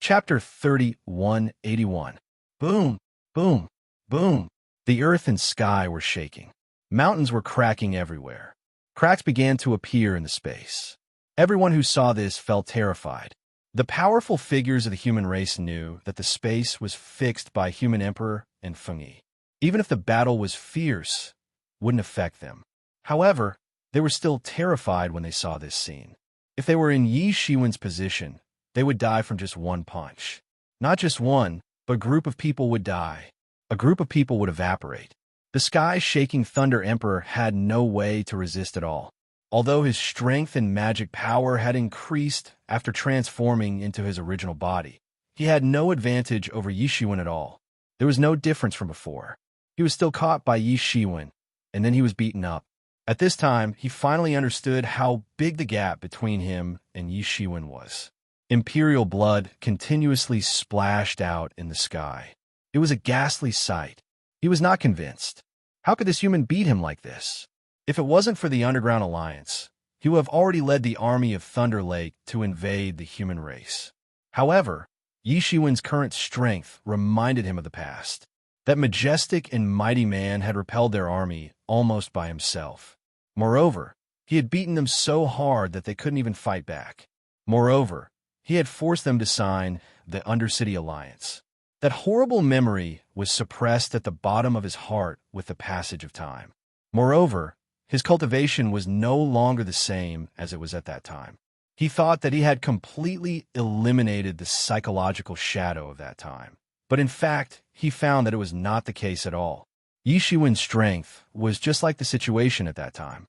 Chapter 3181. Boom, boom, boom. The earth and sky were shaking. Mountains were cracking everywhere. Cracks began to appear in the space. Everyone who saw this felt terrified. The powerful figures of the human race knew that the space was fixed by human emperor and Fengyi. Even if the battle was fierce, it wouldn't affect them. However, they were still terrified when they saw this scene. If they were in Yi Shiwen's position, they would die from just one punch. Not just one, but a group of people would die. A group of people would evaporate. The sky-shaking Thunder Emperor had no way to resist at all. Although his strength and magic power had increased after transforming into his original body, he had no advantage over Yi Shiwen at all. There was no difference from before. He was still caught by Yi Shiwen, and then he was beaten up. At this time, he finally understood how big the gap between him and Yi Shiwen was. Imperial blood continuously splashed out in the sky. It was a ghastly sight. He was not convinced. How could this human beat him like this? If it wasn't for the Underground Alliance, he would have already led the army of Thunder Lake to invade the human race. However, Yi Shiwen's current strength reminded him of the past. That majestic and mighty man had repelled their army almost by himself. Moreover, he had beaten them so hard that they couldn't even fight back. Moreover, he had forced them to sign the Undercity Alliance. That horrible memory was suppressed at the bottom of his heart with the passage of time. Moreover, his cultivation was no longer the same as it was at that time. He thought that he had completely eliminated the psychological shadow of that time. But in fact, he found that it was not the case at all. Yi Shiwen's strength was just like the situation at that time.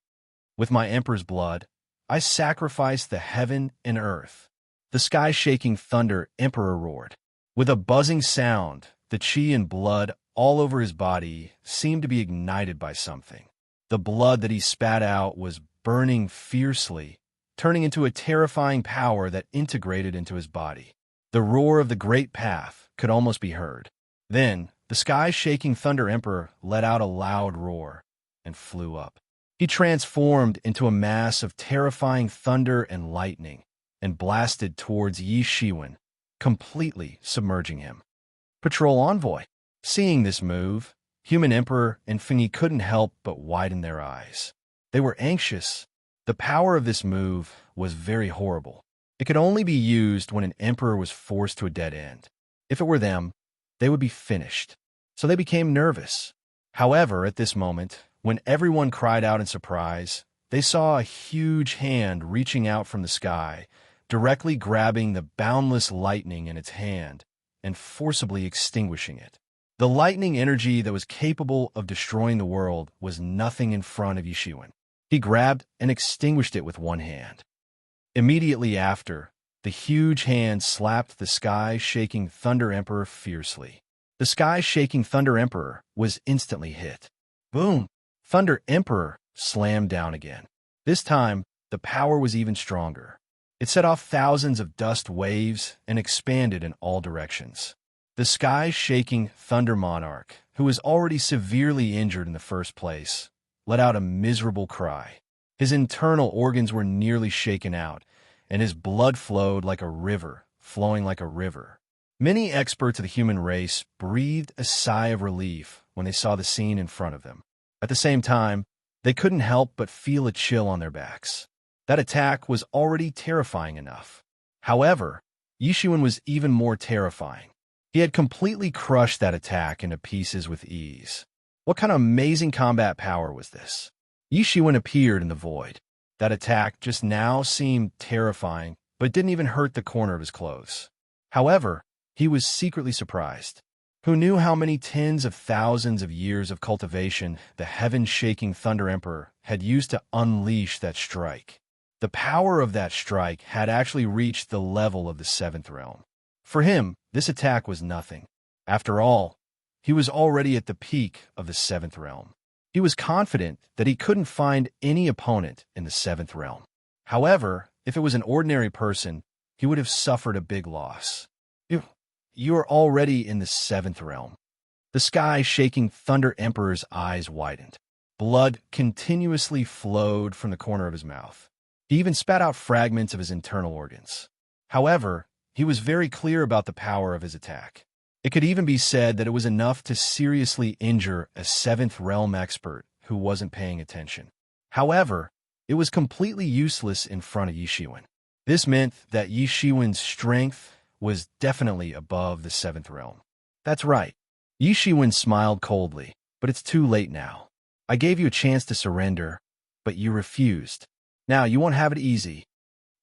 With my emperor's blood, I sacrificed the heaven and earth. The sky-shaking Thunder Emperor roared. With a buzzing sound, the chi and blood all over his body seemed to be ignited by something. The blood that he spat out was burning fiercely, turning into a terrifying power that integrated into his body. The roar of the great path could almost be heard. Then, the sky-shaking Thunder Emperor let out a loud roar and flew up. He transformed into a mass of terrifying thunder and lightning and blasted towards Yi Shiwen, completely submerging him. Patrol Envoy. Seeing this move, Human Emperor and Fengyi couldn't help but widen their eyes. They were anxious. The power of this move was very horrible. It could only be used when an emperor was forced to a dead end. If it were them, they would be finished. So they became nervous. However, at this moment, when everyone cried out in surprise, they saw a huge hand reaching out from the sky, directly grabbing the boundless lightning in its hand and forcibly extinguishing it. The lightning energy that was capable of destroying the world was nothing in front of Yi Shiwen. He grabbed and extinguished it with one hand. Immediately after, the huge hand slapped the sky-shaking Thunder Emperor fiercely. The sky-shaking Thunder Emperor was instantly hit. Boom! Thunder Emperor slammed down again. This time, the power was even stronger. It set off thousands of dust waves and expanded in all directions. The sky-shaking Thunder Monarch, who was already severely injured in the first place, let out a miserable cry. His internal organs were nearly shaken out, and his blood flowed like a river, flowing like a river. Many experts of the human race breathed a sigh of relief when they saw the scene in front of them. At the same time, they couldn't help but feel a chill on their backs. That attack was already terrifying enough. However, Yi Shiwen was even more terrifying. He had completely crushed that attack into pieces with ease. What kind of amazing combat power was this? Yi Shiwen appeared in the void. That attack just now seemed terrifying, but didn't even hurt the corner of his clothes. However, he was secretly surprised. Who knew how many tens of thousands of years of cultivation the heaven-shaking Thunder Emperor had used to unleash that strike? The power of that strike had actually reached the level of the seventh realm. For him, this attack was nothing. After all, he was already at the peak of the seventh realm. He was confident that he couldn't find any opponent in the seventh realm. However, if it was an ordinary person, he would have suffered a big loss. You are already in the seventh realm. The sky-shaking Thunder Emperor's eyes widened. Blood continuously flowed from the corner of his mouth. He even spat out fragments of his internal organs. However, He was very clear about the power of his attack. It could even be said that it was enough to seriously injure a 7th realm expert who wasn't paying attention. However, it was completely useless in front of Yi Shiwen. This meant that Yi Shiwen's strength was definitely above the 7th realm. That's right. Yi Shiwen smiled coldly, but it's too late now. I gave you a chance to surrender, but you refused. Now you won't have it easy.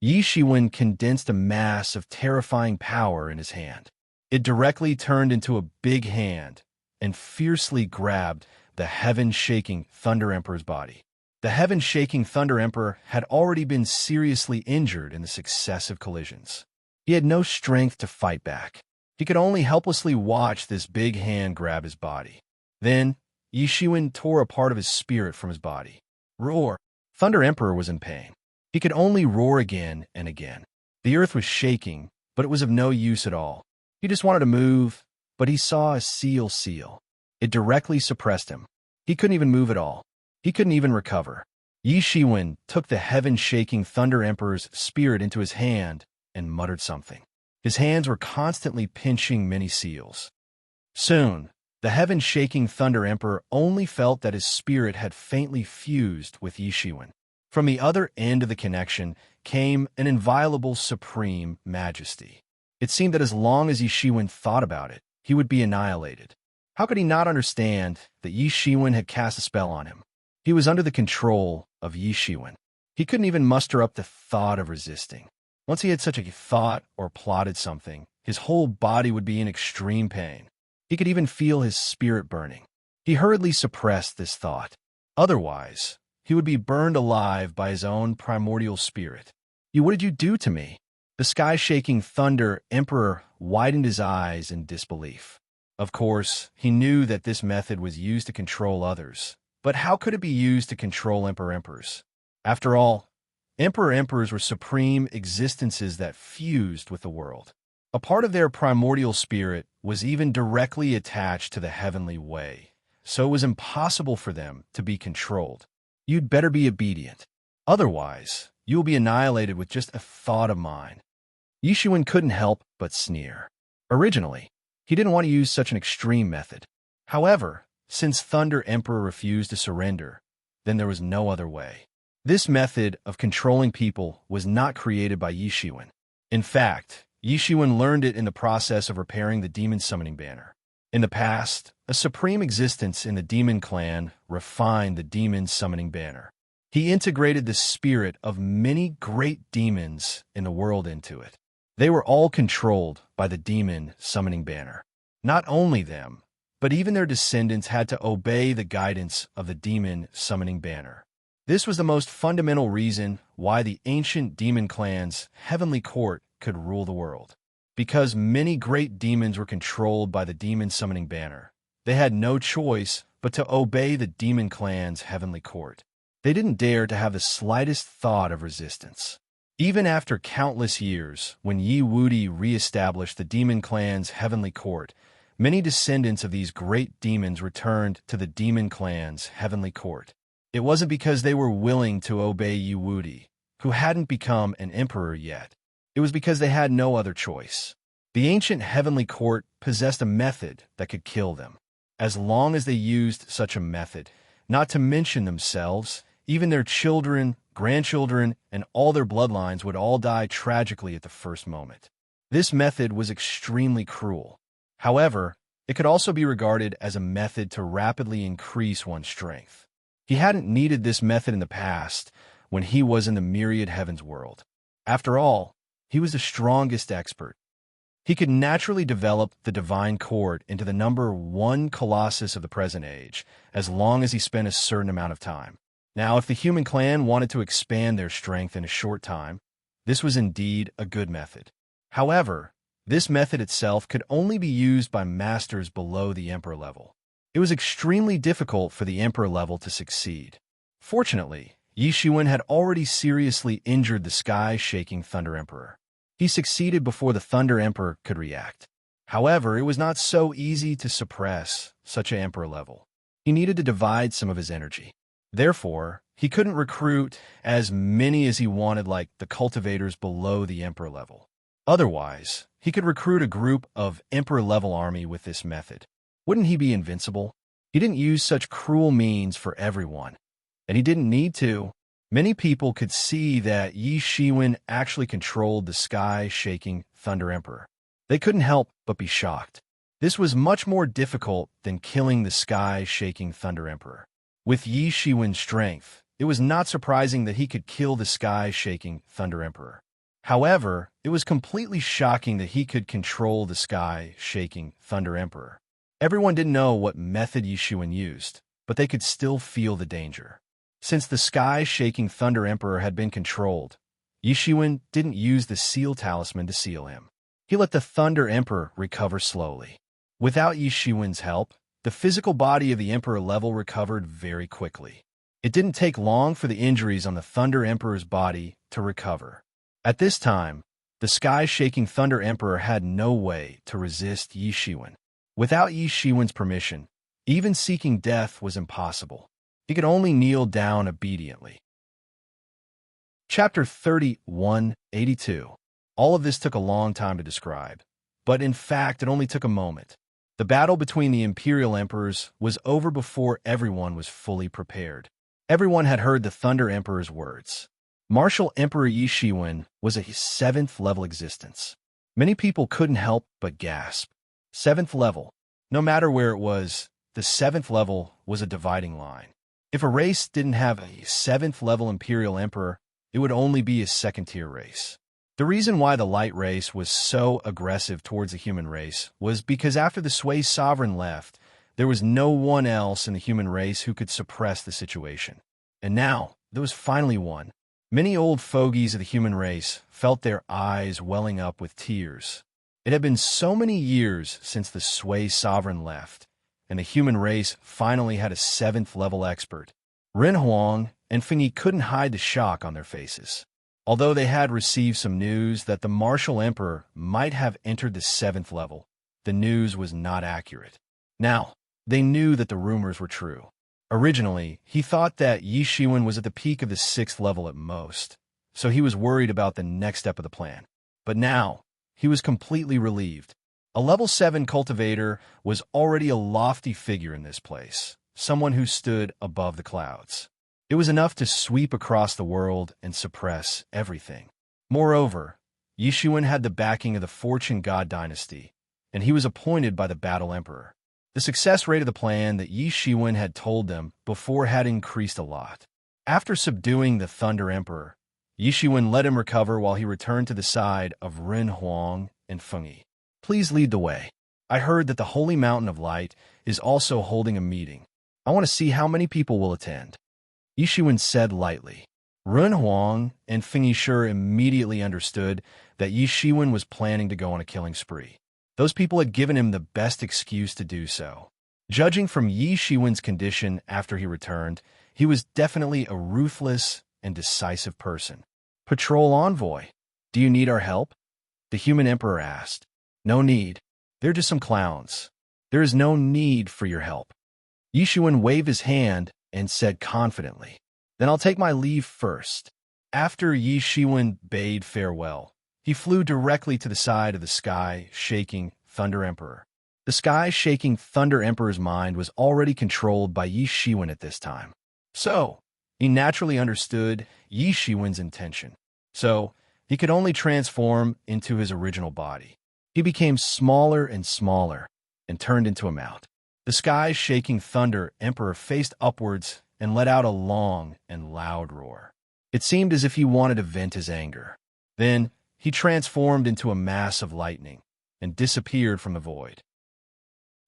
Yi Shiwen condensed a mass of terrifying power in his hand. It directly turned into a big hand and fiercely grabbed the heaven-shaking Thunder Emperor's body. The heaven-shaking Thunder Emperor had already been seriously injured in the successive collisions. He had no strength to fight back. He could only helplessly watch this big hand grab his body. Then, Yi Shiwen tore a part of his spirit from his body. Roar! Thunder Emperor was in pain. He could only roar again and again. The earth was shaking, but it was of no use at all. He just wanted to move, but he saw a seal. It directly suppressed him. He couldn't even move at all. He couldn't even recover. Yi Shiwen took the heaven-shaking Thunder Emperor's spirit into his hand and muttered something. His hands were constantly pinching many seals. Soon, the heaven-shaking Thunder Emperor only felt that his spirit had faintly fused with Yi Shiwen. From the other end of the connection came an inviolable supreme majesty. It seemed that as long as Yi Shiwen thought about it, he would be annihilated. How could he not understand that Yi Shiwen had cast a spell on him? He was under the control of Yi Shiwen. He couldn't even muster up the thought of resisting. Once he had such a thought or plotted something, his whole body would be in extreme pain. He could even feel his spirit burning. He hurriedly suppressed this thought. Otherwise, he would be burned alive by his own primordial spirit. What did you do to me?" The sky-shaking Thunder Emperor widened his eyes in disbelief. Of course, he knew that this method was used to control others. But how could it be used to control Emperors? After all, Emperors were supreme existences that fused with the world. A part of their primordial spirit was even directly attached to the heavenly way, so it was impossible for them to be controlled. You'd better be obedient. Otherwise, you will be annihilated with just a thought of mine. Yi Shiwen couldn't help but sneer. Originally, he didn't want to use such an extreme method. However, since Thunder Emperor refused to surrender, then there was no other way. This method of controlling people was not created by Yi Shiwen. In fact, Yi Shiwen learned it in the process of repairing the demon summoning banner. In the past, a supreme existence in the demon clan refined the demon summoning banner. He integrated the spirit of many great demons in the world into it. They were all controlled by the demon summoning banner. Not only them, but even their descendants had to obey the guidance of the demon summoning banner. This was the most fundamental reason why the ancient demon clan's heavenly court could rule the world. Because many great demons were controlled by the demon summoning banner, they had no choice but to obey the demon clan's heavenly court. They didn't dare to have the slightest thought of resistance. Even after countless years, when Yi Wudi re-established the demon clan's heavenly court, many descendants of these great demons returned to the demon clan's heavenly court. It wasn't because they were willing to obey Yi Wudi, who hadn't become an emperor yet. It was because they had no other choice. The ancient heavenly court possessed a method that could kill them. As long as they used such a method, not to mention themselves, even their children, grandchildren, and all their bloodlines would all die tragically at the first moment. This method was extremely cruel. However, it could also be regarded as a method to rapidly increase one's strength. He hadn't needed this method in the past when he was in the myriad heavens world. After all, he was the strongest expert. He could naturally develop the divine court into the number 1 colossus of the present age, as long as he spent a certain amount of time. Now, if the human clan wanted to expand their strength in a short time, this was indeed a good method. However, this method itself could only be used by masters below the emperor level. It was extremely difficult for the emperor level to succeed. Fortunately, Yi Shiwen had already seriously injured the sky-shaking Thunder Emperor. He succeeded before the Thunder Emperor could react. However, it was not so easy to suppress such an emperor level. He needed to divide some of his energy. Therefore, he couldn't recruit as many as he wanted like the cultivators below the emperor level. Otherwise, he could recruit a group of emperor-level army with this method. Wouldn't he be invincible? He didn't use such cruel means for everyone, and he didn't need to. Many people could see that Yi Shiwen actually controlled the sky-shaking Thunder Emperor. They couldn't help but be shocked. This was much more difficult than killing the sky-shaking Thunder Emperor. With Yi Shiwen's strength, it was not surprising that he could kill the sky-shaking Thunder Emperor. However, it was completely shocking that he could control the sky-shaking Thunder Emperor. Everyone didn't know what method Yi Shiwen used, but they could still feel the danger. Since the sky-shaking Thunder Emperor had been controlled, Yi Shiwen didn't use the seal talisman to seal him. He let the Thunder Emperor recover slowly. Without Yi Shiwen's help, the physical body of the Emperor level recovered very quickly. It didn't take long for the injuries on the Thunder Emperor's body to recover. At this time, the sky-shaking Thunder Emperor had no way to resist Yi Shiwen. Without Yi Shiwen's permission, even seeking death was impossible. He could only kneel down obediently. Chapter 3182. All of this took a long time to describe, but in fact it only took a moment. The battle between the Imperial Emperors was over before everyone was fully prepared. Everyone had heard the Thunder Emperor's words. Martial Emperor Yi Shiwen was a 7th level existence. Many people couldn't help but gasp. 7th level. No matter where it was, the 7th level was a dividing line. If a race didn't have a 7th level Imperial Emperor, it would only be a second-tier race. The reason why the light race was so aggressive towards the human race was because after the Sui sovereign left, there was no one else in the human race who could suppress the situation. And now, there was finally one. Many old fogies of the human race felt their eyes welling up with tears. It had been so many years since the Sui sovereign left, and the human race finally had a 7th level expert. Ren Huang and Fengyi couldn't hide the shock on their faces. Although they had received some news that the Martial Emperor might have entered the 7th level, the news was not accurate. Now, they knew that the rumors were true. Originally, he thought that Yi Shiwen was at the peak of the 6th level at most, so he was worried about the next step of the plan. But now, he was completely relieved. A level 7 cultivator was already a lofty figure in this place, someone who stood above the clouds. It was enough to sweep across the world and suppress everything. Moreover, Yi Shiwen had the backing of the Fortune God dynasty, and he was appointed by the Battle Emperor. The success rate of the plan that Yi Shiwen had told them before had increased a lot. After subduing the Thunder Emperor, Yi Shiwen let him recover while he returned to the side of Ren Huang and Fengyi. Please lead the way. I heard that the Holy Mountain of Light is also holding a meeting. I want to see how many people will attend. Yi Shiwen said lightly. Ren Huang and Fengyi Shi immediately understood that Yi Shiwen was planning to go on a killing spree. Those people had given him the best excuse to do so. Judging from Yi Shiwen's condition after he returned, he was definitely a ruthless and decisive person. Patrol Envoy, do you need our help? The human emperor asked. No need. They're just some clowns. There is no need for your help. Yi Shiwen waved his hand and said confidently, Then I'll take my leave first. After Yi Shiwen bade farewell, he flew directly to the side of the sky-shaking Thunder Emperor. The sky-shaking Thunder Emperor's mind was already controlled by Yi Shiwen at this time. So, he naturally understood Yi Shiwen's intention. So, he could only transform into his original body. He became smaller and smaller and turned into a mount. The sky-shaking Thunder Emperor faced upwards and let out a long and loud roar. It seemed as if he wanted to vent his anger. Then, he transformed into a mass of lightning and disappeared from the void.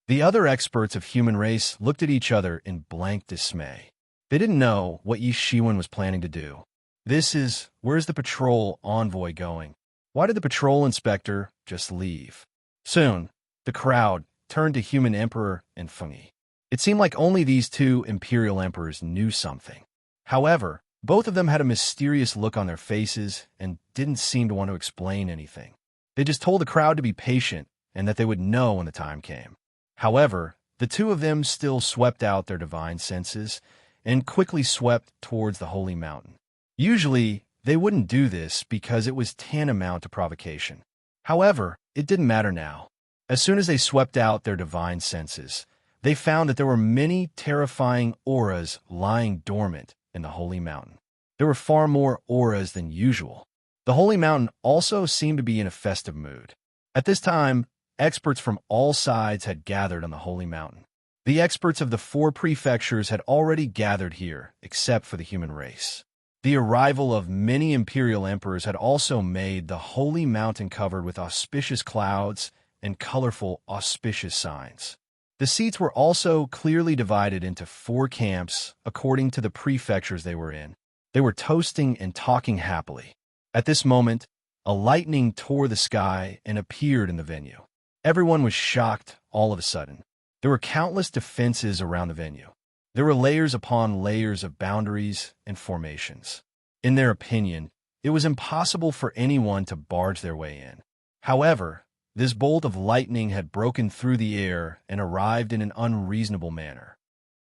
The other experts of human race looked at each other in blank dismay. They didn't know what Yi Shiwen was planning to do. Where's the patrol envoy going? Why did the patrol inspector just leave? Soon, the crowd turned to human emperor and Fengyi. It seemed like only these two imperial emperors knew something. However, both of them had a mysterious look on their faces and didn't seem to want to explain anything. They just told the crowd to be patient and that they would know when the time came. However, the two of them still swept out their divine senses and quickly swept towards the holy mountain. Usually, they wouldn't do this because it was tantamount to provocation. However, it didn't matter now. As soon as they swept out their divine senses, they found that there were many terrifying auras lying dormant in the Holy Mountain. There were far more auras than usual. The Holy Mountain also seemed to be in a festive mood. At this time, experts from all sides had gathered on the Holy Mountain. The experts of the 4 prefectures had already gathered here, except for the human race. The arrival of many imperial emperors had also made the Holy Mountain covered with auspicious clouds and colorful, auspicious signs. The seats were also clearly divided into 4 camps according to the prefectures they were in. They were toasting and talking happily. At this moment, a lightning tore the sky and appeared in the venue. Everyone was shocked all of a sudden. There were countless defenses around the venue. There were layers upon layers of boundaries and formations. In their opinion, it was impossible for anyone to barge their way in. However, this bolt of lightning had broken through the air and arrived in an unreasonable manner.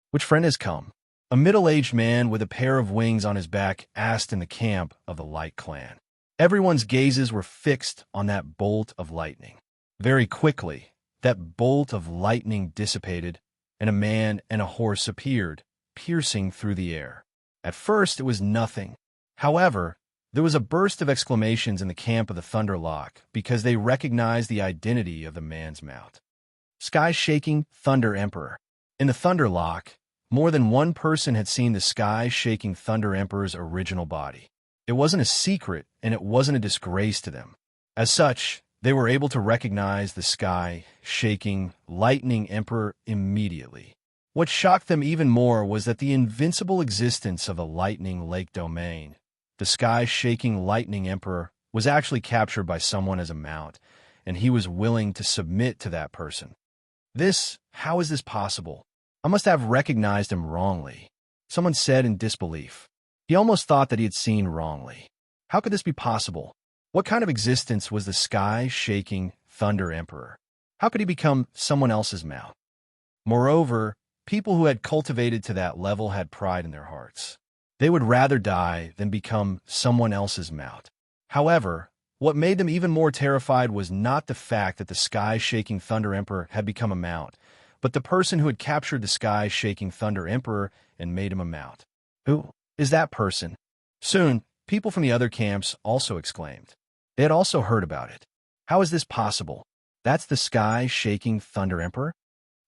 "Which friend has come?" a middle-aged man with a pair of wings on his back asked in the camp of the Light Clan. Everyone's gazes were fixed on that bolt of lightning. Very quickly, that bolt of lightning dissipated, and a man and a horse appeared, piercing through the air. At first, it was nothing. However, there was a burst of exclamations in the camp of the Thunderlock because they recognized the identity of the man's mount. Sky-shaking Thunder Emperor. In the Thunderlock, more than one person had seen the sky-shaking Thunder Emperor's original body. It wasn't a secret, and it wasn't a disgrace to them. As such, they were able to recognize the sky-shaking Lightning Emperor immediately. What shocked them even more was that the invincible existence of the Lightning Lake domain, the sky-shaking Lightning Emperor, was actually captured by someone as a mount, and he was willing to submit to that person. How is this possible? I must have recognized him wrongly, someone said in disbelief. He almost thought that he had seen wrongly. How could this be possible? What kind of existence was the sky-shaking Thunder Emperor? How could he become someone else's mount? Moreover, people who had cultivated to that level had pride in their hearts. They would rather die than become someone else's mount. However, what made them even more terrified was not the fact that the sky-shaking Thunder Emperor had become a mount, but the person who had captured the sky-shaking Thunder Emperor and made him a mount. Who is that person? Soon, people from the other camps also exclaimed. They had also heard about it. How is this possible? That's the sky-shaking Thunder Emperor?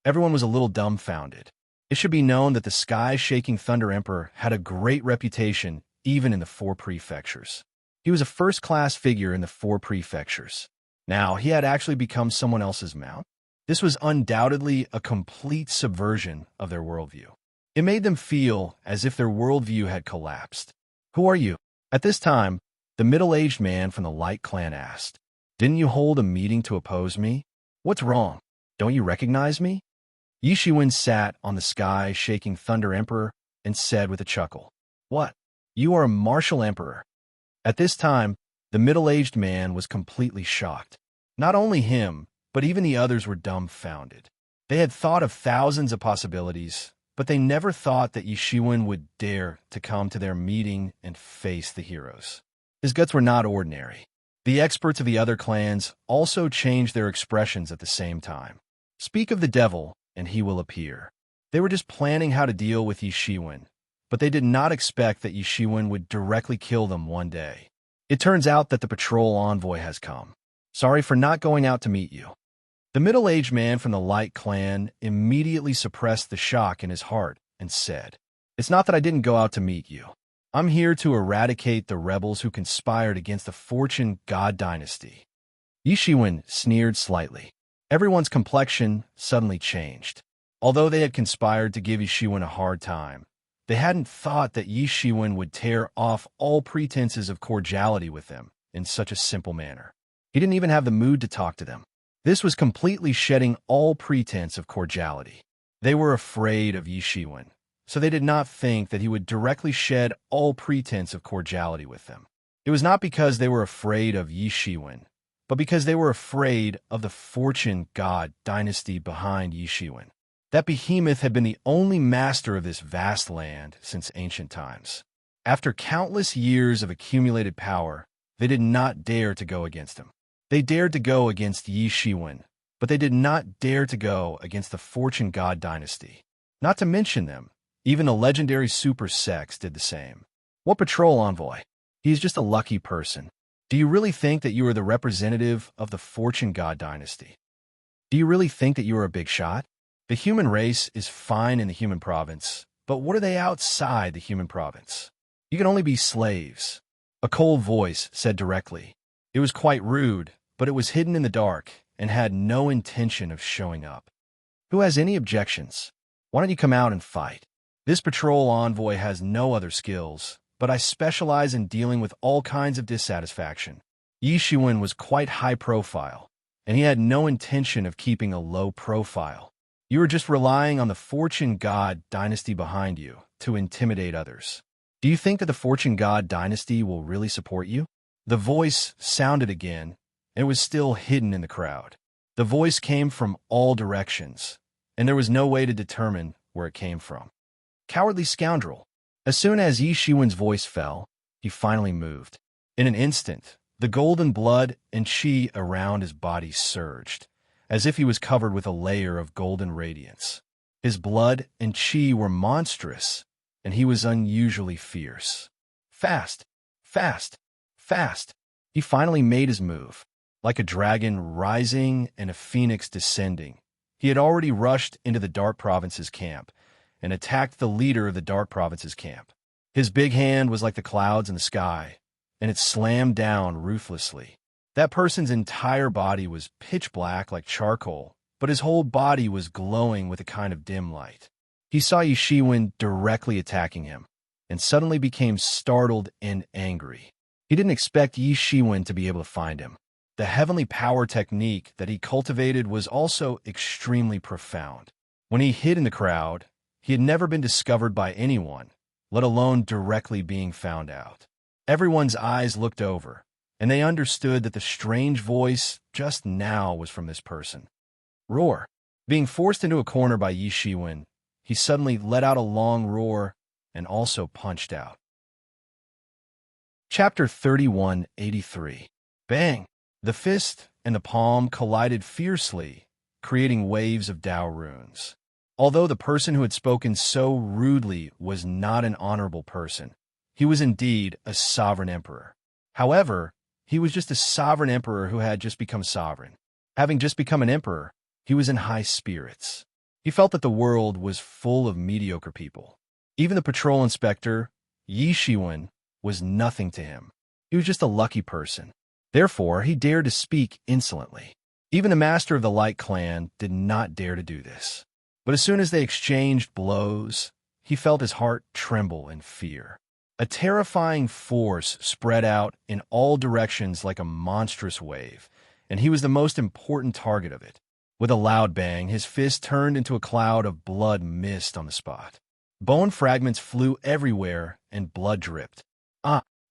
Everyone was a little dumbfounded. It should be known that the sky-shaking Thunder Emperor had a great reputation even in the 4 prefectures. He was a first-class figure in the 4 prefectures. Now, he had actually become someone else's mount. This was undoubtedly a complete subversion of their worldview. It made them feel as if their worldview had collapsed. "Who are you?" At this time, the middle-aged man from the Light Clan asked, "Didn't you hold a meeting to oppose me? What's wrong? Don't you recognize me?" Yi Shiwen sat on the sky-shaking Thunder Emperor and said with a chuckle, "What? You are a martial emperor." At this time, the middle-aged man was completely shocked. Not only him, but even the others were dumbfounded. They had thought of thousands of possibilities, but they never thought that Yi Shiwen would dare to come to their meeting and face the heroes. His guts were not ordinary. The experts of the other clans also changed their expressions at the same time. Speak of the devil, and he will appear. They were just planning how to deal with Yi Shiwen, but they did not expect that Yi Shiwen would directly kill them one day. It turns out that the patrol envoy has come. Sorry for not going out to meet you. The middle-aged man from the Light Clan immediately suppressed the shock in his heart and said, "It's not that I didn't go out to meet you. I'm here to eradicate the rebels who conspired against the Fortune God dynasty." Yi Shiwen sneered slightly. Everyone's complexion suddenly changed. Although they had conspired to give Yi Shiwen a hard time, they hadn't thought that Yi Shiwen would tear off all pretenses of cordiality with them in such a simple manner. He didn't even have the mood to talk to them. This was completely shedding all pretense of cordiality. They were afraid of Yi Shiwen, so they did not think that he would directly shed all pretense of cordiality with them. It was not because they were afraid of Yi Shiwen, but because they were afraid of the Fortune God dynasty behind Yi Shiwen. That behemoth had been the only master of this vast land since ancient times. After countless years of accumulated power, they did not dare to go against him. They dared to go against Yi Shiwen, but they did not dare to go against the Fortune God dynasty. Not to mention them, even the legendary Super Sex did the same. What patrol envoy? He's just a lucky person. Do you really think that you are the representative of the Fortune God dynasty? Do you really think that you are a big shot? The human race is fine in the human province, but what are they outside the human province? You can only be slaves. A cold voice said directly. It was quite rude, but it was hidden in the dark and had no intention of showing up. Who has any objections? Why don't you come out and fight? This patrol envoy has no other skills, but I specialize in dealing with all kinds of dissatisfaction. Yi Shiwen was quite high profile, and he had no intention of keeping a low profile. You are just relying on the Fortune God dynasty behind you to intimidate others. Do you think that the Fortune God dynasty will really support you? The voice sounded again, and it was still hidden in the crowd. The voice came from all directions, and there was no way to determine where it came from. Cowardly scoundrel. As soon as Yi Shiwen's voice fell, he finally moved. In an instant, the golden blood and qi around his body surged, as if he was covered with a layer of golden radiance. His blood and qi were monstrous, and he was unusually fierce. Fast, fast, fast. He finally made his move. Like a dragon rising and a phoenix descending, he had already rushed into the Dark Province's camp and attacked the leader of the Dark Province's camp. His big hand was like the clouds in the sky, and it slammed down ruthlessly. That person's entire body was pitch black like charcoal, but his whole body was glowing with a kind of dim light. He saw Yi Shiwen directly attacking him, and suddenly became startled and angry. He didn't expect Yi Shiwen to be able to find him. The heavenly power technique that he cultivated was also extremely profound. When he hid in the crowd, he had never been discovered by anyone, let alone directly being found out. Everyone's eyes looked over, and they understood that the strange voice just now was from this person. Roar. Being forced into a corner by Yi Shiwen, he suddenly let out a long roar and also punched out. Chapter 3183. Bang! The fist and the palm collided fiercely, creating waves of Tao runes. Although the person who had spoken so rudely was not an honorable person, he was indeed a sovereign emperor. However, he was just a sovereign emperor who had just become sovereign. Having just become an emperor, he was in high spirits. He felt that the world was full of mediocre people. Even the patrol inspector, Yi Shiwen, was nothing to him. He was just a lucky person. Therefore, he dared to speak insolently. Even the master of the Light Clan did not dare to do this. But as soon as they exchanged blows, he felt his heart tremble in fear. A terrifying force spread out in all directions like a monstrous wave, and he was the most important target of it. With a loud bang, his fist turned into a cloud of blood mist on the spot. Bone fragments flew everywhere, and blood dripped.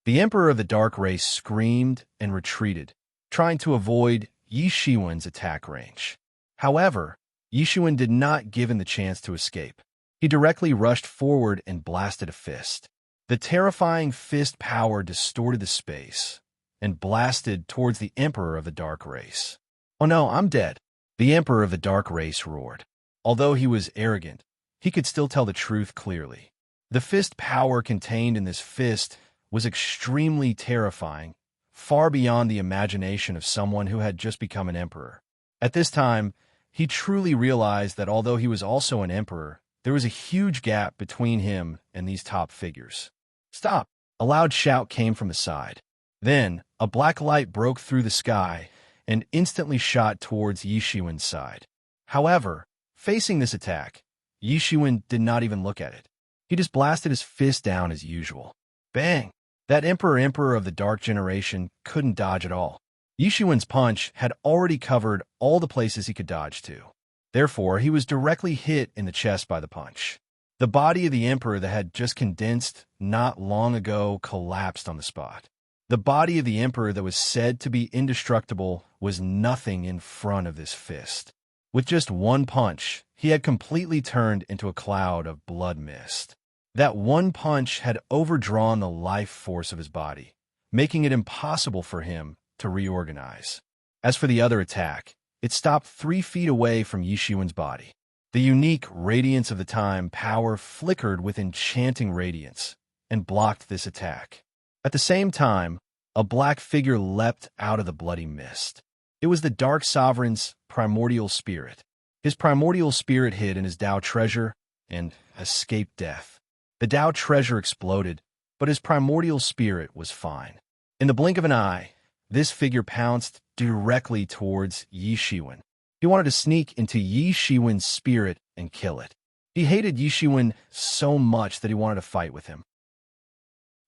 The Emperor of the Dark Race screamed and retreated, trying to avoid Yi Shiwen's attack range. However, Yi Shiwen did not give him the chance to escape. He directly rushed forward and blasted a fist. The terrifying fist power distorted the space and blasted towards the Emperor of the Dark Race. "Oh no, I'm dead," the Emperor of the Dark Race roared. Although he was arrogant, he could still tell the truth clearly. The fist power contained in this fist was extremely terrifying, far beyond the imagination of someone who had just become an emperor. At this time, he truly realized that although he was also an emperor, there was a huge gap between him and these top figures. "Stop!" A loud shout came from the side. Then, a black light broke through the sky and instantly shot towards Yi Shiwen's side. However, facing this attack, Yi Shiwen did not even look at it. He just blasted his fist down as usual. Bang! That emperor of the Dark Generation couldn't dodge at all. Yi Shiwen's punch had already covered all the places he could dodge to. Therefore, he was directly hit in the chest by the punch. The body of the emperor that had just condensed not long ago collapsed on the spot. The body of the emperor that was said to be indestructible was nothing in front of this fist. With just one punch, he had completely turned into a cloud of blood mist. That one punch had overdrawn the life force of his body, making it impossible for him to reorganize. As for the other attack, it stopped 3 feet away from Yishuan's body. The unique radiance of the time power flickered with enchanting radiance and blocked this attack. At the same time, a black figure leapt out of the bloody mist. It was the Dark Sovereign's primordial spirit. His primordial spirit hid in his Tao treasure and escaped death. The Tao treasure exploded, but his primordial spirit was fine. In the blink of an eye, this figure pounced directly towards Yishuan. He wanted to sneak into Yishuan's spirit and kill it. He hated Yishuan so much that he wanted to fight with him.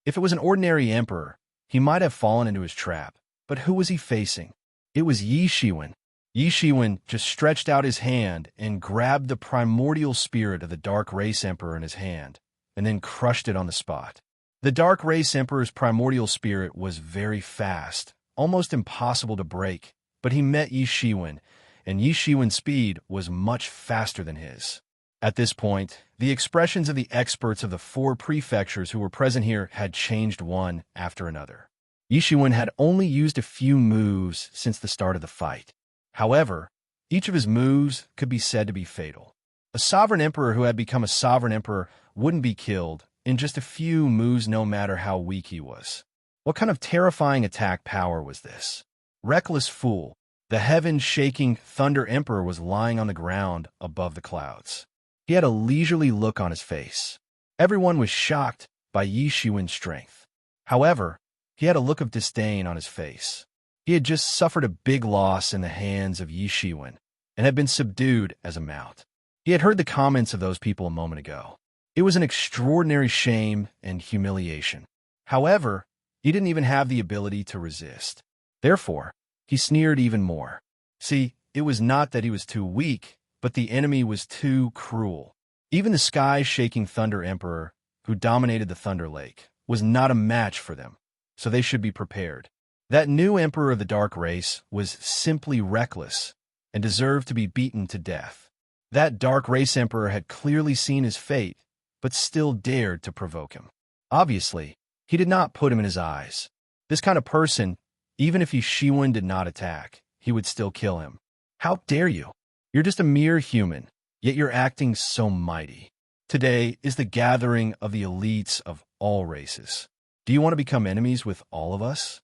If it was an ordinary emperor, he might have fallen into his trap. But who was he facing? It was Yishuan. Yishuan just stretched out his hand and grabbed the primordial spirit of the Dark Race Emperor in his hand, and then crushed it on the spot. The Dark Race Emperor's primordial spirit was very fast, almost impossible to break, but he met Yishuan, and Yishuan's speed was much faster than his. At this point, the expressions of the experts of the 4 prefectures who were present here had changed one after another. Yishuan had only used a few moves since the start of the fight. However, each of his moves could be said to be fatal. A sovereign emperor who had become a sovereign emperor wouldn't be killed in just a few moves no matter how weak he was. What kind of terrifying attack power was this? Reckless fool. The heaven-shaking Thunder Emperor was lying on the ground above the clouds. He had a leisurely look on his face. Everyone was shocked by Yishuan's strength. However, he had a look of disdain on his face. He had just suffered a big loss in the hands of Yishuan and had been subdued as a mount. He had heard the comments of those people a moment ago. It was an extraordinary shame and humiliation. However, he didn't even have the ability to resist. Therefore, he sneered even more. See, it was not that he was too weak, but the enemy was too cruel. Even the sky-shaking Thunder Emperor, who dominated the Thunder Lake, was not a match for them, so they should be prepared. That new emperor of the Dark Race was simply reckless and deserved to be beaten to death. That Dark Race Emperor had clearly seen his fate, but still dared to provoke him. Obviously, he did not put him in his eyes. This kind of person, even if Yishuan did not attack, he would still kill him. How dare you? You're just a mere human, yet you're acting so mighty. Today is the gathering of the elites of all races. Do you want to become enemies with all of us?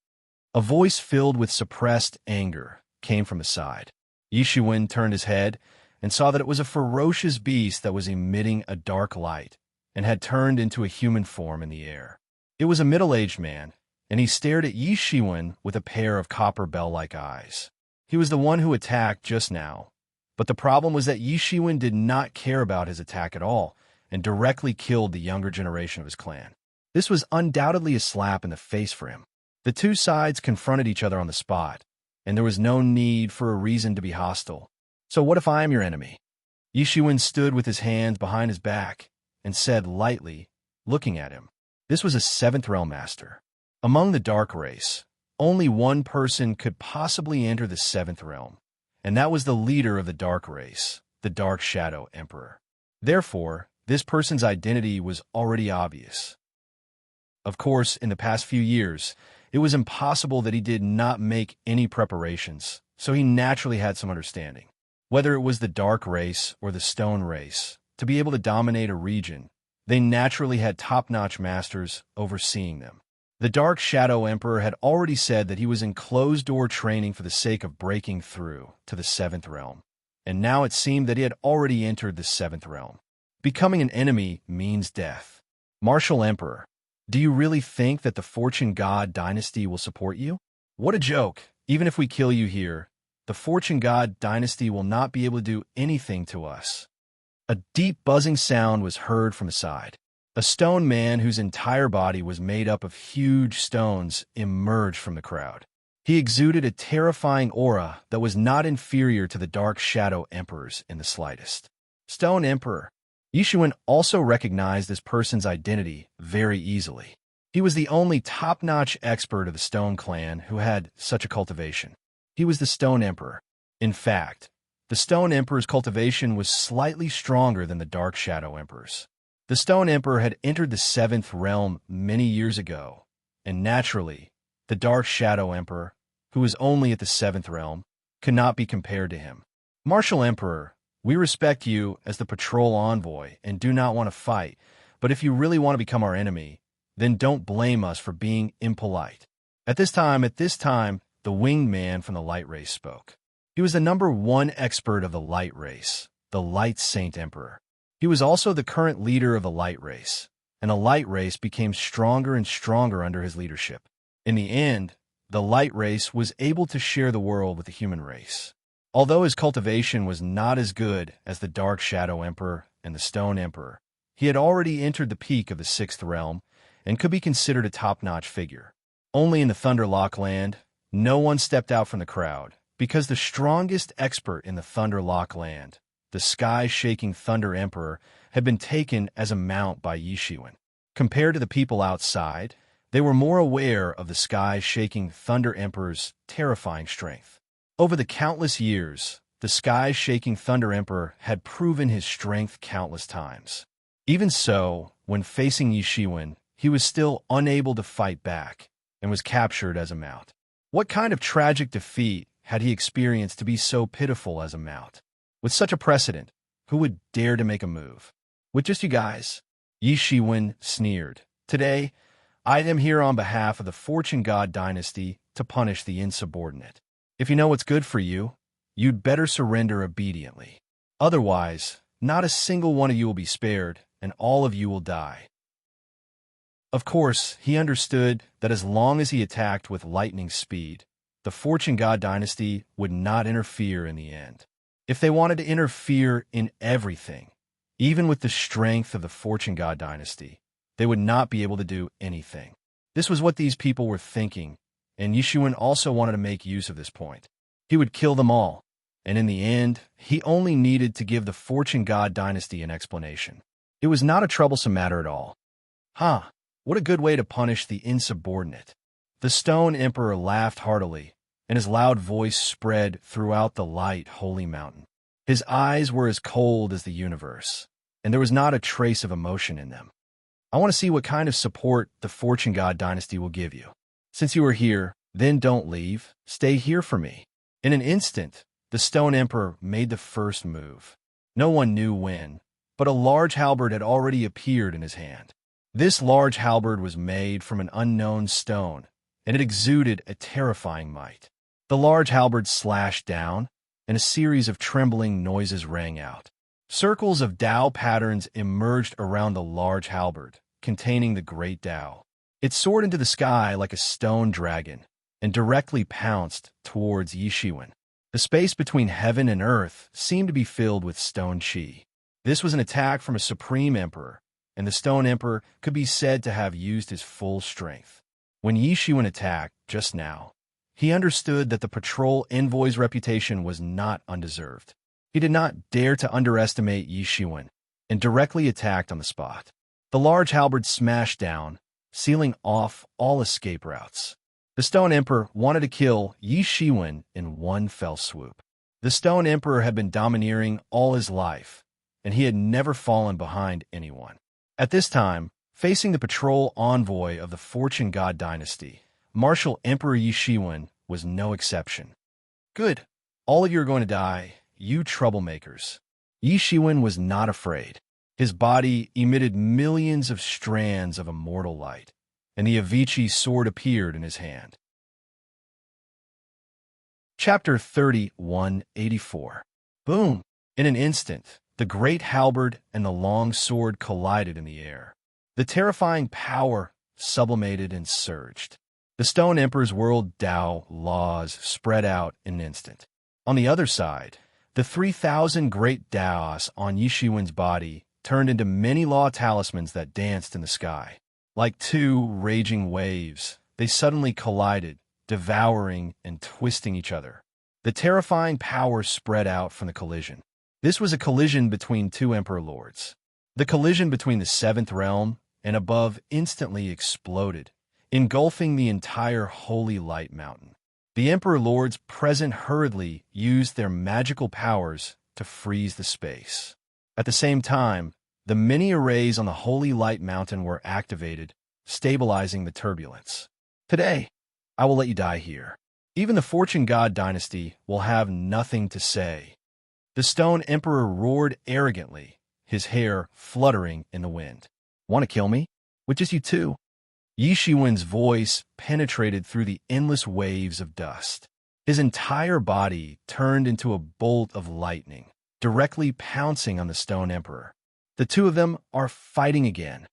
A voice filled with suppressed anger came from his side. Yishuan turned his head and saw that it was a ferocious beast that was emitting a dark light and had turned into a human form in the air. It was a middle-aged man, and he stared at Yishuan with a pair of copper bell-like eyes. He was the one who attacked just now, but the problem was that Yishuan did not care about his attack at all and directly killed the younger generation of his clan. This was undoubtedly a slap in the face for him. The two sides confronted each other on the spot, and there was no need for a reason to be hostile. So what if I am your enemy? Yishuan stood with his hands behind his back and said lightly, looking at him, "This was a 7th Realm Master. Among the Dark Race, only one person could possibly enter the 7th Realm, and that was the leader of the Dark Race, the Dark Shadow Emperor. Therefore, this person's identity was already obvious. Of course, in the past few years, it was impossible that he did not make any preparations, so he naturally had some understanding. Whether it was the Dark Race or the Stone Race, to be able to dominate a region, they naturally had top-notch masters overseeing them. The Dark Shadow Emperor had already said that he was in closed-door training for the sake of breaking through to the 7th Realm, and now it seemed that he had already entered the 7th Realm. Becoming an enemy means death. Martial Emperor, do you really think that the Fortune God dynasty will support you? What a joke! Even if we kill you here, the Fortune God dynasty will not be able to do anything to us." A deep buzzing sound was heard from the side. A stone man whose entire body was made up of huge stones emerged from the crowd. He exuded a terrifying aura that was not inferior to the Dark Shadow Emperor's in the slightest. Stone Emperor. Yishuan also recognized this person's identity very easily. He was the only top-notch expert of the Stone Clan who had such a cultivation. He was the Stone Emperor. In fact, the Stone Emperor's cultivation was slightly stronger than the Dark Shadow Emperor's. The Stone Emperor had entered the 7th Realm many years ago, and naturally, the Dark Shadow Emperor who was only at the seventh realm, could not be compared to him. Martial Emperor, we respect you as the patrol envoy and do not want to fight, but if you really want to become our enemy, then don't blame us for being impolite. At this time, the winged man from the light race spoke. He was the #1 expert of the light race, the Light Saint Emperor. He was also the current leader of the light race, and the light race became stronger and stronger under his leadership. In the end, the light race was able to share the world with the human race. Although his cultivation was not as good as the Dark Shadow Emperor and the Stone Emperor, he had already entered the peak of the sixth realm and could be considered a top-notch figure. Only in the Thunderlock land, no one stepped out from the crowd, because the strongest expert in the Thunderlock land, the sky-shaking Thunder Emperor, had been taken as a mount by Yishiwen. Compared to the people outside, they were more aware of the sky-shaking Thunder Emperor's terrifying strength. Over the countless years, the sky-shaking Thunder Emperor had proven his strength countless times. Even so, when facing Yishiwen, he was still unable to fight back and was captured as a mount. What kind of tragic defeat had he experienced to be so pitiful as a mount? With such a precedent, who would dare to make a move? With just you guys, Yishiwen sneered. Today, I am here on behalf of the Fortune God dynasty to punish the insubordinate. If you know what's good for you, you'd better surrender obediently. Otherwise, not a single one of you will be spared, and all of you will die. Of course, he understood that as long as he attacked with lightning speed, the Fortune God dynasty would not interfere in the end. If they wanted to interfere in everything, even with the strength of the Fortune God dynasty, they would not be able to do anything. This was what these people were thinking, and Yishiwen also wanted to make use of this point. He would kill them all, and in the end, he only needed to give the Fortune God dynasty an explanation. It was not a troublesome matter at all. What a good way to punish the insubordinate. The Stone Emperor laughed heartily, and his loud voice spread throughout the light, holy mountain. His eyes were as cold as the universe, and there was not a trace of emotion in them. I want to see what kind of support the Fortune God dynasty will give you. Since you are here, then don't leave. Stay here for me. In an instant, the Stone Emperor made the first move. No one knew when, but a large halberd had already appeared in his hand. This large halberd was made from an unknown stone, and it exuded a terrifying might. The large halberd slashed down, and a series of trembling noises rang out. Circles of Tao patterns emerged around the large halberd, containing the great Tao. It soared into the sky like a stone dragon, and directly pounced towards Yishiwen. The space between heaven and earth seemed to be filled with stone chi. This was an attack from a supreme emperor, and the Stone Emperor could be said to have used his full strength. When Yishiwen attacked just now, he understood that the patrol envoy's reputation was not undeserved. He did not dare to underestimate Yishiwen, and directly attacked on the spot. The large halberd smashed down, sealing off all escape routes. The Stone Emperor wanted to kill Yishiwen in one fell swoop. The Stone Emperor had been domineering all his life, and he had never fallen behind anyone. At this time, facing the patrol envoy of the Fortune God dynasty, Martial Emperor Yishiwen was no exception. Good. All of you are going to die, you troublemakers. Yishiwen was not afraid. His body emitted millions of strands of immortal light, and the Avicii sword appeared in his hand. Chapter 3184. Boom! In an instant, the great halberd and the long sword collided in the air. The terrifying power sublimated and surged. The Stone Emperor's world Tao laws spread out in an instant. On the other side, the 3,000 great Taos on Yishiwen's body turned into many law talismans that danced in the sky. Like two raging waves, they suddenly collided, devouring and twisting each other. The terrifying power spread out from the collision. This was a collision between two Emperor Lords. The collision between the seventh realm and above instantly exploded, engulfing the entire Holy Light Mountain. The Emperor Lords present hurriedly used their magical powers to freeze the space. At the same time, the many arrays on the Holy Light Mountain were activated, stabilizing the turbulence. Today, I will let you die here. Even the Fortune God dynasty will have nothing to say. The Stone Emperor roared arrogantly, his hair fluttering in the wind. Want to kill me? With just you two? Yi Shiwen's voice penetrated through the endless waves of dust. His entire body turned into a bolt of lightning, directly pouncing on the Stone Emperor. The two of them are fighting again.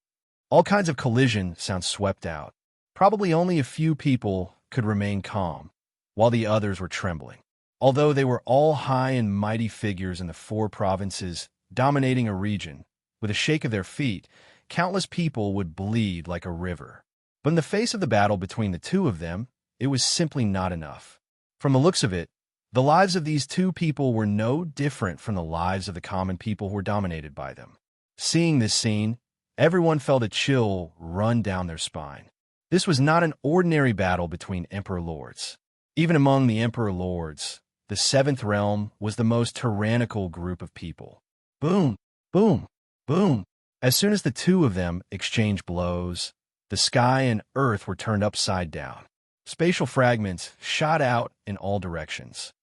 All kinds of collision sounds swept out. Probably only a few people could remain calm, while the others were trembling. Although they were all high and mighty figures in the 4 provinces dominating a region, with a shake of their feet, countless people would bleed like a river. But in the face of the battle between the two of them, it was simply not enough. From the looks of it, the lives of these two people were no different from the lives of the common people who were dominated by them. Seeing this scene, everyone felt a chill run down their spine. This was not an ordinary battle between Emperor Lords. Even among the Emperor Lords, the 7th Realm was the most tyrannical group of people. Boom, boom, boom. As soon as the two of them exchanged blows, the sky and earth were turned upside down. Spatial fragments shot out in all directions.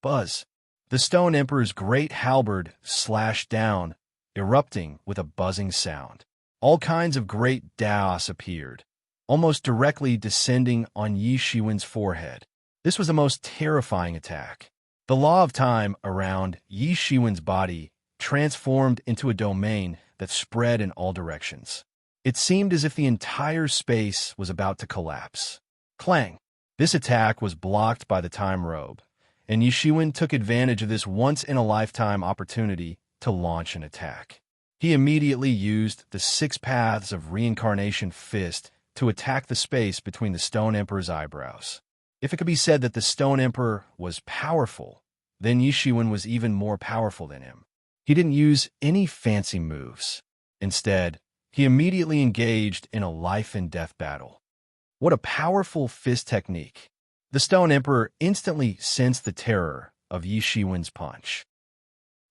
Buzz. The Stone Emperor's great halberd slashed down, erupting with a buzzing sound. All kinds of great daos appeared, almost directly descending on Yi Shiwen's forehead. This was the most terrifying attack. The law of time around Yi Shiwen's body transformed into a domain that spread in all directions. It seemed as if the entire space was about to collapse. Clang! This attack was blocked by the time robe, and Yi Shiwen took advantage of this once-in-a-lifetime opportunity to launch an attack. He immediately used the 6 Paths of Reincarnation fist to attack the space between the Stone Emperor's eyebrows. If it could be said that the Stone Emperor was powerful, then Yi Shiwen was even more powerful than him. He didn't use any fancy moves. Instead, he immediately engaged in a life-and-death battle. What a powerful fist technique! The Stone Emperor instantly sensed the terror of Yi Shiwen's punch.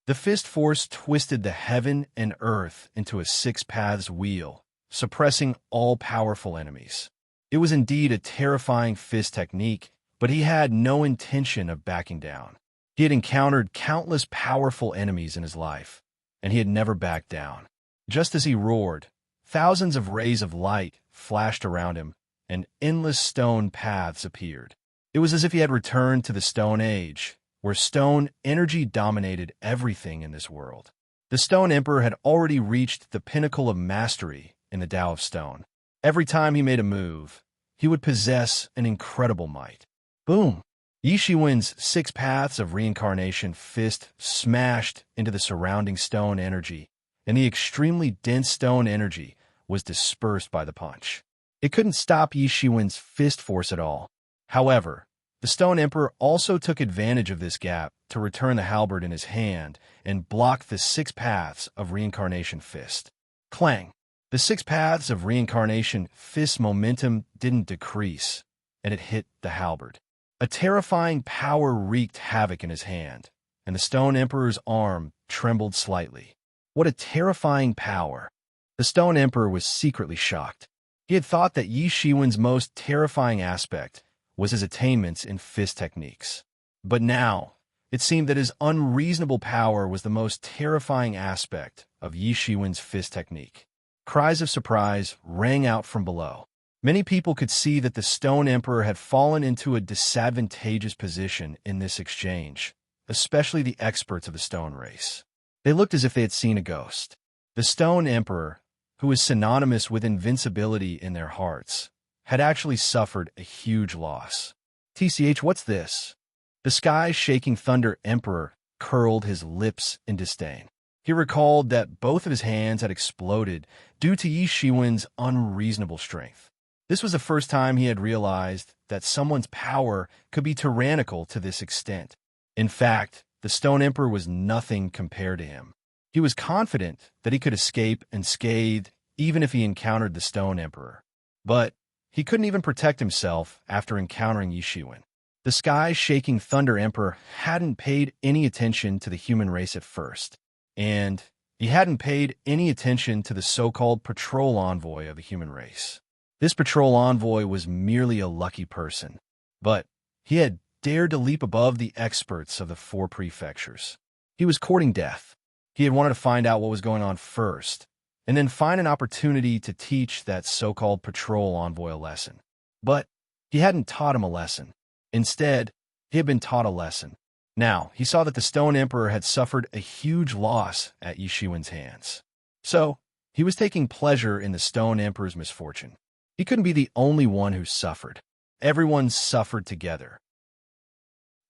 The fist force twisted the heaven and earth into a 6 paths wheel, suppressing all powerful enemies. It was indeed a terrifying fist technique, but he had no intention of backing down. He had encountered countless powerful enemies in his life, and he had never backed down. Just as he roared, thousands of rays of light flashed around him, and endless stone paths appeared. It was as if he had returned to the Stone Age, where stone energy dominated everything in this world. The Stone Emperor had already reached the pinnacle of mastery in the Tao of Stone. Every time he made a move, he would possess an incredible might. Boom! Yi Shiwen's 6 Paths of Reincarnation fist smashed into the surrounding stone energy, and the extremely dense stone energy was dispersed by the punch. It couldn't stop Yi Shiwen's fist force at all. However, the Stone Emperor also took advantage of this gap to return the halberd in his hand and block the 6 Paths of Reincarnation fist. Clang! The 6 Paths of Reincarnation fist's momentum didn't decrease, and it hit the halberd. A terrifying power wreaked havoc in his hand, and the Stone Emperor's arm trembled slightly. What a terrifying power! The Stone Emperor was secretly shocked. He had thought that Yi Shiwen's most terrifying aspect was his attainments in fist techniques. But now, it seemed that his unreasonable power was the most terrifying aspect of Yi Shiwen's fist technique. Cries of surprise rang out from below. Many people could see that the Stone Emperor had fallen into a disadvantageous position in this exchange, especially the experts of the Stone race. They looked as if they had seen a ghost. The Stone Emperor, who is synonymous with invincibility in their hearts, had actually suffered a huge loss. TCH, what's this? The sky-shaking Thunder Emperor curled his lips in disdain. He recalled that both of his hands had exploded due to Yi Shiwen's unreasonable strength. This was the first time he had realized that someone's power could be tyrannical to this extent. In fact, the Stone Emperor was nothing compared to him. He was confident that he could escape unscathed even if he encountered the Stone Emperor. But he couldn't even protect himself after encountering Yi Shiwen. The sky-shaking Thunder Emperor hadn't paid any attention to the human race at first, and he hadn't paid any attention to the so-called patrol envoy of the human race. This patrol envoy was merely a lucky person, but He had dared to leap above the experts of the 4 prefectures. He was courting death. He had wanted to find out what was going on first, and then find an opportunity to teach that so-called patrol envoy a lesson. But he hadn't taught him a lesson. Instead, he had been taught a lesson. Now, he saw that the Stone Emperor had suffered a huge loss at Yi Shiwen's hands. So, he was taking pleasure in the Stone Emperor's misfortune. He couldn't be the only one who suffered. Everyone suffered together.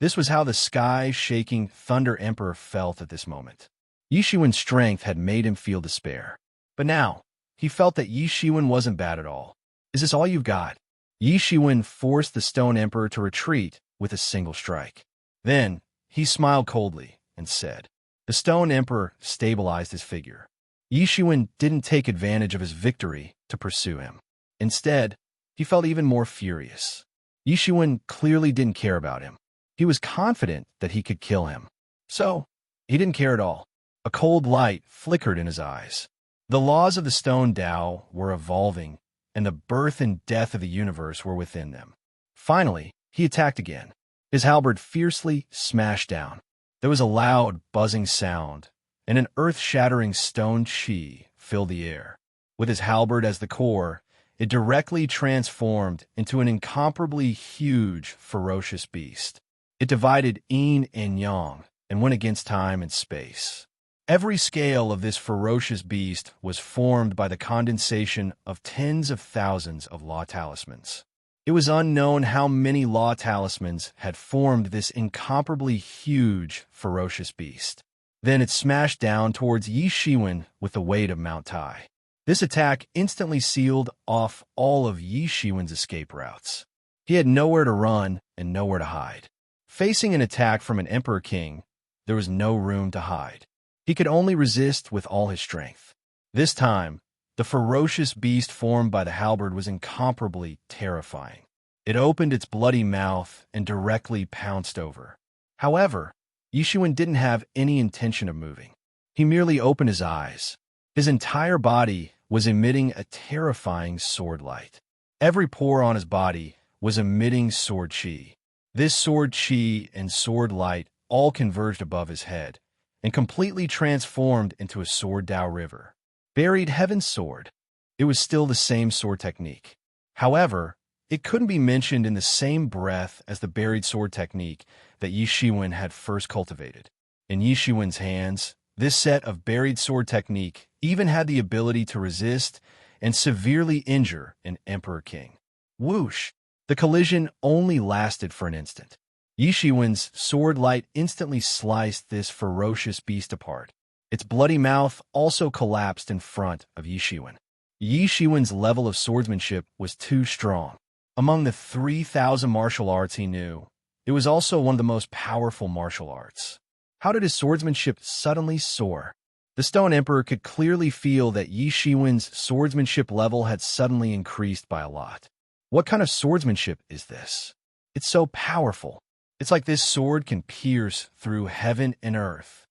This was how the sky-shaking Thunder Emperor felt at this moment. Yi Shiwen's strength had made him feel despair. But now, he felt that Yi Shiwen wasn't bad at all. Is this all you've got? Yi Shiwen forced the Stone Emperor to retreat with a single strike. Then, he smiled coldly and said, the Stone Emperor stabilized his figure. Yi Shiwen didn't take advantage of his victory to pursue him. Instead, he felt even more furious. Yi Shiwen clearly didn't care about him. He was confident that he could kill him. So, he didn't care at all. A cold light flickered in his eyes. The laws of the Stone Tao were evolving, and the birth and death of the universe were within them. Finally, he attacked again. His halberd fiercely smashed down. There was a loud, buzzing sound, and an earth-shattering stone chi filled the air. With his halberd as the core, it directly transformed into an incomparably huge, ferocious beast. It divided yin and yang and went against time and space. Every scale of this ferocious beast was formed by the condensation of tens of thousands of law talismans. It was unknown how many law talismans had formed this incomparably huge, ferocious beast. Then it smashed down towards Yi Shiwen with the weight of Mount Tai. This attack instantly sealed off all of Yi Shiwen's escape routes. He had nowhere to run and nowhere to hide. Facing an attack from an Emperor King, there was no room to hide. He could only resist with all his strength. This time, the ferocious beast formed by the halberd was incomparably terrifying. It opened its bloody mouth and directly pounced over. However, Yi Shiwen didn't have any intention of moving. He merely opened his eyes. His entire body was emitting a terrifying sword light. Every pore on his body was emitting sword chi. This sword chi and sword light all converged above his head and completely transformed into a sword Tao river. Buried Heaven's Sword. It was still the same sword technique. However, it couldn't be mentioned in the same breath as the buried sword technique that Yi Shiwen had first cultivated. In Yi Shiwen's hands, this set of buried sword technique even had the ability to resist and severely injure an Emperor King. Whoosh! The collision only lasted for an instant. Yi Shiwen's sword light instantly sliced this ferocious beast apart. Its bloody mouth also collapsed in front of Yi Shiwen. Yi Shiwen's level of swordsmanship was too strong. Among the 3,000 martial arts he knew, it was also one of the most powerful martial arts. How did his swordsmanship suddenly soar? The Stone Emperor could clearly feel that Yi Shiwen's swordsmanship level had suddenly increased by a lot. What kind of swordsmanship is this? It's so powerful. It's like this sword can pierce through heaven and earth.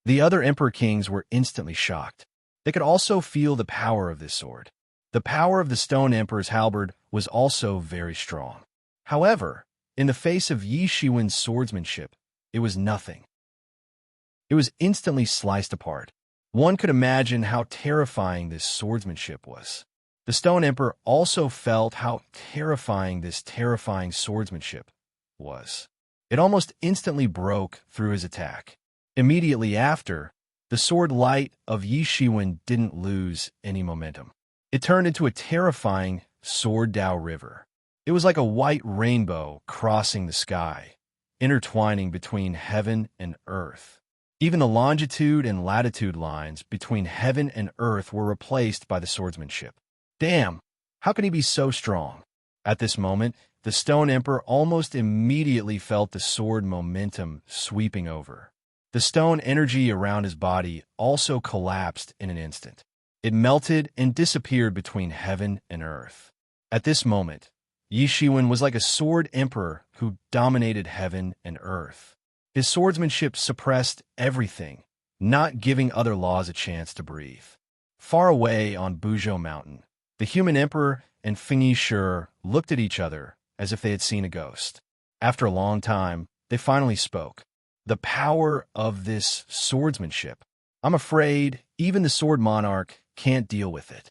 The other Emperor Kings were instantly shocked. They could also feel the power of this sword. The power of the Stone Emperor's halberd was also very strong. However, in the face of Yi Shiwen's swordsmanship, it was nothing. It was instantly sliced apart. One could imagine how terrifying this swordsmanship was. The Stone Emperor also felt how terrifying this terrifying swordsmanship was. It almost instantly broke through his attack. Immediately after, the sword light of Yi Shiwen didn't lose any momentum. It turned into a terrifying sword Tao river. It was like a white rainbow crossing the sky, intertwining between heaven and earth. Even the longitude and latitude lines between heaven and earth were replaced by the swordsmanship. Damn, how can he be so strong? At this moment, the Stone Emperor almost immediately felt the sword momentum sweeping over. The stone energy around his body also collapsed in an instant. It melted and disappeared between heaven and earth. At this moment, Yi Shiwen was like a sword emperor who dominated heaven and earth. His swordsmanship suppressed everything, not giving other laws a chance to breathe. Far away on Buzhou Mountain, the human emperor and Feng Yi Shi looked at each other as if they had seen a ghost. After a long time, they finally spoke. The power of this swordsmanship. I'm afraid even the sword monarch can't deal with it.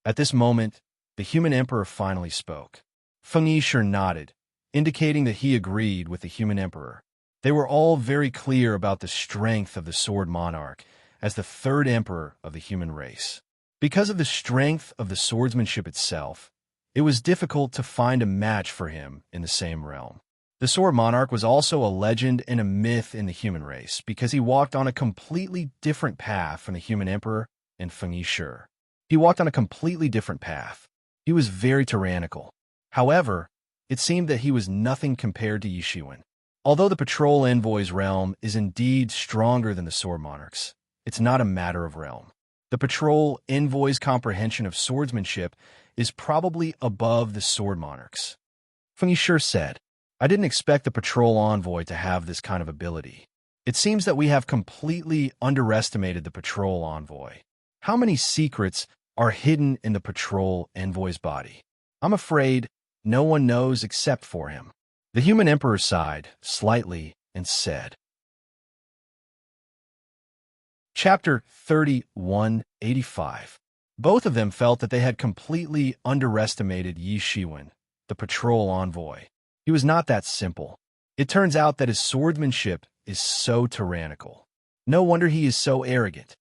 At this moment, the human emperor finally spoke. Feng Yishe nodded, indicating that he agreed with the human emperor. They were all very clear about the strength of the sword monarch as the third emperor of the human race. Because of the strength of the swordsmanship itself, it was difficult to find a match for him in the same realm. The sword monarch was also a legend and a myth in the human race because he walked on a completely different path from the human emperor and Feng Yishe. He walked on a completely different path. He was very tyrannical. However, it seemed that he was nothing compared to Yi Shiwen. Although the patrol envoy's realm is indeed stronger than the sword monarch's, it's not a matter of realm. The patrol envoy's comprehension of swordsmanship is probably above the sword monarch's. Feng Yishe said, I didn't expect the patrol envoy to have this kind of ability. It seems that we have completely underestimated the patrol envoy. How many secrets are hidden in the patrol envoy's body? I'm afraid no one knows except for him. The human emperor sighed slightly and said, Chapter 3185. Both of them felt that they had completely underestimated Yi Shiwen, the patrol envoy. He was not that simple. It turns out that his swordsmanship is so tyrannical. No wonder he is so arrogant.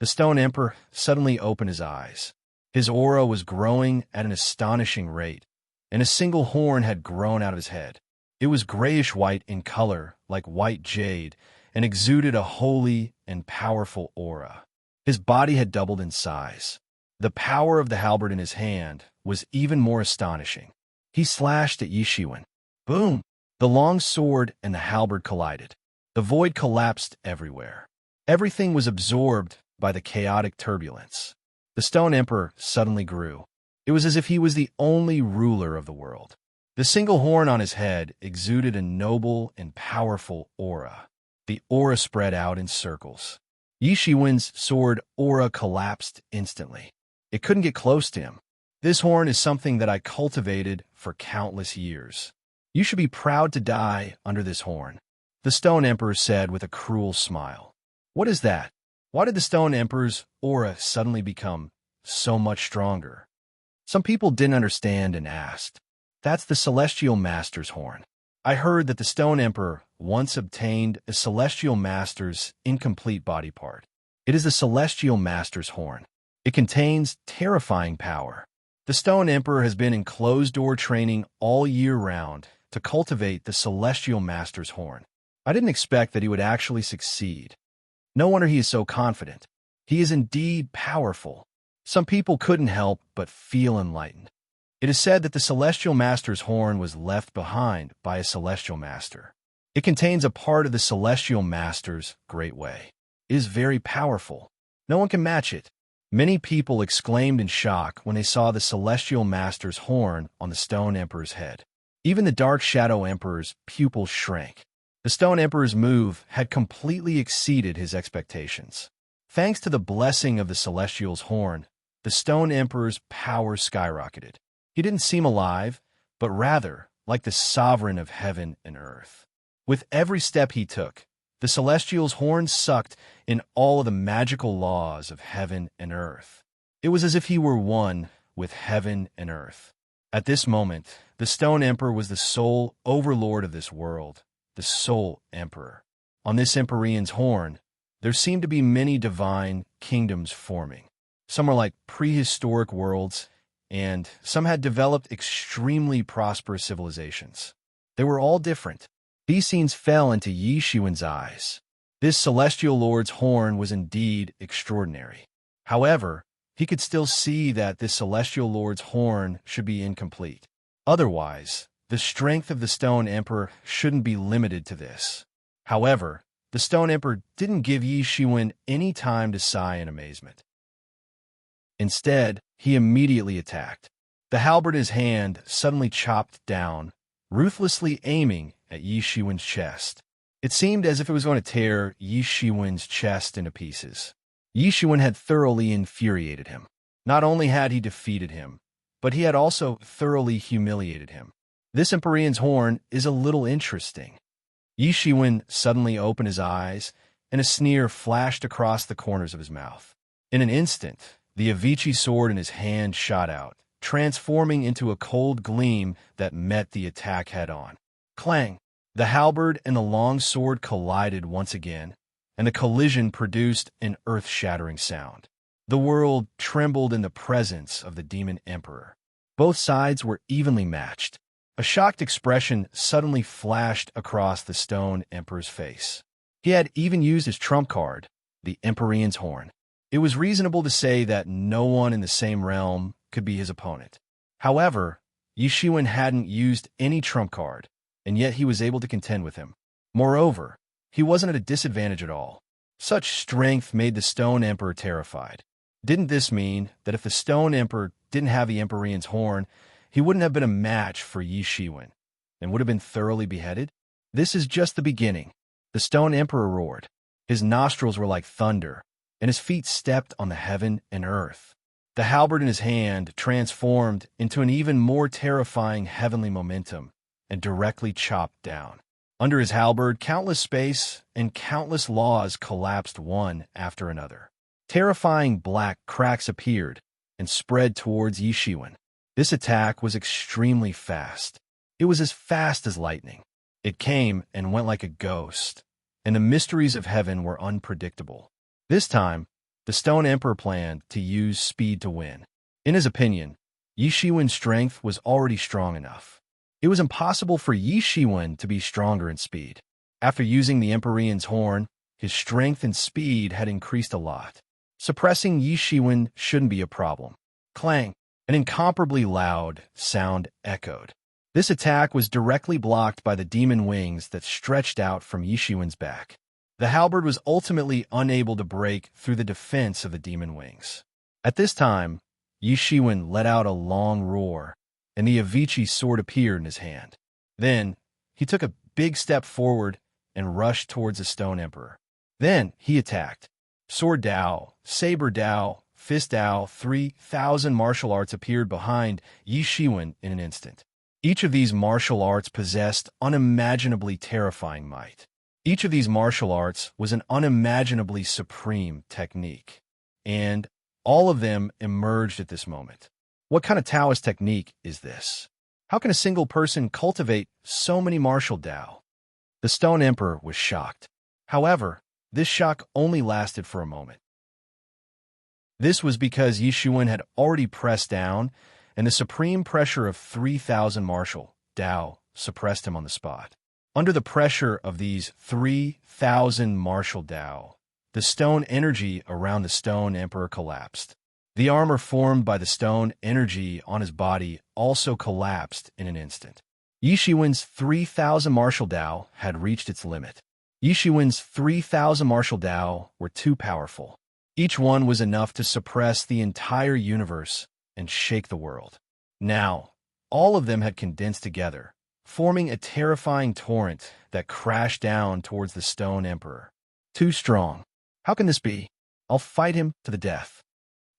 The Stone Emperor suddenly opened his eyes. His aura was growing at an astonishing rate, and a single horn had grown out of his head. It was grayish-white in color, like white jade, and exuded a holy and powerful aura. His body had doubled in size. The power of the halberd in his hand was even more astonishing. He slashed at Yi Shiwen. Boom! The long sword and the halberd collided. The void collapsed everywhere. Everything was absorbed by the chaotic turbulence. The Stone Emperor suddenly grew. It was as if he was the only ruler of the world. The single horn on his head exuded a noble and powerful aura. The aura spread out in circles. Yi Shiwen's sword aura collapsed instantly. It couldn't get close to him. This horn is something that I cultivated for countless years. You should be proud to die under this horn, the Stone Emperor said with a cruel smile. What is that? Why did the Stone Emperor's aura suddenly become so much stronger? Some people didn't understand and asked. That's the Celestial Master's horn. I heard that the Stone Emperor once obtained a Celestial Master's incomplete body part. It is the Celestial Master's horn. It contains terrifying power. The Stone Emperor has been in closed-door training all year round to cultivate the Celestial Master's horn. I didn't expect that he would actually succeed. No wonder he is so confident. He is indeed powerful. Some people couldn't help but feel enlightened. It is said that the Celestial Master's horn was left behind by a Celestial Master. It contains a part of the Celestial Master's great way. It is very powerful. No one can match it. Many people exclaimed in shock when they saw the Celestial Master's horn on the Stone Emperor's head. Even the Dark Shadow Emperor's pupils shrank. The Stone Emperor's move had completely exceeded his expectations. Thanks to the blessing of the Celestial's horn, the Stone Emperor's power skyrocketed. He didn't seem alive, but rather like the sovereign of heaven and earth. With every step he took, the Celestial's horn sucked in all of the magical laws of heaven and earth. It was as if he were one with heaven and earth. At this moment, the Stone Emperor was the sole overlord of this world, the sole emperor. On this Empyrean's horn, there seemed to be many divine kingdoms forming. Some were like prehistoric worlds, and some had developed extremely prosperous civilizations. They were all different. These scenes fell into Yi Shiwen's eyes. This celestial lord's horn was indeed extraordinary. However, he could still see that this celestial lord's horn should be incomplete. Otherwise, the strength of the Stone Emperor shouldn't be limited to this. However, the Stone Emperor didn't give Yi Shiwen any time to sigh in amazement. Instead, he immediately attacked. The halberd in his hand suddenly chopped down, ruthlessly aiming at Yi Shiwen's chest. It seemed as if it was going to tear Yi Shiwen's chest into pieces. Yi Shiwen had thoroughly infuriated him. Not only had he defeated him, but he had also thoroughly humiliated him. This Empyrean's horn is a little interesting. Yi Shiwen suddenly opened his eyes, and a sneer flashed across the corners of his mouth. In an instant, the Avicii sword in his hand shot out, transforming into a cold gleam that met the attack head-on. Clang! The halberd and the long sword collided once again, and the collision produced an earth-shattering sound. The world trembled in the presence of the Demon Emperor. Both sides were evenly matched. A shocked expression suddenly flashed across the Stone Emperor's face. He had even used his trump card, the Empyrean's horn. It was reasonable to say that no one in the same realm could be his opponent. However, Yi Shiwen hadn't used any trump card, and yet he was able to contend with him. Moreover, he wasn't at a disadvantage at all. Such strength made the Stone Emperor terrified. Didn't this mean that if the Stone Emperor didn't have the Empyrean's horn, he wouldn't have been a match for Yi Shiwen, and would have been thoroughly beheaded? This is just the beginning. The Stone Emperor roared. His nostrils were like thunder, and his feet stepped on the heaven and earth. The halberd in his hand transformed into an even more terrifying heavenly momentum and directly chopped down. Under his halberd, countless space and countless laws collapsed one after another. Terrifying black cracks appeared and spread towards Yi Shiwen. This attack was extremely fast. It was as fast as lightning. It came and went like a ghost, and the mysteries of heaven were unpredictable. This time, the Stone Emperor planned to use speed to win. In his opinion, Yi Shiwen's strength was already strong enough. It was impossible for Yi Shiwen to be stronger in speed. After using the Empyrean's horn, his strength and speed had increased a lot. Suppressing Yi Shiwen shouldn't be a problem. Clang! An incomparably loud sound echoed. This attack was directly blocked by the demon wings that stretched out from Yi Shiwen's back. The halberd was ultimately unable to break through the defense of the demon wings. At this time, Yi Shiwen let out a long roar, and the Avicii sword appeared in his hand. Then, he took a big step forward and rushed towards the Stone Emperor. Then, he attacked. Sword Dao, Saber Dao, Fist Dao, 3,000 martial arts appeared behind Yi Shiwen in an instant. Each of these martial arts possessed unimaginably terrifying might. Each of these martial arts was an unimaginably supreme technique. And all of them emerged at this moment. What kind of Taoist technique is this? How can a single person cultivate so many martial Dao? The Stone Emperor was shocked. However, this shock only lasted for a moment. This was because Yi Shiwen had already pressed down, and the supreme pressure of 3,000 martial Dao suppressed him on the spot. Under the pressure of these 3,000 martial Dao, the stone energy around the Stone Emperor collapsed. The armor formed by the stone energy on his body also collapsed in an instant. Yi Shiwen's 3,000 martial Dao had reached its limit. Yi Shiwen's 3,000 martial Dao were too powerful. Each one was enough to suppress the entire universe and shake the world. Now, all of them had condensed together, forming a terrifying torrent that crashed down towards the Stone Emperor. Too strong. How can this be? I'll fight him to the death.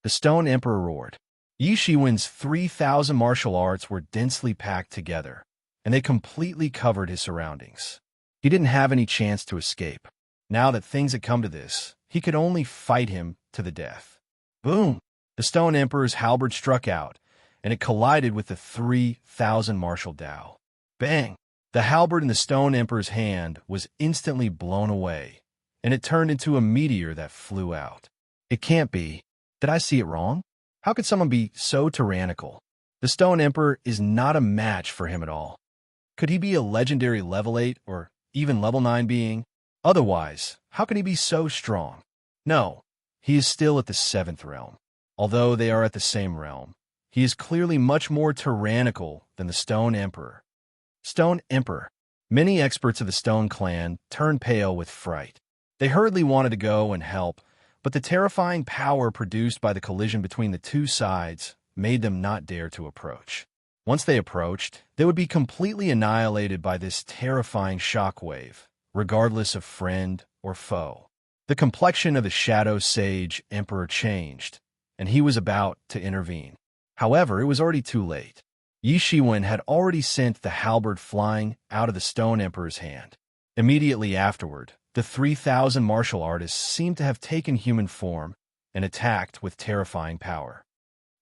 The Stone Emperor roared. Yi Shiwen's 3,000 martial arts were densely packed together, and they completely covered his surroundings. He didn't have any chance to escape. Now that things had come to this, he could only fight him to the death. Boom! The Stone Emperor's halberd struck out, and it collided with the 3,000 martial Dao. Bang! The halberd in the Stone Emperor's hand was instantly blown away, and it turned into a meteor that flew out. It can't be. Did I see it wrong? How could someone be so tyrannical? The Stone Emperor is not a match for him at all. Could he be a legendary level 8 or even level 9 being? Otherwise, how can he be so strong? No, he is still at the 7th realm. Although they are at the same realm, he is clearly much more tyrannical than the Stone Emperor. Stone Emperor. Many experts of the Stone clan turned pale with fright. They hurriedly wanted to go and help, but the terrifying power produced by the collision between the two sides made them not dare to approach. Once they approached, they would be completely annihilated by this terrifying shockwave, regardless of friend or foe. The complexion of the Shadow Sage Emperor changed, and he was about to intervene. However, it was already too late. Yi Shiwen had already sent the halberd flying out of the Stone Emperor's hand. Immediately afterward, the 3,000 martial artists seemed to have taken human form and attacked with terrifying power.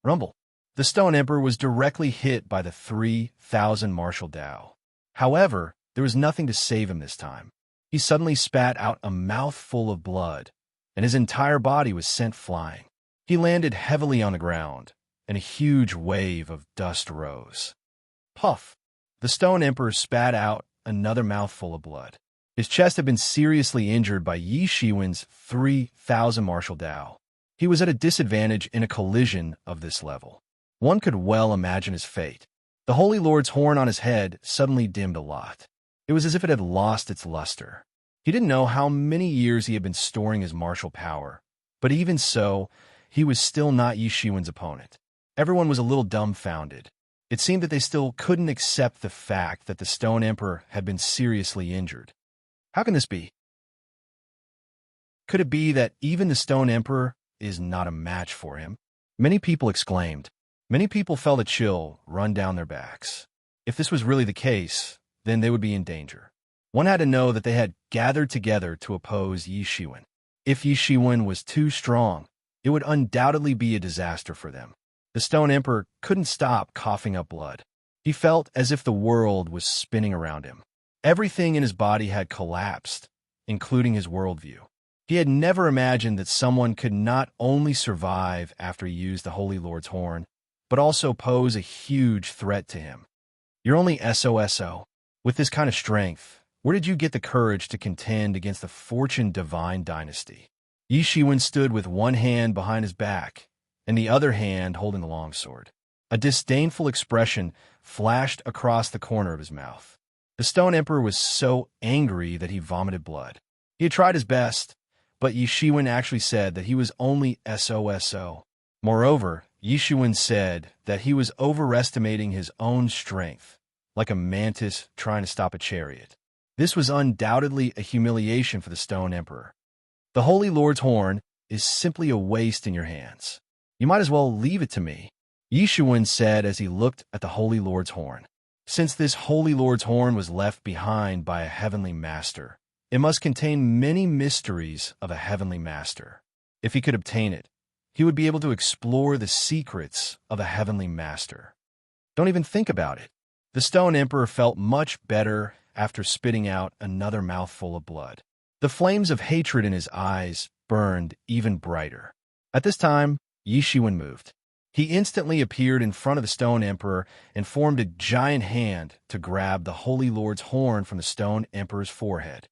Rumble. The Stone Emperor was directly hit by the 3,000 martial Dao. However, there was nothing to save him this time. He suddenly spat out a mouthful of blood, and his entire body was sent flying. He landed heavily on the ground, and a huge wave of dust rose. Puff! The Stone Emperor spat out another mouthful of blood. His chest had been seriously injured by Yi Shiwen's 3,000 martial Dao. He was at a disadvantage in a collision of this level. One could well imagine his fate. The Holy Lord's horn on his head suddenly dimmed a lot. It was as if it had lost its luster. He didn't know how many years he had been storing his martial power, but even so, he was still not Yi Shiwen's opponent. Everyone was a little dumbfounded. It seemed that they still couldn't accept the fact that the Stone Emperor had been seriously injured. How can this be? Could it be that even the Stone Emperor is not a match for him? Many people exclaimed. Many people felt a chill run down their backs. If this was really the case, then they would be in danger. One had to know that they had gathered together to oppose Yi Shiwen. If Yi Shiwen was too strong, it would undoubtedly be a disaster for them. The Stone Emperor couldn't stop coughing up blood. He felt as if the world was spinning around him. Everything in his body had collapsed, including his worldview. He had never imagined that someone could not only survive after he used the Holy Lord's horn, but also pose a huge threat to him. You're only SOSO. With this kind of strength, where did you get the courage to contend against the Fortune Divine Dynasty? Yi Shiwen stood with one hand behind his back, and the other hand holding the longsword. A disdainful expression flashed across the corner of his mouth. The Stone Emperor was so angry that he vomited blood. He had tried his best, but Yi Shiwen actually said that he was only SOSO. Moreover, Yi Shiwen said that he was overestimating his own strength, like a mantis trying to stop a chariot. This was undoubtedly a humiliation for the Stone Emperor. The Holy Lord's horn is simply a waste in your hands. You might as well leave it to me, Yi Shiwen said as he looked at the Holy Lord's horn. Since this Holy Lord's horn was left behind by a heavenly master, it must contain many mysteries of a heavenly master. If he could obtain it, he would be able to explore the secrets of a heavenly master. Don't even think about it. The Stone Emperor felt much better after spitting out another mouthful of blood. The flames of hatred in his eyes burned even brighter. At this time, Yi Shiwen moved. He instantly appeared in front of the Stone Emperor and formed a giant hand to grab the Holy Lord's horn from the Stone Emperor's forehead.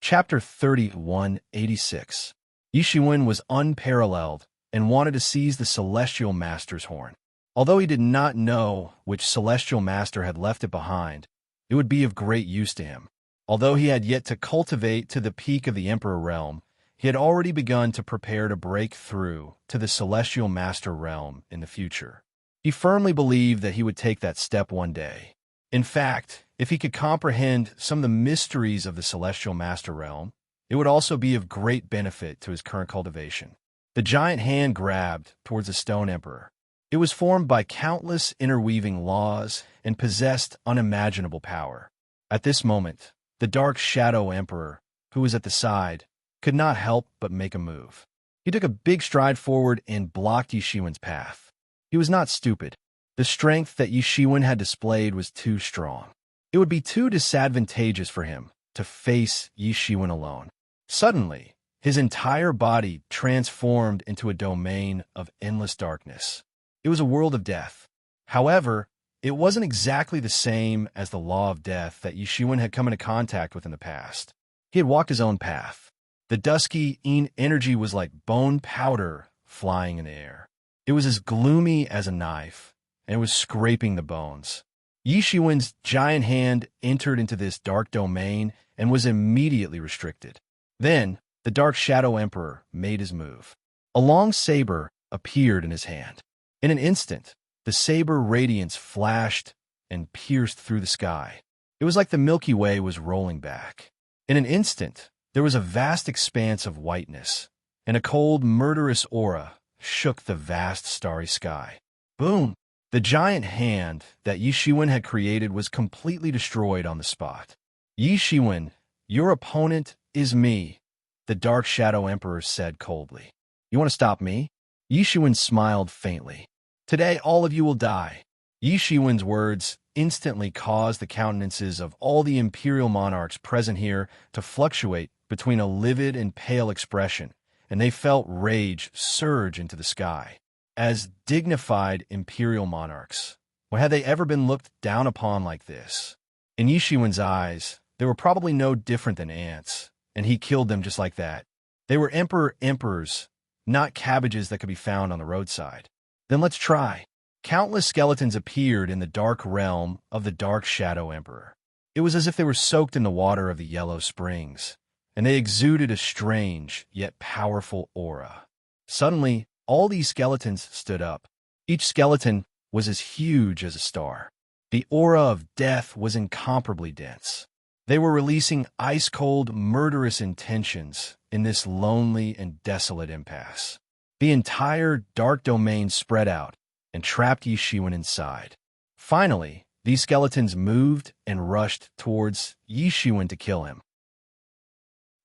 Chapter 3186. Yi Shiwen was unparalleled and wanted to seize the Celestial Master's horn. Although he did not know which Celestial Master had left it behind, it would be of great use to him. Although he had yet to cultivate to the peak of the Emperor realm, he had already begun to prepare to break through to the Celestial Master realm in the future. He firmly believed that he would take that step one day. In fact, if he could comprehend some of the mysteries of the Celestial Master realm, it would also be of great benefit to his current cultivation. The giant hand grabbed towards the Stone Emperor. It was formed by countless interweaving laws and possessed unimaginable power. At this moment, the Dark Shadow Emperor, who was at the side, could not help but make a move. He took a big stride forward and blocked Yi Shiwen's path. He was not stupid. The strength that Yi Shiwen had displayed was too strong. It would be too disadvantageous for him to face Yi Shiwen alone. Suddenly, his entire body transformed into a domain of endless darkness. It was a world of death. However, it wasn't exactly the same as the law of death that Yi Shiwen had come into contact with in the past. He had walked his own path. The dusky energy was like bone powder flying in the air. It was as gloomy as a knife, and it was scraping the bones. Yi Shiwen's giant hand entered into this dark domain and was immediately restricted. Then, the Dark Shadow Emperor made his move. A long saber appeared in his hand. In an instant, the saber radiance flashed and pierced through the sky. It was like the Milky Way was rolling back. In an instant, there was a vast expanse of whiteness, and a cold, murderous aura shook the vast starry sky. Boom! The giant hand that Yi Shiwen had created was completely destroyed on the spot. Yi Shiwen, your opponent is me, the Dark Shadow Emperor said coldly. You want to stop me? Yi Shiwen smiled faintly. Today all of you will die. Yi Shiwen's words instantly caused the countenances of all the imperial monarchs present here to fluctuate between a livid and pale expression, and they felt rage surge into the sky. As dignified imperial monarchs, or had they ever been looked down upon like this? In Yi Shiwen's eyes, they were probably no different than ants, and he killed them just like that. They were emperors, not cabbages that could be found on the roadside. Then let's try. Countless skeletons appeared in the dark realm of the Dark Shadow Emperor. It was as if they were soaked in the water of the Yellow Springs, and they exuded a strange yet powerful aura. Suddenly, all these skeletons stood up. Each skeleton was as huge as a star. The aura of death was incomparably dense. They were releasing ice-cold, murderous intentions in this lonely and desolate impasse. The entire dark domain spread out and trapped Yi Shiwen inside. Finally, these skeletons moved and rushed towards Yi Shiwen to kill him.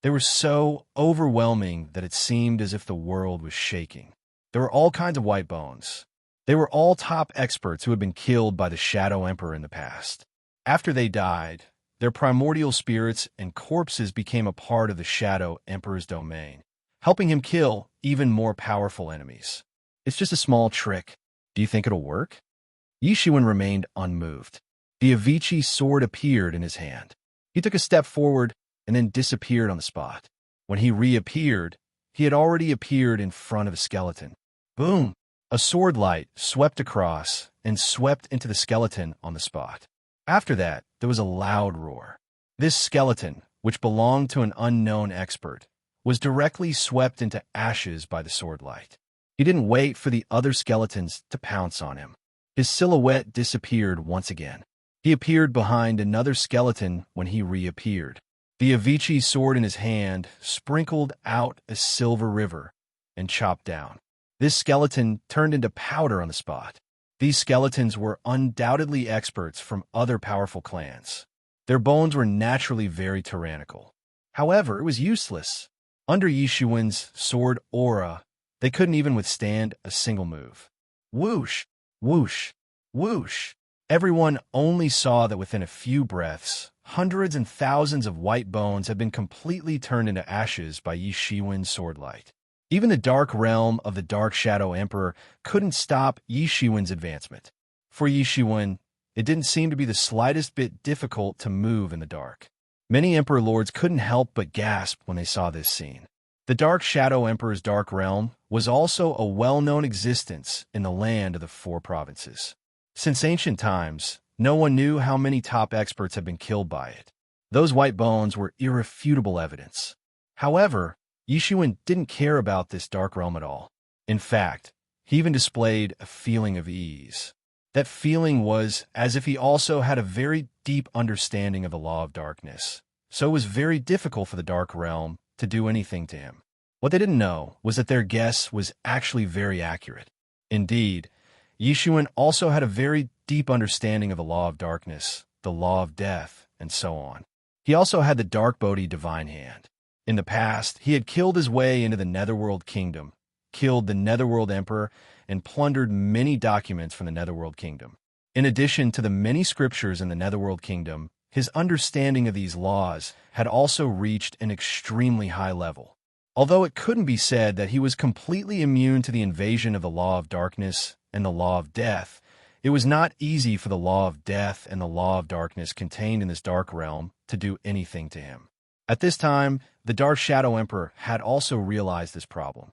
They were so overwhelming that it seemed as if the world was shaking. There were all kinds of white bones. They were all top experts who had been killed by the Shadow Emperor in the past. After they died, their primordial spirits and corpses became a part of the Shadow Emperor's domain, helping him kill even more powerful enemies. It's just a small trick. Do you think it'll work? Yi Shiwen remained unmoved. The Avicii sword appeared in his hand. He took a step forward and then disappeared on the spot. When he reappeared, he had already appeared in front of a skeleton. Boom! A sword light swept across and swept into the skeleton on the spot. After that, there was a loud roar. This skeleton, which belonged to an unknown expert, was directly swept into ashes by the sword light. He didn't wait for the other skeletons to pounce on him. His silhouette disappeared once again. He appeared behind another skeleton when he reappeared. The Avicii sword in his hand sprinkled out a silver river and chopped down. This skeleton turned into powder on the spot. These skeletons were undoubtedly experts from other powerful clans. Their bones were naturally very tyrannical. However, it was useless. Under Yi Shiwen's sword aura, they couldn't even withstand a single move. Whoosh, whoosh, whoosh. Everyone only saw that within a few breaths, hundreds and thousands of white bones had been completely turned into ashes by Yi Shiwen's sword light. Even the dark realm of the Dark Shadow Emperor couldn't stop Yi Shiwen's advancement. For Yi Shiwen, it didn't seem to be the slightest bit difficult to move in the dark. Many Emperor Lords couldn't help but gasp when they saw this scene. The Dark Shadow Emperor's dark realm was also a well-known existence in the land of the Four Provinces. Since ancient times, no one knew how many top experts had been killed by it. Those white bones were irrefutable evidence. However, Yi Shiwen didn't care about this dark realm at all. In fact, he even displayed a feeling of ease. That feeling was as if he also had a very deep understanding of the law of darkness. So it was very difficult for the dark realm to do anything to him. What they didn't know was that their guess was actually very accurate. Indeed, Yi Shiwen also had a very deep understanding of the law of darkness, the law of death, and so on. He also had the Dark Bodhi divine hand. In the past, he had killed his way into the Netherworld Kingdom, killed the Netherworld Emperor, and plundered many documents from the Netherworld Kingdom. In addition to the many scriptures in the Netherworld Kingdom, his understanding of these laws had also reached an extremely high level. Although it couldn't be said that he was completely immune to the invasion of the law of darkness and the law of death, it was not easy for the law of death and the law of darkness contained in this dark realm to do anything to him. At this time, the Dark Shadow Emperor had also realized this problem.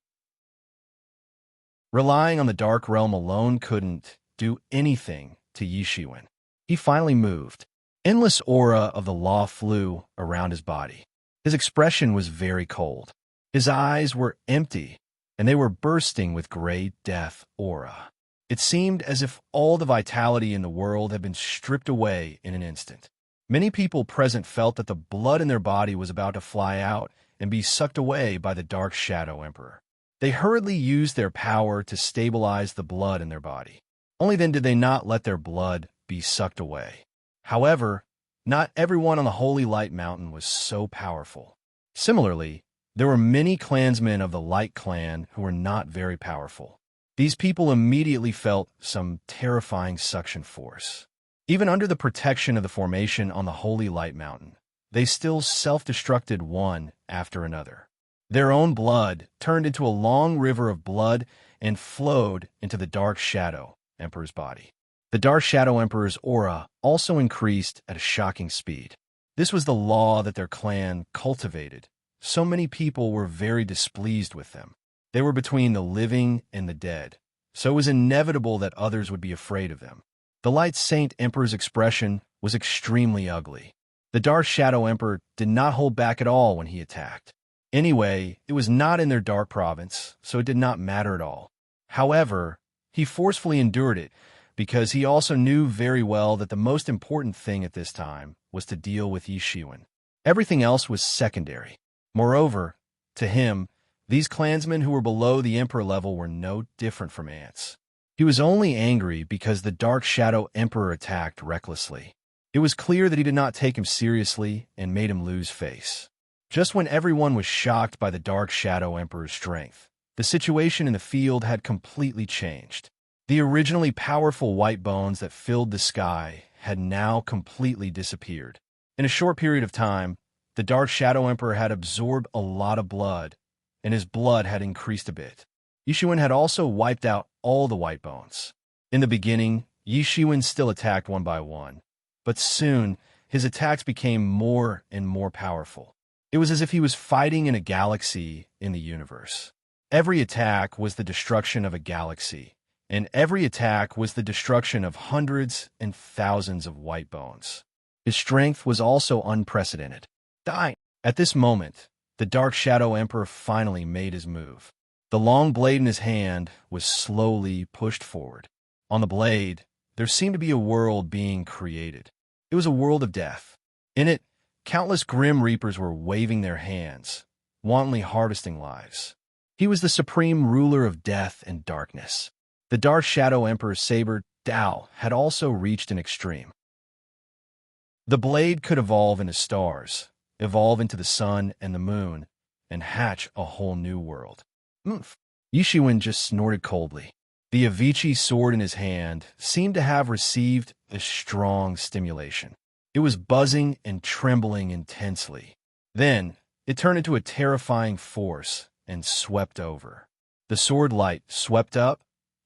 Relying on the Dark Realm alone couldn't do anything to Yi Shiwen. He finally moved. Endless aura of the law flew around his body. His expression was very cold. His eyes were empty, and they were bursting with gray death aura. It seemed as if all the vitality in the world had been stripped away in an instant. Many people present felt that the blood in their body was about to fly out and be sucked away by the Dark Shadow Emperor. They hurriedly used their power to stabilize the blood in their body. Only then did they not let their blood be sucked away. However, not everyone on the Holy Light Mountain was so powerful. Similarly, there were many clansmen of the Light Clan who were not very powerful. These people immediately felt some terrifying suction force. Even under the protection of the formation on the Holy Light Mountain, they still self-destructed one after another. Their own blood turned into a long river of blood and flowed into the Dark Shadow Emperor's body. The Dark Shadow Emperor's aura also increased at a shocking speed. This was the law that their clan cultivated. So many people were very displeased with them. They were between the living and the dead, so it was inevitable that others would be afraid of them. The Light Saint Emperor's expression was extremely ugly. The Dark Shadow Emperor did not hold back at all when he attacked. Anyway, it was not in their dark province, so it did not matter at all. However, he forcefully endured it because he also knew very well that the most important thing at this time was to deal with Yi Shiwen. Everything else was secondary. Moreover, to him, these clansmen who were below the Emperor level were no different from ants. He was only angry because the Dark Shadow Emperor attacked recklessly. It was clear that he did not take him seriously and made him lose face. Just when everyone was shocked by the Dark Shadow Emperor's strength, the situation in the field had completely changed. The originally powerful white bones that filled the sky had now completely disappeared. In a short period of time, the Dark Shadow Emperor had absorbed a lot of blood, and his blood had increased a bit. Yi Shiwen had also wiped out all the white bones. In the beginning, Yi Shiwen still attacked one by one, but soon his attacks became more and more powerful. It was as if he was fighting in a galaxy in the universe. Every attack was the destruction of a galaxy, and every attack was the destruction of hundreds and thousands of white bones. His strength was also unprecedented. Die! At this moment, the Dark Shadow Emperor finally made his move. The long blade in his hand was slowly pushed forward. On the blade, there seemed to be a world being created. It was a world of death. In it, countless grim reapers were waving their hands, wantonly harvesting lives. He was the supreme ruler of death and darkness. The Dark Shadow Emperor's saber, Dao, had also reached an extreme. The blade could evolve into stars, evolve into the sun and the moon, and hatch a whole new world. Yi Shiwen just snorted coldly. The Avicii sword in his hand seemed to have received a strong stimulation. It was buzzing and trembling intensely. Then, it turned into a terrifying force and swept over. The sword light swept up,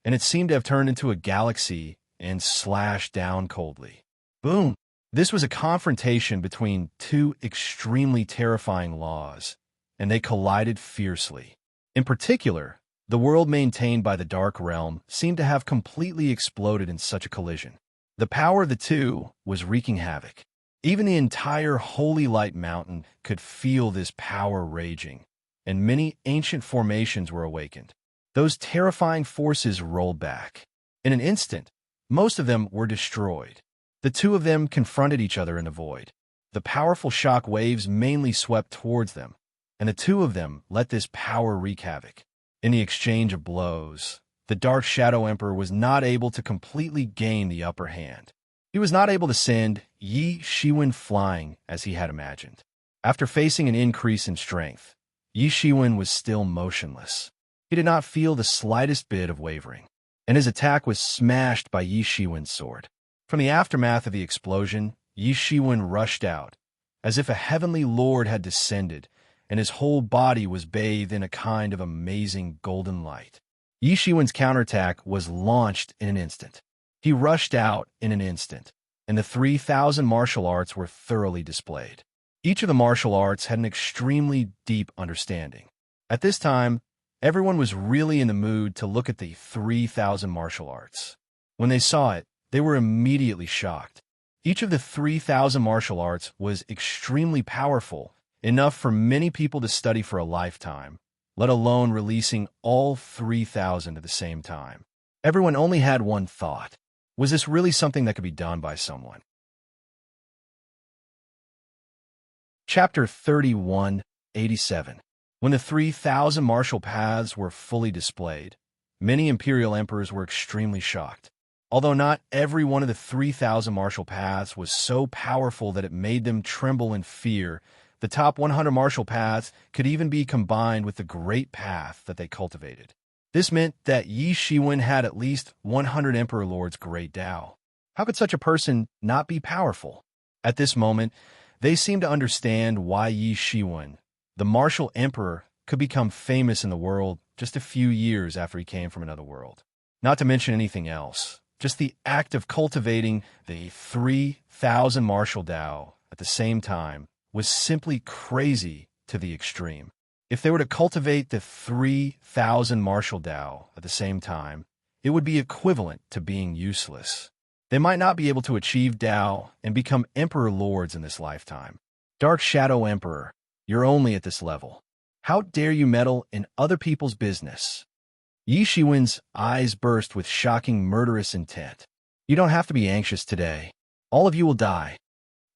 and it seemed to have turned into a galaxy and slashed down coldly. Boom! This was a confrontation between two extremely terrifying laws, and they collided fiercely. In particular, the world maintained by the Dark Realm seemed to have completely exploded in such a collision. The power of the two was wreaking havoc. Even the entire Holy Light Mountain could feel this power raging, and many ancient formations were awakened. Those terrifying forces rolled back. In an instant, most of them were destroyed. The two of them confronted each other in the void. The powerful shock waves mainly swept towards them, and the two of them let this power wreak havoc. In the exchange of blows, the Dark Shadow Emperor was not able to completely gain the upper hand. He was not able to send Yi Shiwen flying as he had imagined. After facing an increase in strength, Yi Shiwen was still motionless. He did not feel the slightest bit of wavering, and his attack was smashed by Yi Shiwen's sword. From the aftermath of the explosion, Yi Shiwen rushed out, as if a heavenly lord had descended, and his whole body was bathed in a kind of amazing golden light. Yi Shiwen's counterattack was launched in an instant. He rushed out in an instant, and the 3,000 martial arts were thoroughly displayed. Each of the martial arts had an extremely deep understanding. At this time, everyone was really in the mood to look at the 3,000 martial arts. When they saw it, they were immediately shocked. Each of the 3,000 martial arts was extremely powerful, enough for many people to study for a lifetime, let alone releasing all 3,000 at the same time. Everyone only had one thought. Was this really something that could be done by someone? Chapter 31, 87. When the 3,000 martial paths were fully displayed, many imperial emperors were extremely shocked. Although not every one of the 3,000 martial paths was so powerful that it made them tremble in fear, the top 100 martial paths could even be combined with the great path that they cultivated. This meant that Yi Shiwen had at least 100 Emperor Lord's great Tao. How could such a person not be powerful? At this moment, they seemed to understand why Yi Shiwen, the martial emperor, could become famous in the world just a few years after he came from another world. Not to mention anything else, just the act of cultivating the 3,000 martial Tao at the same time was simply crazy to the extreme. If they were to cultivate the 3,000 martial Tao at the same time, it would be equivalent to being useless. They might not be able to achieve Tao and become Emperor Lords in this lifetime. Dark Shadow Emperor, you're only at this level. How dare you meddle in other people's business? Yi Shiwen's eyes burst with shocking murderous intent. You don't have to be anxious today. All of you will die.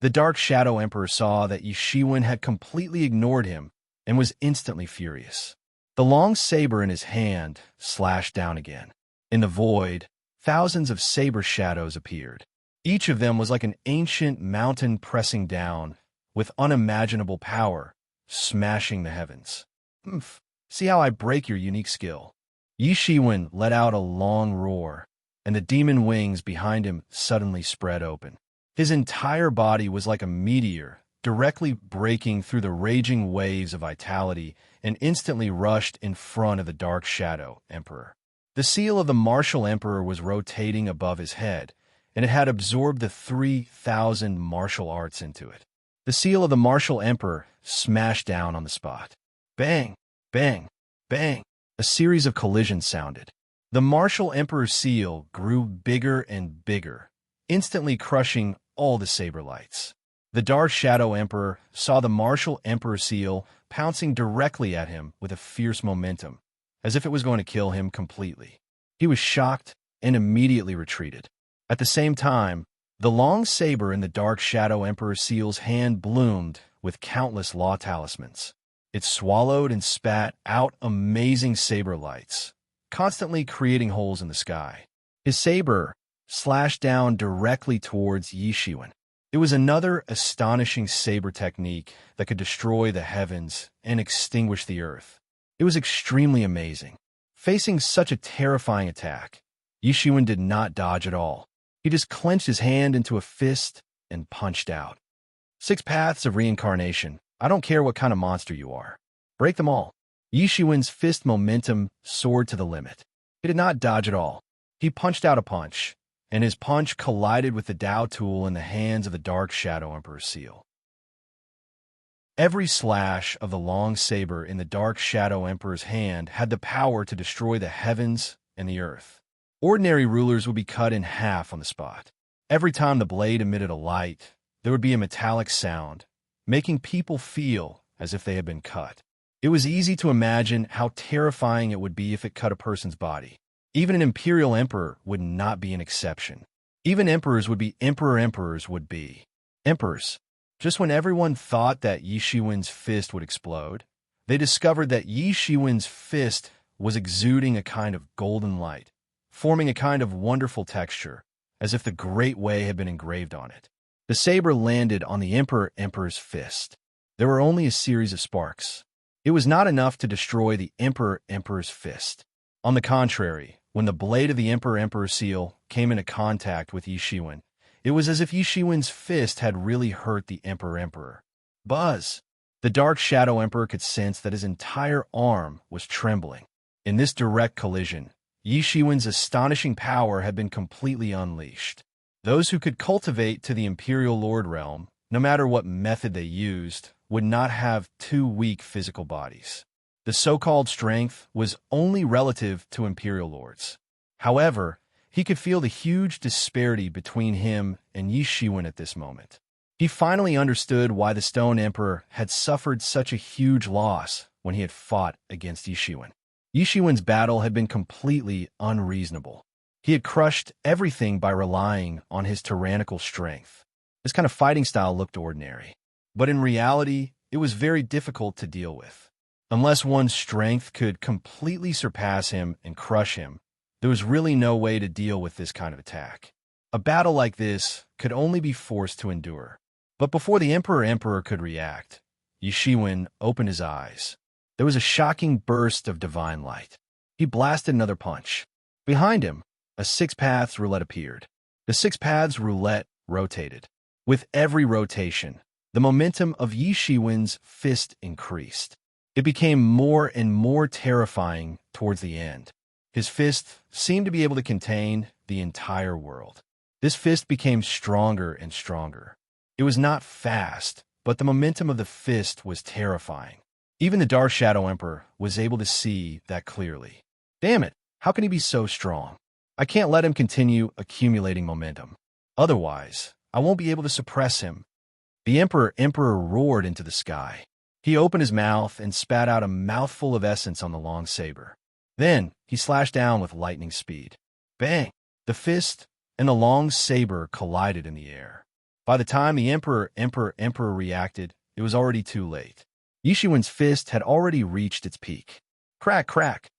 The Dark Shadow Emperor saw that Yi Shiwen had completely ignored him and was instantly furious. The long saber in his hand slashed down again. In the void, thousands of saber shadows appeared. Each of them was like an ancient mountain pressing down, with unimaginable power, smashing the heavens. See how I break your unique skill. Yi Shiwen let out a long roar, and the demon wings behind him suddenly spread open. His entire body was like a meteor, directly breaking through the raging waves of vitality and instantly rushed in front of the Dark Shadow Emperor. The seal of the martial emperor was rotating above his head, and it had absorbed the 3,000 martial arts into it. The seal of the martial emperor smashed down on the spot. Bang, bang, bang. A series of collisions sounded. The martial emperor's seal grew bigger and bigger, instantly crushing all the saber lights. The Dark Shadow Emperor saw the martial emperor seal pouncing directly at him with a fierce momentum, as if it was going to kill him completely. He was shocked and immediately retreated. At the same time, the long saber in the Dark Shadow Emperor seal's hand bloomed with countless law talismans. It swallowed and spat out amazing saber lights, constantly creating holes in the sky. His saber slashed down directly towards Yi Shiwen. It was another astonishing saber technique that could destroy the heavens and extinguish the earth. It was extremely amazing. Facing such a terrifying attack, Yi Shiwen did not dodge at all. He just clenched his hand into a fist and punched out. 6 paths of reincarnation. I don't care what kind of monster you are. Break them all. Yi Shiwen's fist momentum soared to the limit. He did not dodge at all. He punched out a punch, and his punch collided with the Dao tool in the hands of the Dark Shadow Emperor's seal. Every slash of the long saber in the Dark Shadow Emperor's hand had the power to destroy the heavens and the earth. Ordinary rulers would be cut in half on the spot. Every time the blade emitted a light, there would be a metallic sound, making people feel as if they had been cut. It was easy to imagine how terrifying it would be if it cut a person's body. Even an imperial emperor would not be an exception. Even emperors would be emperors would be. Emperors. Just when everyone thought that Yi Shiwen's fist would explode, they discovered that Yi Shiwen's fist was exuding a kind of golden light, forming a kind of wonderful texture, as if the Great Way had been engraved on it. The saber landed on the emperor's fist. There were only a series of sparks. It was not enough to destroy the emperor's fist. On the contrary, when the blade of the emperor's seal came into contact with Yi Shiwen, it was as if Yi Shiwen's fist had really hurt the emperor. Buzz! The Dark Shadow Emperor could sense that his entire arm was trembling. In this direct collision, Yi Shiwen's astonishing power had been completely unleashed. Those who could cultivate to the Imperial Lord realm, no matter what method they used, would not have 2 weak physical bodies. The so-called strength was only relative to Imperial Lords. However, he could feel the huge disparity between him and Yi Shiwen at this moment. He finally understood why the Stone Emperor had suffered such a huge loss when he had fought against Yi Shiwen. Yi Shiwen's battle had been completely unreasonable. He had crushed everything by relying on his tyrannical strength. This kind of fighting style looked ordinary, but in reality, it was very difficult to deal with. Unless one's strength could completely surpass him and crush him, there was really no way to deal with this kind of attack. A battle like this could only be forced to endure. But before the Emperor could react, Yishiwen opened his eyes. There was a shocking burst of divine light. He blasted another punch. Behind him, a six-paths roulette appeared. The six-paths roulette rotated. With every rotation, the momentum of Yishiwen's fist increased. It became more and more terrifying towards the end. His fist seemed to be able to contain the entire world. This fist became stronger and stronger. It was not fast, but the momentum of the fist was terrifying. Even the Dark Shadow Emperor was able to see that clearly. Damn it, how can he be so strong? I can't let him continue accumulating momentum. Otherwise, I won't be able to suppress him. The Emperor roared into the sky. He opened his mouth and spat out a mouthful of essence on the long saber. Then, he slashed down with lightning speed. Bang! The fist and the long saber collided in the air. By the time the Emperor reacted, it was already too late. Yishiwen's fist had already reached its peak. Crack, crack!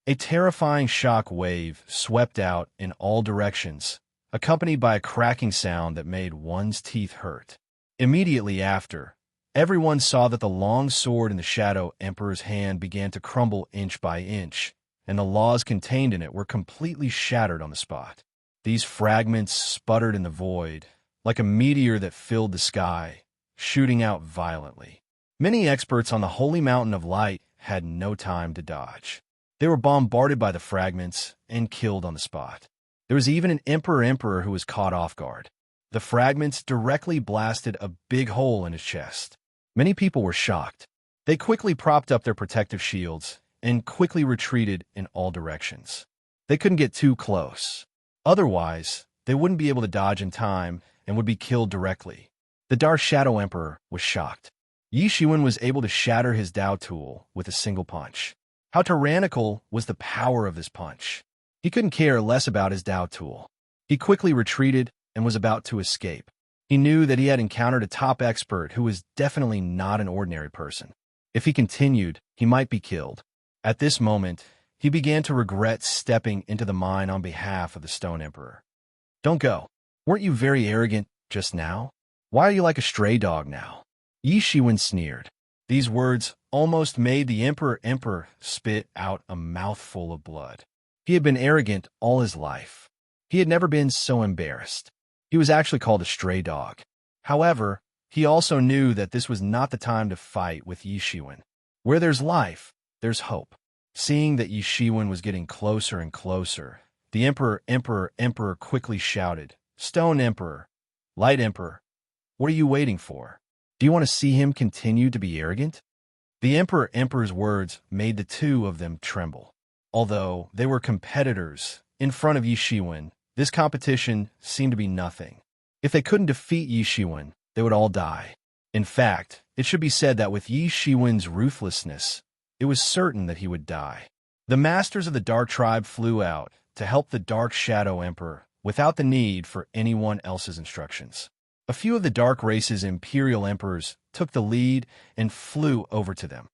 A terrifying shock wave swept out in all directions, accompanied by a cracking sound that made one's teeth hurt. Immediately after, everyone saw that the long sword in the Shadow Emperor's hand began to crumble inch by inch, and the laws contained in it were completely shattered on the spot. These fragments sputtered in the void, like a meteor that filled the sky, shooting out violently. Many experts on the Holy Mountain of Light had no time to dodge. They were bombarded by the fragments and killed on the spot. There was even an Emperor who was caught off guard. The fragments directly blasted a big hole in his chest. Many people were shocked. They quickly propped up their protective shields and quickly retreated in all directions. They couldn't get too close. Otherwise, they wouldn't be able to dodge in time and would be killed directly. The Dark Shadow Emperor was shocked. Yishiwen was able to shatter his Dao tool with a single punch. How tyrannical was the power of this punch? He couldn't care less about his Dao tool. He quickly retreated and was about to escape. He knew that he had encountered a top expert who was definitely not an ordinary person. If he continued, he might be killed. At this moment, he began to regret stepping into the mine on behalf of the Stone Emperor. Don't go. Weren't you very arrogant just now? Why are you like a stray dog now? Yishiwen sneered. These words almost made the Emperor spit out a mouthful of blood. He had been arrogant all his life. He had never been so embarrassed. He was actually called a stray dog. However, he also knew that this was not the time to fight with Yishiwen. Where there's life, there's hope. Seeing that Yishiwen was getting closer and closer, the Emperor quickly shouted, Stone Emperor, Light Emperor, what are you waiting for? Do you want to see him continue to be arrogant? The Emperor's words made the two of them tremble. Although they were competitors in front of Yishiwen, this competition seemed to be nothing. If they couldn't defeat Yishiwen, they would all die. In fact, it should be said that with Yishiwen's ruthlessness, it was certain that he would die. The masters of the Dark Tribe flew out to help the Dark Shadow Emperor without the need for anyone else's instructions. A few of the Dark Race's Imperial Emperors took the lead and flew over to them.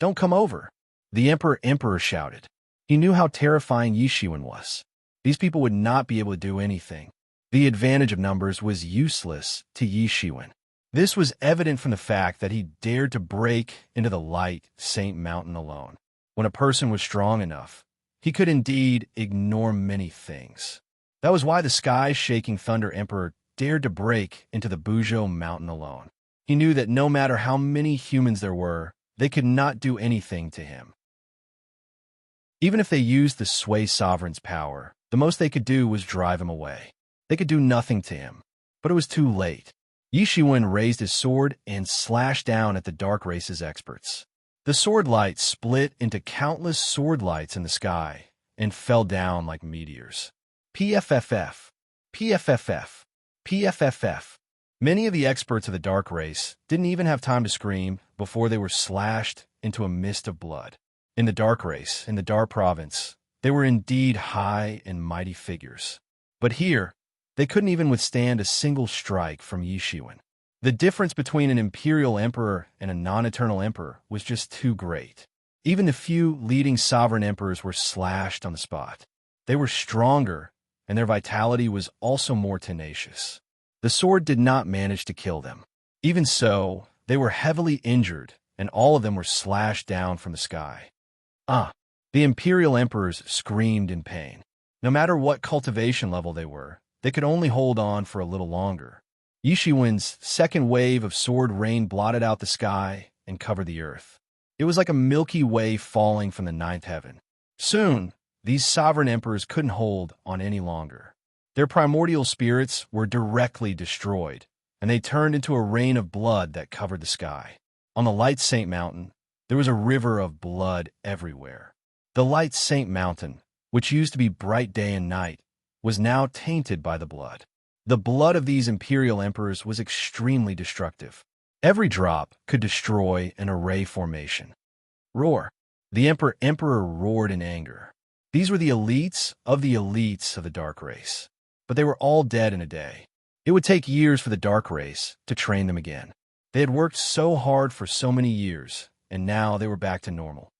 Don't come over, the Emperor shouted. He knew how terrifying Yishiwen was. These people would not be able to do anything. The advantage of numbers was useless to Yishiwen. This was evident from the fact that he dared to break into the Light Saint Mountain alone. When a person was strong enough, he could indeed ignore many things. That was why the sky-shaking Thunder Emperor dared to break into the Buzhou Mountain alone. He knew that no matter how many humans there were, they could not do anything to him. Even if they used the Sui Sovereign's power, the most they could do was drive him away. They could do nothing to him. But it was too late. Yishiwen raised his sword and slashed down at the Dark Race's experts. The sword light split into countless sword lights in the sky and fell down like meteors. PFFF, PFFF, PFFF. Many of the experts of the Dark Race didn't even have time to scream before they were slashed into a mist of blood. In the Dark Race, in the Dar Province, they were indeed high and mighty figures. But here, they couldn't even withstand a single strike from Yishiwen. The difference between an imperial emperor and a non-eternal emperor was just too great. Even the few leading sovereign emperors were slashed on the spot. They were stronger, and their vitality was also more tenacious. The sword did not manage to kill them. Even so, they were heavily injured, and all of them were slashed down from the sky. The imperial emperors screamed in pain. No matter what cultivation level they were, they could only hold on for a little longer. Yi Shiwen's second wave of sword rain blotted out the sky and covered the earth. It was like a Milky Way falling from the ninth heaven. Soon, these sovereign emperors couldn't hold on any longer. Their primordial spirits were directly destroyed, and they turned into a rain of blood that covered the sky. On the Light Saint Mountain, there was a river of blood everywhere. The Light Saint Mountain, which used to be bright day and night, was now tainted by the blood. The blood of these imperial emperors was extremely destructive. Every drop could destroy an array formation. Roar. The emperor roared in anger. These were the elites of the dark race. But they were all dead in a day. It would take years for the dark race to train them again. They had worked so hard for so many years, and now they were back to normal.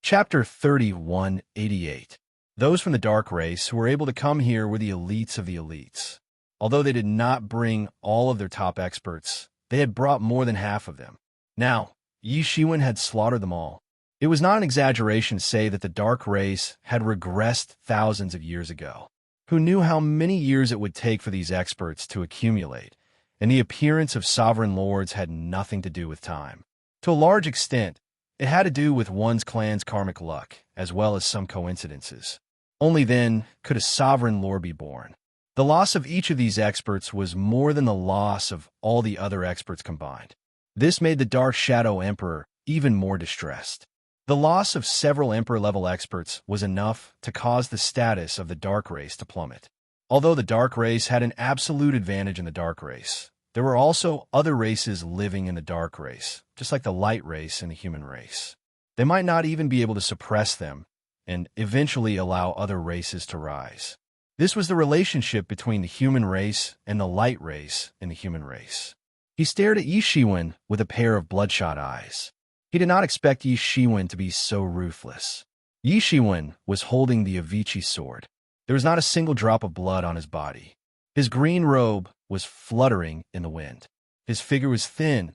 Chapter 3188. Those from the dark race who were able to come here were the elites of the elites. Although they did not bring all of their top experts, they had brought more than half of them. Now, Yi Shiwen had slaughtered them all. It was not an exaggeration to say that the dark race had regressed thousands of years ago. Who knew how many years it would take for these experts to accumulate, and the appearance of sovereign lords had nothing to do with time. To a large extent, it had to do with one's clan's karmic luck, as well as some coincidences. Only then could a sovereign lord be born. The loss of each of these experts was more than the loss of all the other experts combined. This made the Dark Shadow Emperor even more distressed. The loss of several Emperor-level experts was enough to cause the status of the Dark Race to plummet. Although the Dark Race had an absolute advantage in the Dark Race, there were also other races living in the Dark Race, just like the Light Race and the Human Race. They might not even be able to suppress them and eventually allow other races to rise. This was the relationship between the Human Race and the Light Race in the Human Race. He stared at Yi Shiwen with a pair of bloodshot eyes. He did not expect Yi Shiwen to be so ruthless. Yi Shiwen was holding the Avicii sword. There was not a single drop of blood on his body. His green robe was fluttering in the wind. His figure was thin,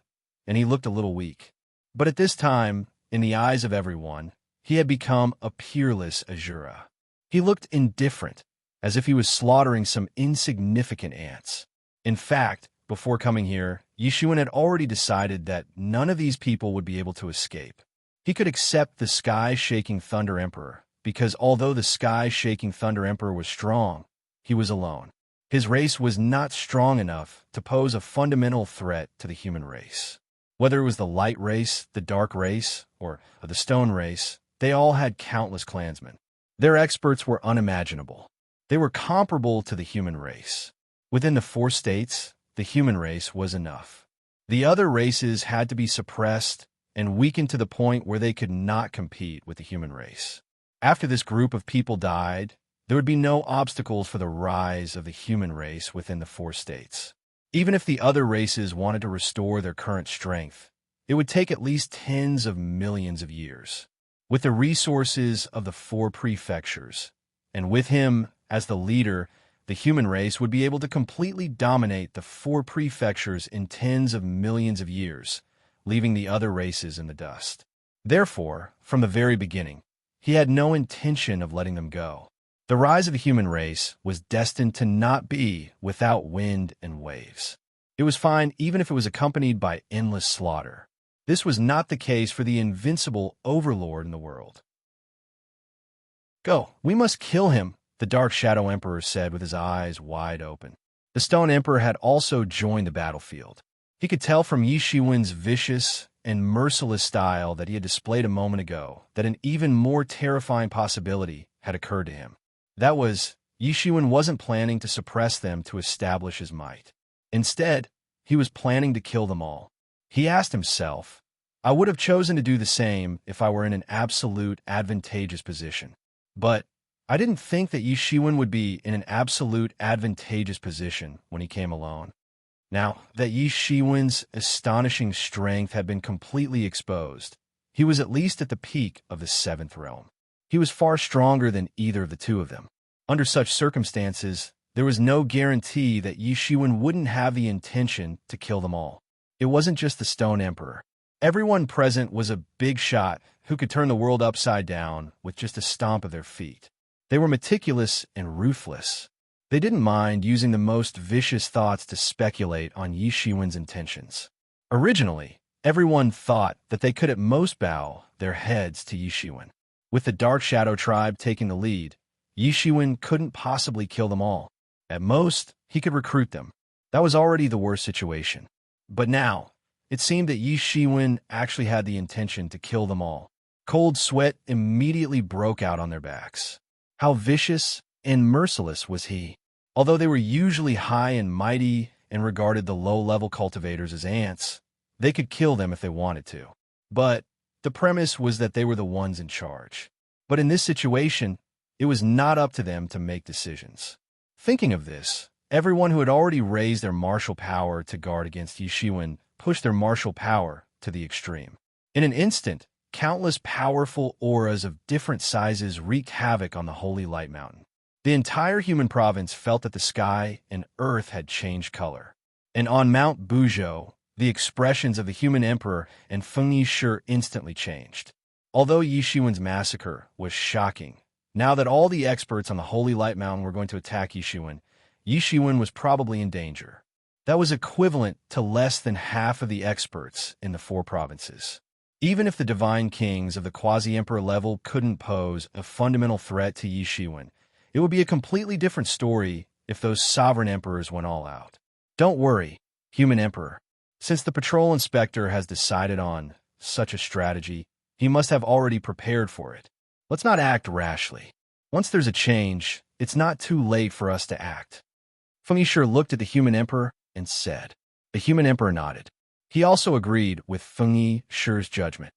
and he looked a little weak. But at this time, in the eyes of everyone, he had become a peerless Azura. He looked indifferent, as if he was slaughtering some insignificant ants. In fact, before coming here, Yi Shiwen had already decided that none of these people would be able to escape. He could accept the Sky-Shaking Thunder Emperor, because although the Sky-Shaking Thunder Emperor was strong, he was alone. His race was not strong enough to pose a fundamental threat to the human race. Whether it was the Light Race, the Dark Race, or the Stone Race, they all had countless clansmen. Their experts were unimaginable. They were comparable to the human race. Within the 4 states, the human race was enough. The other races had to be suppressed and weakened to the point where they could not compete with the human race. After this group of people died, there would be no obstacles for the rise of the human race within the 4 states. Even if the other races wanted to restore their current strength, it would take at least tens of millions of years. With the resources of the 4 prefectures, and with him as the leader, the human race would be able to completely dominate the 4 prefectures in tens of millions of years, leaving the other races in the dust. Therefore, from the very beginning, he had no intention of letting them go. The rise of the human race was destined to not be without wind and waves. It was fine even if it was accompanied by endless slaughter. This was not the case for the invincible overlord in the world. "Go, we must kill him," the Dark Shadow Emperor said with his eyes wide open. The Stone Emperor had also joined the battlefield. He could tell from Yi Shiwen's vicious and merciless style that he had displayed a moment ago that an even more terrifying possibility had occurred to him. That was, Yi Shiwen wasn't planning to suppress them to establish his might. Instead, he was planning to kill them all. He asked himself, "I would have chosen to do the same if I were in an absolute advantageous position. But I didn't think that Yi Shiwen would be in an absolute advantageous position when he came alone. Now that Yi Shiwen's astonishing strength had been completely exposed, he was at least at the peak of the seventh realm. He was far stronger than either of the two of them. Under such circumstances, there was no guarantee that Yi Shiwen wouldn't have the intention to kill them all. It wasn't just the Stone Emperor. Everyone present was a big shot who could turn the world upside down with just a stomp of their feet. They were meticulous and ruthless. They didn't mind using the most vicious thoughts to speculate on Yi Shiwen's intentions. Originally, everyone thought that they could at most bow their heads to Yi Shiwen. With the Dark Shadow tribe taking the lead, Yi Shiwen couldn't possibly kill them all. At most, he could recruit them. That was already the worst situation. But now, it seemed that Yi Shiwen actually had the intention to kill them all. Cold sweat immediately broke out on their backs. How vicious and merciless was he? Although they were usually high and mighty and regarded the low-level cultivators as ants, they could kill them if they wanted to. But the premise was that they were the ones in charge. But in this situation, it was not up to them to make decisions. Thinking of this, everyone who had already raised their martial power to guard against Yi Shiwen pushed their martial power to the extreme. In an instant, countless powerful auras of different sizes wreaked havoc on the Holy Light Mountain. The entire human province felt that the sky and earth had changed color. And on Mount Buzhou, the expressions of the human emperor and Feng Yishe instantly changed. Although Yi Shiwen's massacre was shocking, now that all the experts on the Holy Light Mountain were going to attack Yi Shiwen was probably in danger. That was equivalent to less than half of the experts in the 4 provinces. Even if the divine kings of the quasi-emperor level couldn't pose a fundamental threat to Yi Shiwen, it would be a completely different story if those sovereign emperors went all out. Don't worry, human emperor. Since the patrol inspector has decided on such a strategy, he must have already prepared for it. Let's not act rashly. Once there's a change, it's not too late for us to act. Feng Yishe looked at the human emperor and said. The human emperor nodded. He also agreed with Feng Yishe's judgment.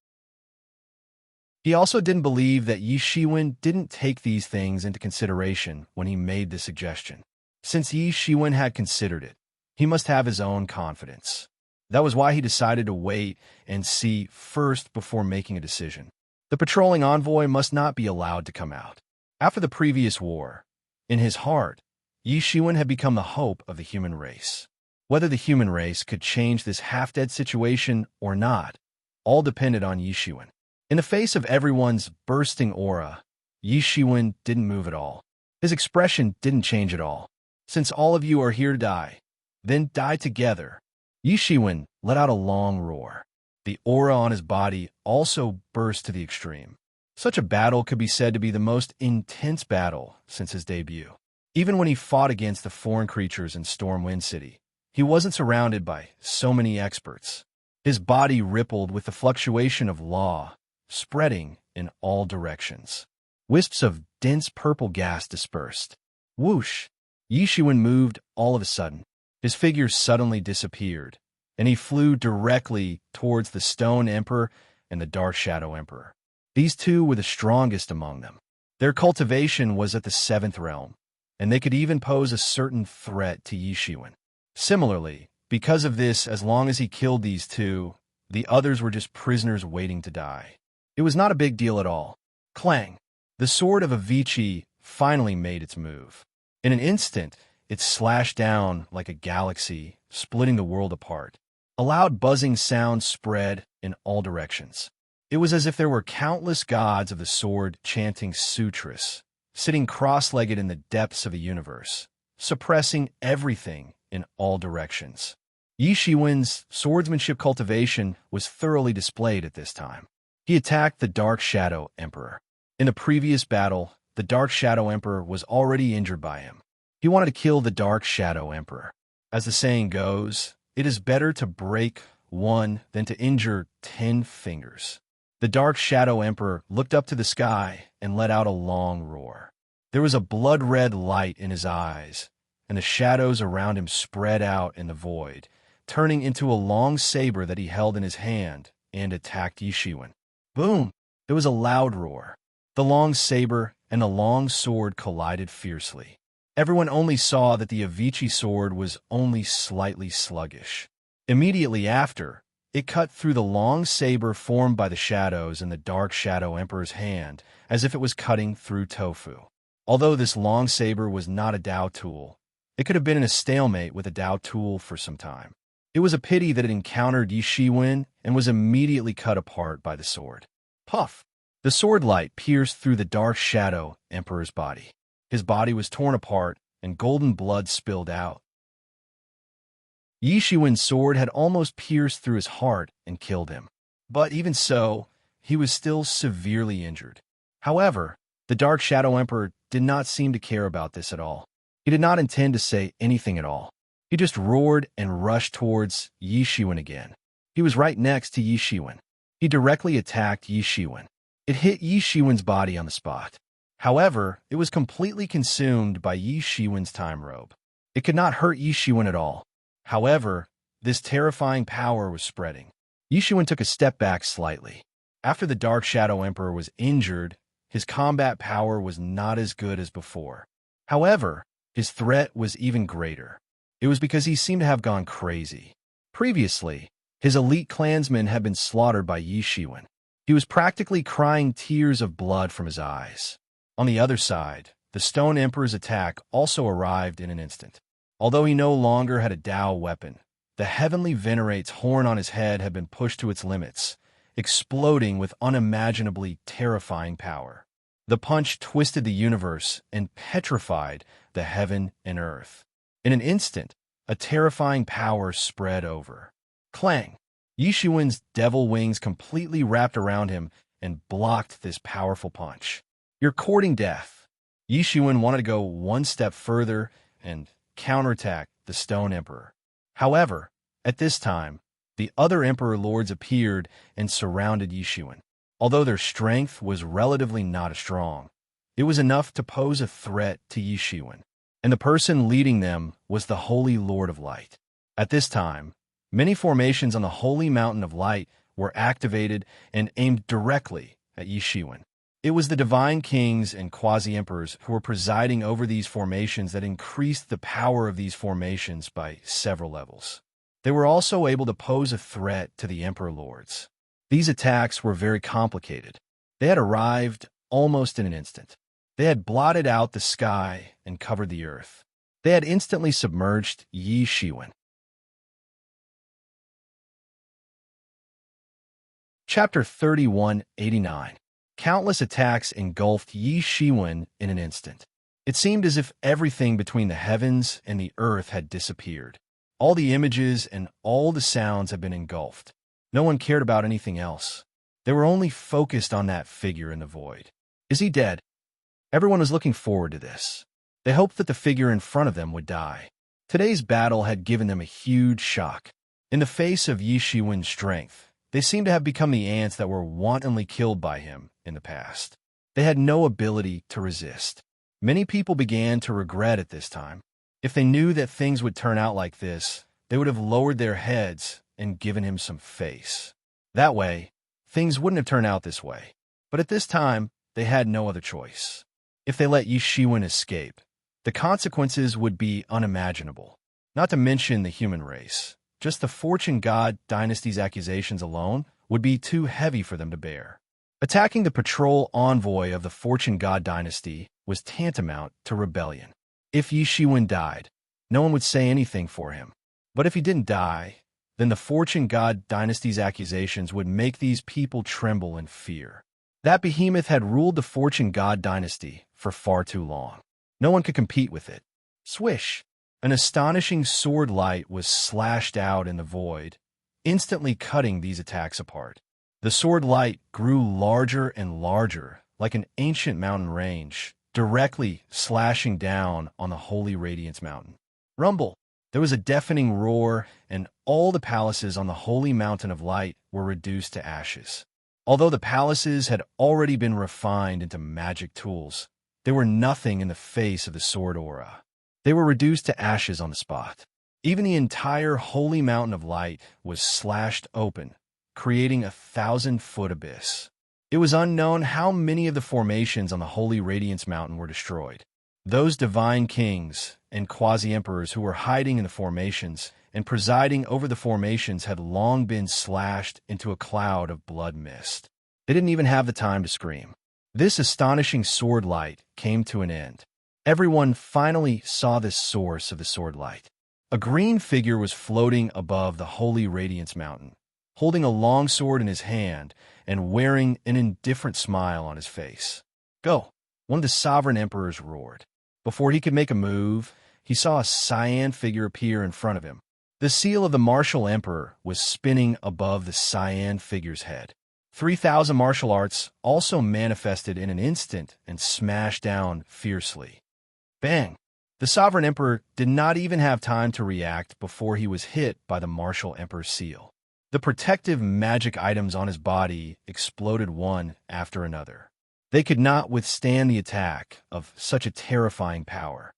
He also didn't believe that Yi Shiwen didn't take these things into consideration when he made the suggestion. Since Yi Shiwen had considered it, he must have his own confidence. That was why he decided to wait and see first before making a decision. The patrolling envoy must not be allowed to come out. After the previous war, in his heart, Yi Shiwen had become the hope of the human race. Whether the human race could change this half-dead situation or not, all depended on Yi Shiwen. In the face of everyone's bursting aura, Yi Shiwen didn't move at all. His expression didn't change at all. Since all of you are here to die, then die together. Yi Shiwen let out a long roar. The aura on his body also burst to the extreme. Such a battle could be said to be the most intense battle since his debut. Even when he fought against the foreign creatures in Stormwind City, he wasn't surrounded by so many experts. His body rippled with the fluctuation of law, spreading in all directions. Wisps of dense purple gas dispersed. Whoosh! Yi Shiwen moved all of a sudden. His figure suddenly disappeared, and he flew directly towards the Stone Emperor and the Dark Shadow Emperor. These two were the strongest among them. Their cultivation was at the 7th realm, and they could even pose a certain threat to Yi Shiwen. Similarly, because of this, as long as he killed these two, the others were just prisoners waiting to die. It was not a big deal at all. Clang! The sword of Avicii finally made its move. In an instant, it slashed down like a galaxy, splitting the world apart. A loud buzzing sound spread in all directions. It was as if there were countless gods of the sword chanting sutras, sitting cross-legged in the depths of the universe, suppressing everything in all directions. Yi Shiwen's swordsmanship cultivation was thoroughly displayed at this time. He attacked the Dark Shadow Emperor. In the previous battle, the Dark Shadow Emperor was already injured by him. He wanted to kill the Dark Shadow Emperor. As the saying goes, it is better to break one than to injure 10 fingers. The Dark Shadow Emperor looked up to the sky and let out a long roar. There was a blood-red light in his eyes, and the shadows around him spread out in the void, turning into a long saber that he held in his hand and attacked Yi Shiwen. Boom! There was a loud roar. The long saber and the long sword collided fiercely. Everyone only saw that the Avicii sword was only slightly sluggish. Immediately after, it cut through the long saber formed by the shadows in the Dark Shadow Emperor's hand, as if it was cutting through tofu. Although this long saber was not a Dao tool, it could have been in a stalemate with a Dao tool for some time. It was a pity that it encountered Yi Shiwen and was immediately cut apart by the sword. Puff! The sword light pierced through the Dark Shadow Emperor's body. His body was torn apart, and golden blood spilled out. Yi Shiwen's sword had almost pierced through his heart and killed him. But even so, he was still severely injured. However, the Dark Shadow Emperor did not seem to care about this at all. He did not intend to say anything at all. He just roared and rushed towards Yi Shiwen again. He was right next to Yi Shiwen. He directly attacked Yi Shiwen. It hit Yi Shiwen's body on the spot. However, it was completely consumed by Yi Shiwen's time robe. It could not hurt Yi Shiwen at all. However, this terrifying power was spreading. Yi Shiwen took a step back slightly. After the Dark Shadow Emperor was injured, his combat power was not as good as before. However, his threat was even greater. It was because he seemed to have gone crazy. Previously, his elite clansmen had been slaughtered by Yi Shiwen. He was practically crying tears of blood from his eyes. On the other side, the Stone Emperor's attack also arrived in an instant. Although he no longer had a Dao weapon, the Heavenly Venerate's horn on his head had been pushed to its limits, exploding with unimaginably terrifying power. The punch twisted the universe and petrified the heaven and earth. In an instant, a terrifying power spread over. Clang! Yi Shiwen's devil wings completely wrapped around him and blocked this powerful punch. You're courting death. Yi Shiwen wanted to go one step further and counterattack the Stone Emperor. However, at this time, the other Emperor Lords appeared and surrounded Yi Shiwen. Although their strength was relatively not as strong, it was enough to pose a threat to Yi Shiwen, and the person leading them was the Holy Lord of Light. At this time, many formations on the Holy Mountain of Light were activated and aimed directly at Yi Shiwen. It was the divine kings and quasi-emperors who were presiding over these formations that increased the power of these formations by several levels. They were also able to pose a threat to the Emperor Lords. These attacks were very complicated. They had arrived almost in an instant. They had blotted out the sky and covered the earth. They had instantly submerged Yi Shiwen. Chapter 3189. Countless attacks engulfed Yi Shiwen in an instant. It seemed as if everything between the heavens and the earth had disappeared. All the images and all the sounds had been engulfed. No one cared about anything else. They were only focused on that figure in the void. Is he dead? Everyone was looking forward to this. They hoped that the figure in front of them would die. Today's battle had given them a huge shock. In the face of Yi Shiwen's strength, they seemed to have become the ants that were wantonly killed by him in the past. They had no ability to resist. Many people began to regret at this time. If they knew that things would turn out like this, they would have lowered their heads and given him some face. That way, things wouldn't have turned out this way. But at this time, they had no other choice. If they let Yi Shiwen escape, the consequences would be unimaginable. Not to mention the human race. Just the Fortune God dynasty's accusations alone would be too heavy for them to bear. Attacking the patrol envoy of the Fortune God dynasty was tantamount to rebellion. If Yi Shiwen died, no one would say anything for him. But if he didn't die, then the Fortune God dynasty's accusations would make these people tremble in fear. That behemoth had ruled the Fortune God dynasty for far too long. No one could compete with it. Swish! An astonishing sword light was slashed out in the void, instantly cutting these attacks apart. The sword light grew larger and larger, like an ancient mountain range, directly slashing down on the Holy Radiance Mountain. Rumble! There was a deafening roar, and all the palaces on the Holy Mountain of Light were reduced to ashes. Although the palaces had already been refined into magic tools, they were nothing in the face of the sword aura. They were reduced to ashes on the spot. Even the entire Holy Mountain of Light was slashed open, creating a 1,000-foot abyss. It was unknown how many of the formations on the Holy Radiance Mountain were destroyed. Those divine kings and quasi-emperors who were hiding in the formations and presiding over the formations had long been slashed into a cloud of blood mist. They didn't even have the time to scream. This astonishing sword light came to an end. Everyone finally saw this source of the sword light. A green figure was floating above the Holy Radiance Mountain, holding a long sword in his hand and wearing an indifferent smile on his face. "Go!" one of the sovereign emperors roared. Before he could make a move, he saw a cyan figure appear in front of him. The seal of the martial emperor was spinning above the cyan figure's head. 3,000 martial arts also manifested in an instant and smashed down fiercely. Bang! The sovereign emperor did not even have time to react before he was hit by the martial emperor's seal. The protective magic items on his body exploded one after another. They could not withstand the attack of such a terrifying power.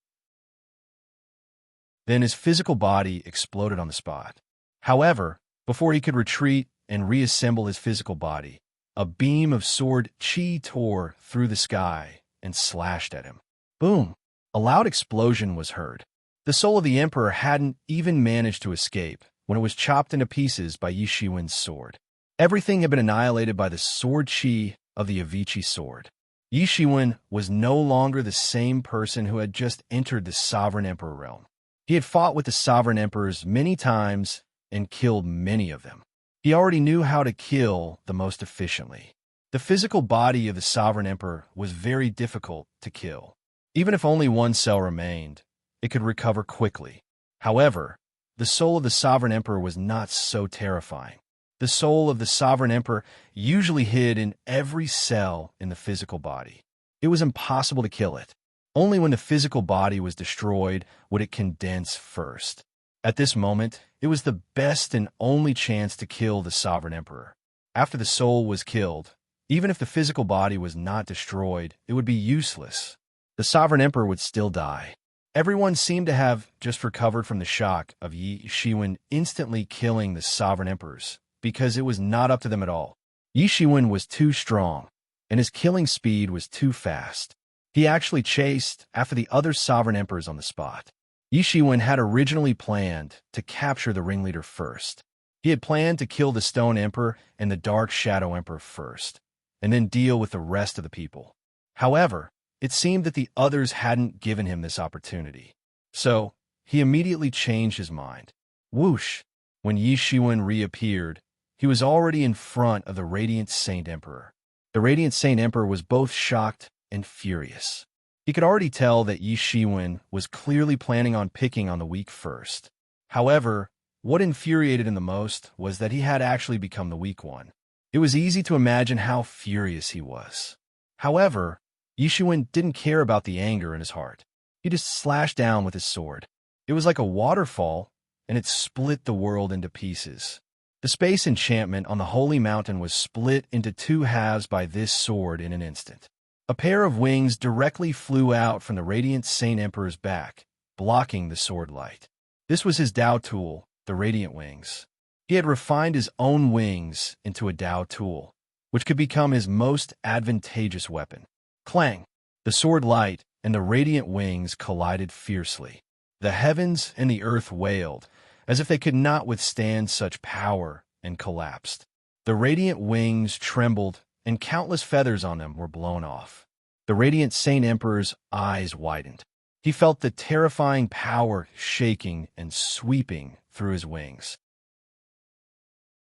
Then his physical body exploded on the spot. However, before he could retreat and reassemble his physical body, a beam of sword chi tore through the sky and slashed at him. Boom! A loud explosion was heard. The soul of the emperor hadn't even managed to escape when it was chopped into pieces by Yi Shiwen's sword. Everything had been annihilated by the sword chi of the Avicii sword. Yi Shiwen was no longer the same person who had just entered the sovereign emperor realm. He had fought with the sovereign emperors many times and killed many of them. He already knew how to kill the most efficiently. The physical body of the sovereign emperor was very difficult to kill. Even if only one cell remained, it could recover quickly. However, the soul of the sovereign emperor was not so terrifying. The soul of the sovereign emperor usually hid in every cell in the physical body. It was impossible to kill it. Only when the physical body was destroyed would it condense first. At this moment, it was the best and only chance to kill the sovereign emperor. After the soul was killed, even if the physical body was not destroyed, it would be useless. The sovereign emperor would still die. Everyone seemed to have just recovered from the shock of Yi Shiwen instantly killing the sovereign emperors, because it was not up to them at all. Yi Shiwen was too strong, and his killing speed was too fast. He actually chased after the other sovereign emperors on the spot. Yi Shiwen had originally planned to capture the ringleader first. He had planned to kill the Stone Emperor and the Dark Shadow Emperor first, and then deal with the rest of the people. However, it seemed that the others hadn't given him this opportunity. So, he immediately changed his mind. Whoosh! When Yi Shiwen reappeared, he was already in front of the Radiant Saint Emperor. The Radiant Saint Emperor was both shocked and furious. He could already tell that Yi Shiwen was clearly planning on picking on the weak first. However, what infuriated him the most was that he had actually become the weak one. It was easy to imagine how furious he was. However, Yi Shiwen didn't care about the anger in his heart. He just slashed down with his sword. It was like a waterfall, and it split the world into pieces. The space enchantment on the Holy Mountain was split into two halves by this sword in an instant. A pair of wings directly flew out from the Radiant Saint Emperor's back, blocking the sword light. This was his Dao tool, the Radiant Wings. He had refined his own wings into a Dao tool, which could become his most advantageous weapon. Clang! The sword light and the Radiant Wings collided fiercely. The heavens and the earth wailed, as if they could not withstand such power, and collapsed. The Radiant Wings trembled, and countless feathers on them were blown off. The Radiant Saint Emperor's eyes widened. He felt the terrifying power shaking and sweeping through his wings.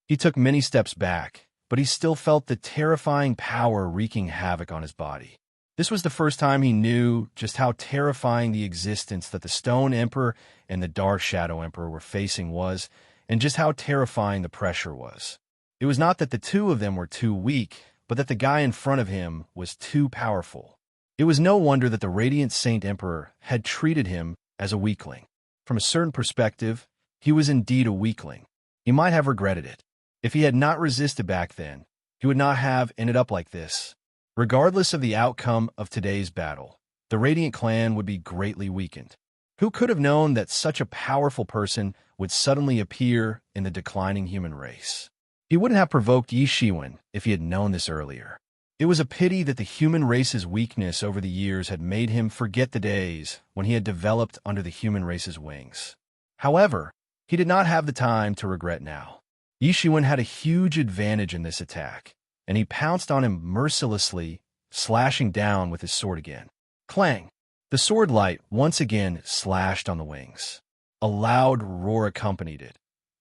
He took many steps back, but he still felt the terrifying power wreaking havoc on his body. This was the first time he knew just how terrifying the existence that the Stone Emperor and the Dark Shadow Emperor were facing was, and just how terrifying the pressure was. It was not that the two of them were too weak, but that the guy in front of him was too powerful. It was no wonder that the Radiant Saint Emperor had treated him as a weakling. From a certain perspective, he was indeed a weakling. He might have regretted it. If he had not resisted back then, he would not have ended up like this. Regardless of the outcome of today's battle, the Radiant Clan would be greatly weakened. Who could have known that such a powerful person would suddenly appear in the declining human race? He wouldn't have provoked Yi Shiwen if he had known this earlier. It was a pity that the human race's weakness over the years had made him forget the days when he had developed under the human race's wings. However, he did not have the time to regret now. Yi Shiwen had a huge advantage in this attack, and he pounced on him mercilessly, slashing down with his sword again. Clang! The sword light once again slashed on the wings. A loud roar accompanied it,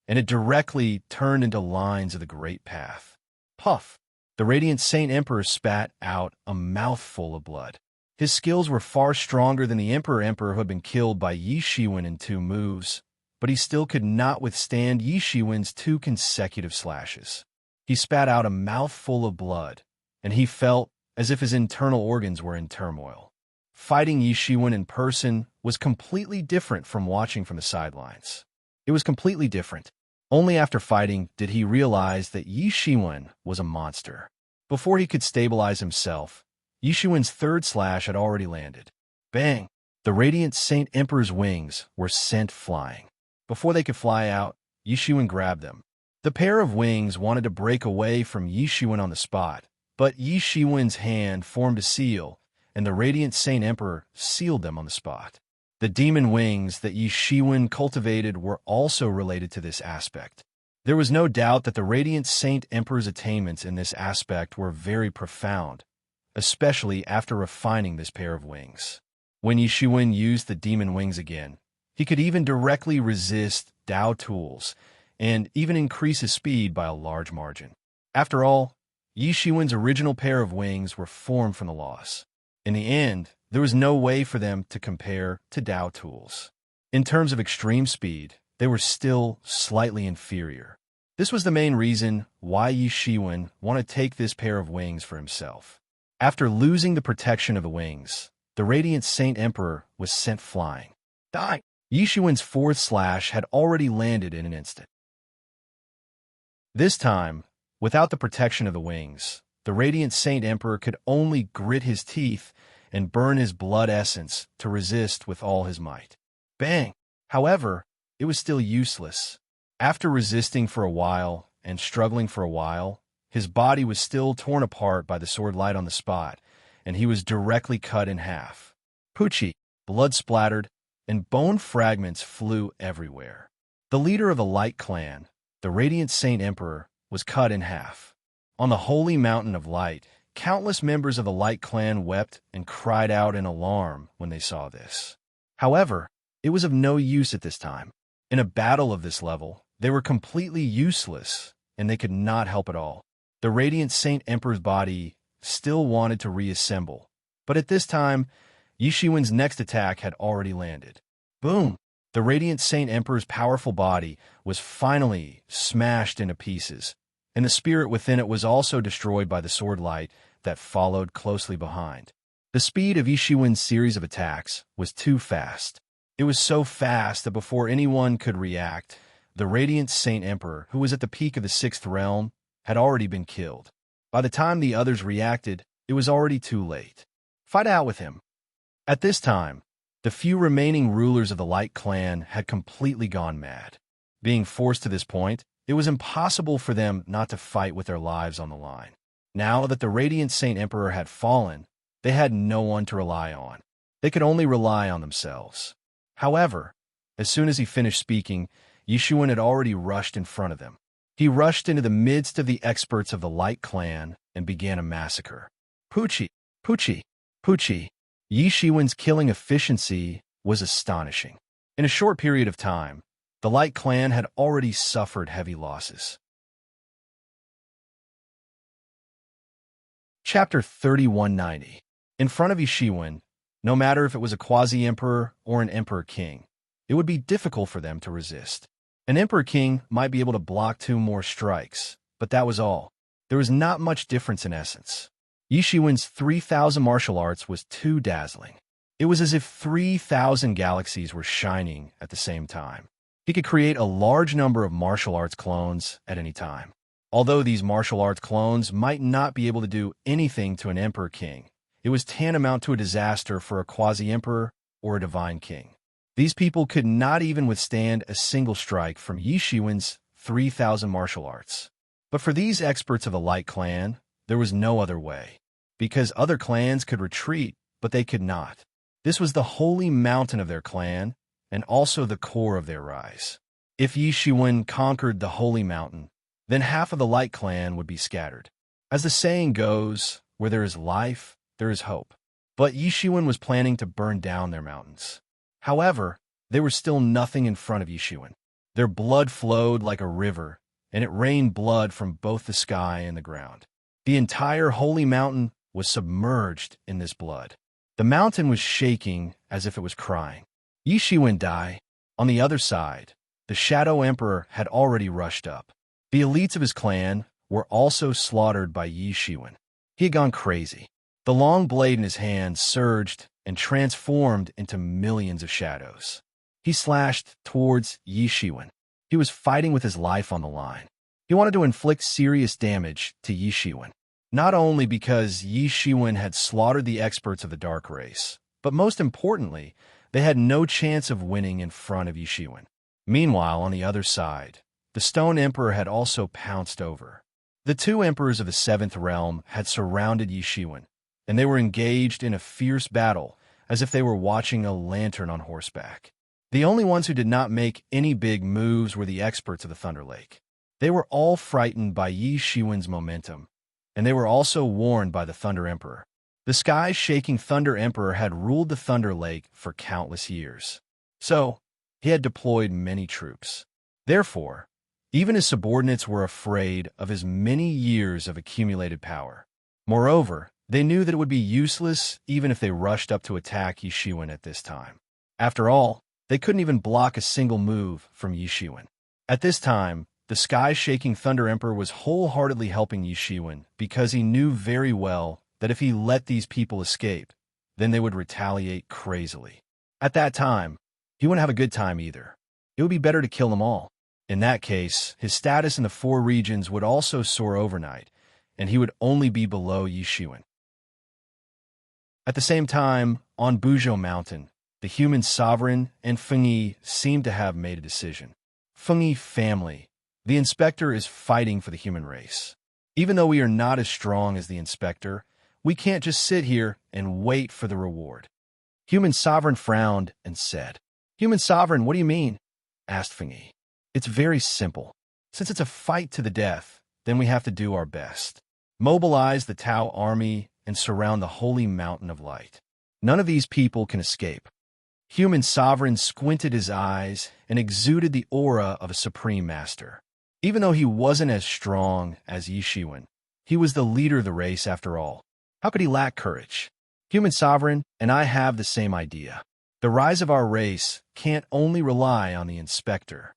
and it directly turned into lines of the Great Path. Puff! The radiant Saint Emperor spat out a mouthful of blood. His skills were far stronger than the Emperor who had been killed by Yi Shiwen in 2 moves, but he still could not withstand Yi Shiwen's 2 consecutive slashes. He spat out a mouthful of blood, and he felt as if his internal organs were in turmoil. Fighting Yi Shiwen in person was completely different from watching from the sidelines. It was completely different. Only after fighting did he realize that Yi Shiwen was a monster. Before he could stabilize himself, Yi Shiwen's 3rd slash had already landed. Bang! The radiant Saint Emperor's wings were sent flying. Before they could fly out, Yi Shiwen grabbed them. The pair of wings wanted to break away from Yi Shiwen on the spot, but Yi Shiwen's hand formed a seal, and the radiant Saint Emperor sealed them on the spot. The demon wings that Yi Shiwen cultivated were also related to this aspect. There was no doubt that the radiant Saint Emperor's attainments in this aspect were very profound, especially after refining this pair of wings. When Yi Shiwen used the demon wings again, he could even directly resist Dao tools and even increase his speed by a large margin. After all, Yi Shiwen's original pair of wings were formed from the loss. In the end, there was no way for them to compare to Dao tools. In terms of extreme speed, they were still slightly inferior. This was the main reason why Yi Shiwen wanted to take this pair of wings for himself. After losing the protection of the wings, the radiant Saint Emperor was sent flying. Die! Yi Shiwen's 4th slash had already landed in an instant. This time, without the protection of the wings, the radiant Saint Emperor could only grit his teeth and burn his blood essence to resist with all his might. Bang! However, it was still useless. After resisting for a while and struggling for a while, his body was still torn apart by the sword light on the spot, and he was directly cut in half. Poochie, blood splattered, and bone fragments flew everywhere. The leader of the Light Clan, the radiant Saint Emperor, was cut in half. On the holy mountain of light, countless members of the Light Clan wept and cried out in alarm when they saw this. However, it was of no use at this time. In a battle of this level, they were completely useless, and they could not help at all. The radiant Saint Emperor's body still wanted to reassemble, but at this time, Yi Shiwen's next attack had already landed. Boom! The radiant Saint Emperor's powerful body was finally smashed into pieces, and the spirit within it was also destroyed by the sword light that followed closely behind. The speed of Yi Shiwen's series of attacks was too fast. It was so fast that before anyone could react, the radiant Saint Emperor, who was at the peak of the 6th realm, had already been killed. By the time the others reacted, it was already too late. Fight out with him. At this time, the few remaining rulers of the Light Clan had completely gone mad. Being forced to this point, it was impossible for them not to fight with their lives on the line. Now that the radiant Saint Emperor had fallen, they had no one to rely on. They could only rely on themselves. However, as soon as he finished speaking, Yi Shiwen had already rushed in front of them. He rushed into the midst of the experts of the Light Clan and began a massacre. Poochie, Poochie, Poochie. Yi Shiwen's killing efficiency was astonishing. In a short period of time, the Light Clan had already suffered heavy losses. Chapter 3190. In front of Yi Shiwen, no matter if it was a quasi-emperor or an emperor-king, it would be difficult for them to resist. An emperor-king might be able to block 2 more strikes, but that was all. There was not much difference in essence. Yi Shiwen's 3,000 martial arts was too dazzling. It was as if 3,000 galaxies were shining at the same time. He could create a large number of martial arts clones at any time. Although these martial arts clones might not be able to do anything to an emperor-king, it was tantamount to a disaster for a quasi-emperor or a divine king. These people could not even withstand a single strike from Yi Shiwen's 3,000 martial arts. But for these experts of the Light Clan, there was no other way. because other clans could retreat, but they could not. This was the holy mountain of their clan, and also the core of their rise. If Yishiwen conquered the holy mountain, then half of the Light Clan would be scattered. As the saying goes, where there is life, there is hope. But Yishiwen was planning to burn down their mountains. However, they were still nothing in front of Yishiwen. Their blood flowed like a river, and it rained blood from both the sky and the ground. The entire holy mountain was submerged in this blood. The mountain was shaking as if it was crying. Yishiwen died. On the other side, the Shadow Emperor had already rushed up. The elites of his clan were also slaughtered by Yishiwen. He had gone crazy. The long blade in his hand surged and transformed into millions of shadows. He slashed towards Yishiwen. He was fighting with his life on the line. He wanted to inflict serious damage to Yishiwen, not only because Yishiwen had slaughtered the experts of the Dark Race, but most importantly, they had no chance of winning in front of Yishiwen. Meanwhile, on the other side, the Stone Emperor had also pounced over. The two emperors of the Seventh Realm had surrounded Yishiwen, and they were engaged in a fierce battle as if they were watching a lantern on horseback. The only ones who did not make any big moves were the experts of the Thunder Lake. They were all frightened by Yishiwen's momentum, and they were also warned by the Thunder Emperor. The sky-shaking Thunder Emperor had ruled the Thunder Lake for countless years. So, he had deployed many troops. Therefore, even his subordinates were afraid of his many years of accumulated power. Moreover, they knew that it would be useless even if they rushed up to attack Yishiwen at this time. After all, they couldn't even block a single move from Yishiwen. At this time, the sky-shaking Thunder Emperor was wholeheartedly helping Yishiwen because he knew very well that if he let these people escape, then they would retaliate crazily. At that time, he wouldn't have a good time either. It would be better to kill them all. In that case, his status in the four regions would also soar overnight, and he would only be below Yishiwen. At the same time, on Buzhou Mountain, the human sovereign and Fengyi seemed to have made a decision. Fengyi family, the inspector is fighting for the human race. Even though we are not as strong as the inspector, we can't just sit here and wait for the reward. Human sovereign frowned and said, "Human sovereign, what do you mean?" asked Fengyi. "It's very simple. Since it's a fight to the death, then we have to do our best. Mobilize the Tao army and surround the holy mountain of light. None of these people can escape." Human sovereign squinted his eyes and exuded the aura of a supreme master. Even though he wasn't as strong as Yishiwen, he was the leader of the race after all. How could he lack courage? Human sovereign and I have the same idea. The rise of our race can't only rely on the inspector.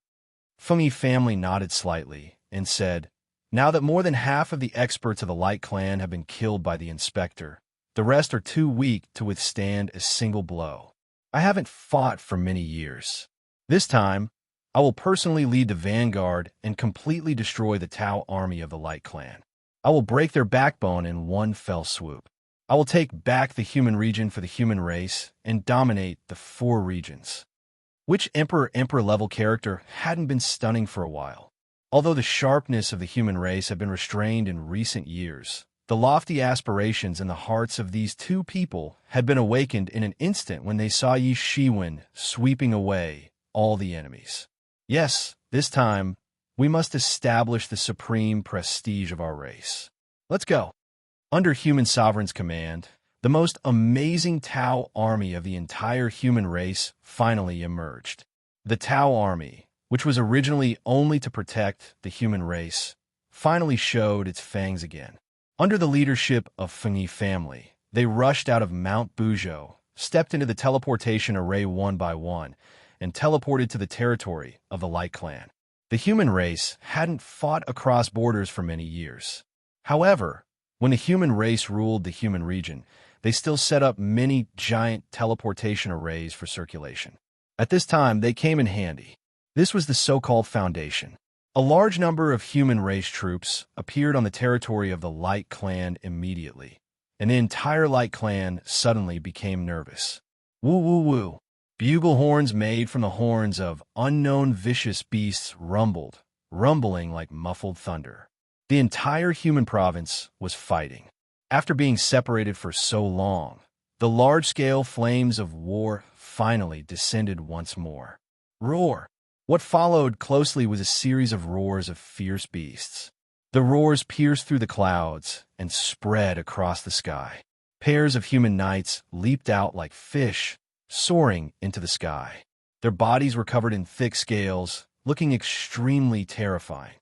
Fengyi family nodded slightly and said, "Now that more than half of the experts of the Light Clan have been killed by the inspector, the rest are too weak to withstand a single blow. I haven't fought for many years. This time, I will personally lead the vanguard and completely destroy the Tao army of the Light Clan. I will break their backbone in one fell swoop. I will take back the human region for the human race and dominate the four regions." Which Emperor level character hadn't been stunning for a while? Although the sharpness of the human race had been restrained in recent years, the lofty aspirations in the hearts of these two people had been awakened in an instant when they saw Yishiwen sweeping away all the enemies. Yes, this time, we must establish the supreme prestige of our race. Let's go. Under human sovereign's command, the most amazing Tao army of the entire human race finally emerged. The Tao army, which was originally only to protect the human race, finally showed its fangs again. Under the leadership of Fengyi family, they rushed out of Mount Buzhou, stepped into the teleportation array one by one, and teleported to the territory of the Light Clan. The human race hadn't fought across borders for many years. However, when the human race ruled the human region, they still set up many giant teleportation arrays for circulation. At this time, they came in handy. This was the so-called Foundation. A large number of human race troops appeared on the territory of the Light Clan immediately, and the entire Light Clan suddenly became nervous. Woo woo woo. Bugle horns made from the horns of unknown vicious beasts rumbled, rumbling like muffled thunder. The entire human province was fighting. After being separated for so long, the large-scale flames of war finally descended once more. Roar! What followed closely was a series of roars of fierce beasts. The roars pierced through the clouds and spread across the sky. Pairs of human knights leaped out like fish, soaring into the sky. Their bodies were covered in thick scales, looking extremely terrifying.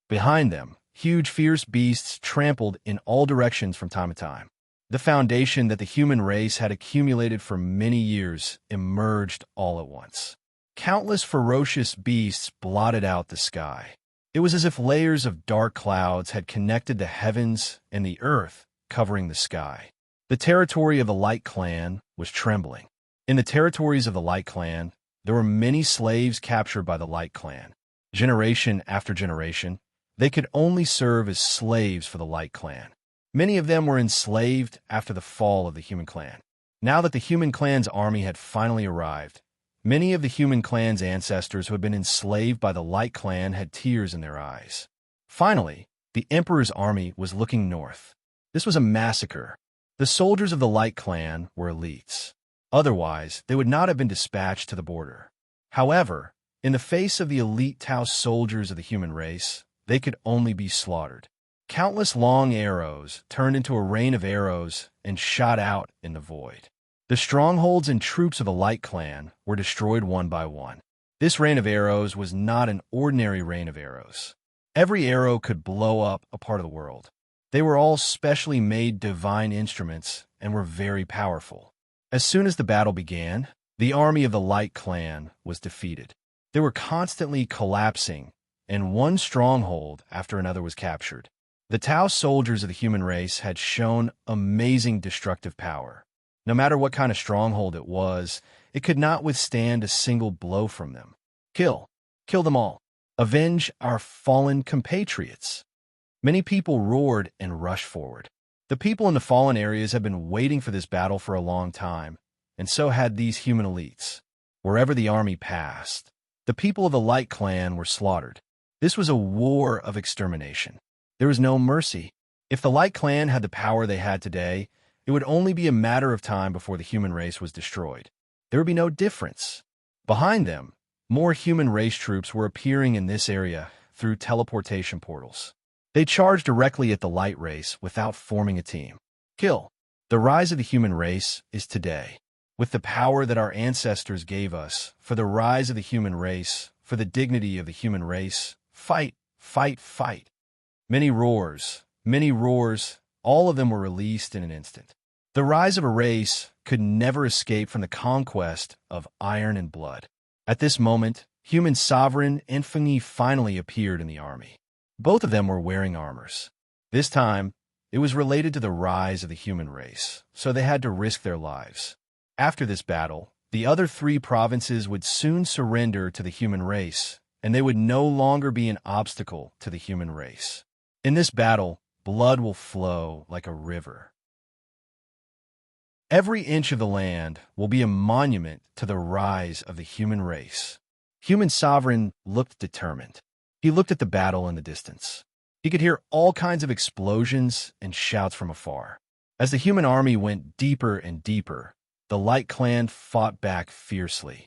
Behind them, huge fierce beasts trampled in all directions from time to time. The foundation that the human race had accumulated for many years emerged all at once. Countless ferocious beasts blotted out the sky. It was as if layers of dark clouds had connected the heavens and the earth, covering the sky. The territory of the Light Clan was trembling. In the territories of the Light Clan, there were many slaves captured by the Light Clan. Generation after generation, they could only serve as slaves for the Light Clan. Many of them were enslaved after the fall of the Human Clan. Now that the Human Clan's army had finally arrived, many of the Human Clan's ancestors who had been enslaved by the Light Clan had tears in their eyes. Finally, the Emperor's army was looking north. This was a massacre. The soldiers of the Light Clan were elites. Otherwise, they would not have been dispatched to the border. However, in the face of the elite Tau soldiers of the human race, they could only be slaughtered. Countless long arrows turned into a rain of arrows and shot out in the void. The strongholds and troops of the Light Clan were destroyed one by one. This rain of arrows was not an ordinary rain of arrows. Every arrow could blow up a part of the world. They were all specially made divine instruments and were very powerful. As soon as the battle began, the army of the Light Clan was defeated. They were constantly collapsing, and one stronghold after another was captured. The Tau soldiers of the human race had shown amazing destructive power. No matter what kind of stronghold it was, it could not withstand a single blow from them. Kill them all. Avenge our fallen compatriots. Many people roared and rushed forward. The people in the fallen areas had been waiting for this battle for a long time, and so had these human elites. Wherever the army passed, the people of the Light Clan were slaughtered. This was a war of extermination. There was no mercy. If the Light Clan had the power they had today, it would only be a matter of time before the human race was destroyed. There would be no difference. Behind them, more human race troops were appearing in this area through teleportation portals. They charged directly at the light race without forming a team. Kill. The rise of the human race is today. With the power that our ancestors gave us, for the rise of the human race, for the dignity of the human race, fight, fight, fight. Many roars, all of them were released in an instant. The rise of a race could never escape from the conquest of iron and blood. At this moment, human sovereign and Fengyi finally appeared in the army. Both of them were wearing armors. This time, it was related to the rise of the human race, so they had to risk their lives. After this battle, the other 3 provinces would soon surrender to the human race, and they would no longer be an obstacle to the human race. In this battle, blood will flow like a river. Every inch of the land will be a monument to the rise of the human race. Human sovereign looked determined. He looked at the battle in the distance. He could hear all kinds of explosions and shouts from afar. As the human army went deeper and deeper, the Light Clan fought back fiercely.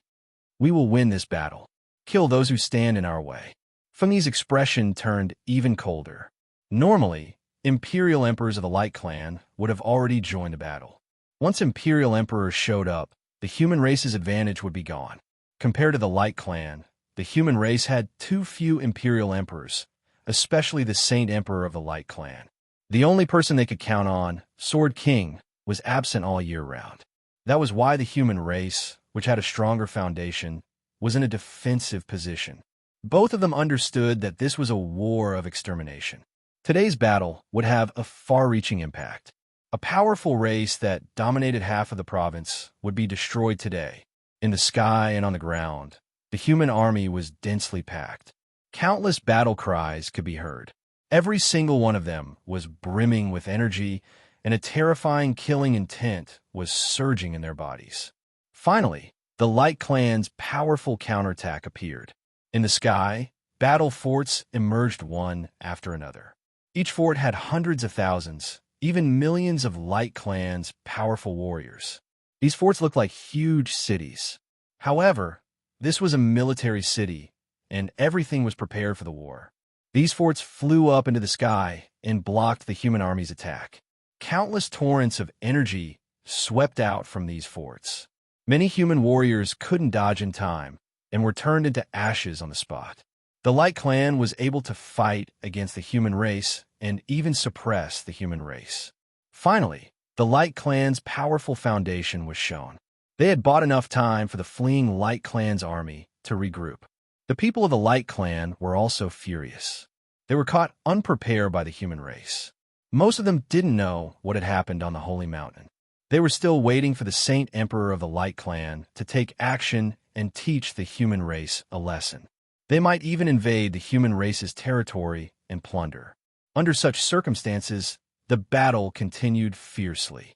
We will win this battle. Kill those who stand in our way. Fengyi's expression turned even colder. Normally, Imperial Emperors of the Light Clan would have already joined the battle. Once Imperial Emperors showed up, the human race's advantage would be gone. Compared to the Light Clan, the human race had too few Imperial Emperors, especially the Saint Emperor of the Light Clan. The only person they could count on, Sword King, was absent all year round. That was why the human race, which had a stronger foundation, was in a defensive position. Both of them understood that this was a war of extermination. Today's battle would have a far-reaching impact. A powerful race that dominated half of the province would be destroyed today. In the sky and on the ground, the human army was densely packed. Countless battle cries could be heard. Every single one of them was brimming with energy, and a terrifying killing intent was surging in their bodies. Finally, the Light Clan's powerful counterattack appeared. In the sky, battle forts emerged one after another. Each fort had hundreds of thousands, even millions of light clans' powerful warriors. These forts looked like huge cities. However, this was a military city, and everything was prepared for the war. These forts flew up into the sky and blocked the human army's attack. Countless torrents of energy swept out from these forts. Many human warriors couldn't dodge in time and were turned into ashes on the spot. The Light Clan was able to fight against the human race and even suppress the human race. Finally, the Light Clan's powerful foundation was shown. They had bought enough time for the fleeing Light Clan's army to regroup. The people of the Light Clan were also furious. They were caught unprepared by the human race. Most of them didn't know what had happened on the Holy Mountain. They were still waiting for the Saint Emperor of the Light Clan to take action and teach the human race a lesson. They might even invade the human race's territory and plunder. Under such circumstances, the battle continued fiercely.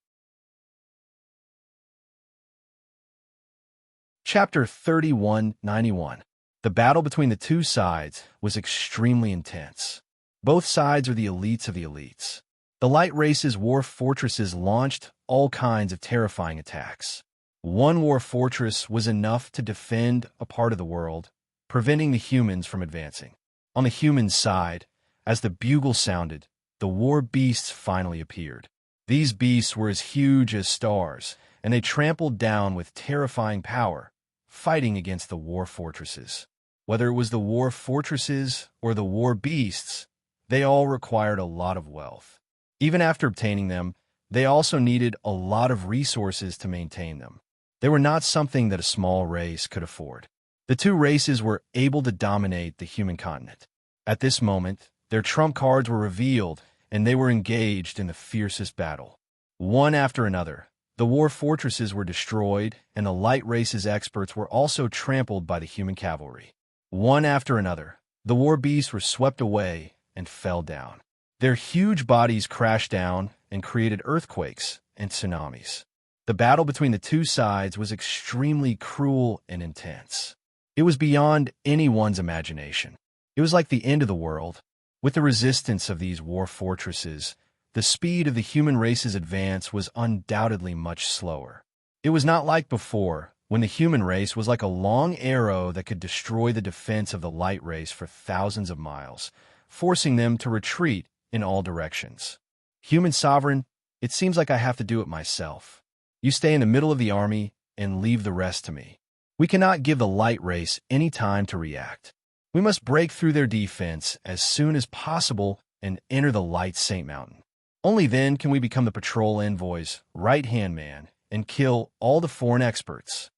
Chapter 3191. The battle between the two sides was extremely intense. Both sides are the elites of the elites. The light race's war fortresses launched all kinds of terrifying attacks. One war fortress was enough to defend a part of the world, preventing the humans from advancing. On the human side, as the bugle sounded, the war beasts finally appeared. These beasts were as huge as stars, and they trampled down with terrifying power, fighting against the war fortresses. Whether it was the war fortresses or the war beasts, they all required a lot of wealth. Even after obtaining them, they also needed a lot of resources to maintain them. They were not something that a small race could afford. The two races were able to dominate the human continent. At this moment, their trump cards were revealed, and they were engaged in the fiercest battle. One after another, the war fortresses were destroyed, and the light race's experts were also trampled by the human cavalry. One after another, the war beasts were swept away and fell down. Their huge bodies crashed down and created earthquakes and tsunamis. The battle between the two sides was extremely cruel and intense. It was beyond anyone's imagination. It was like the end of the world. With the resistance of these war fortresses, the speed of the human race's advance was undoubtedly much slower. It was not like before, when the human race was like a long arrow that could destroy the defense of the light race for thousands of miles, forcing them to retreat in all directions. Human sovereign, it seems like I have to do it myself. You stay in the middle of the army and leave the rest to me. We cannot give the light race any time to react. We must break through their defense as soon as possible and enter the light Saint Mountain. Only then can we become the patrol envoy's right-hand man and kill all the foreign experts.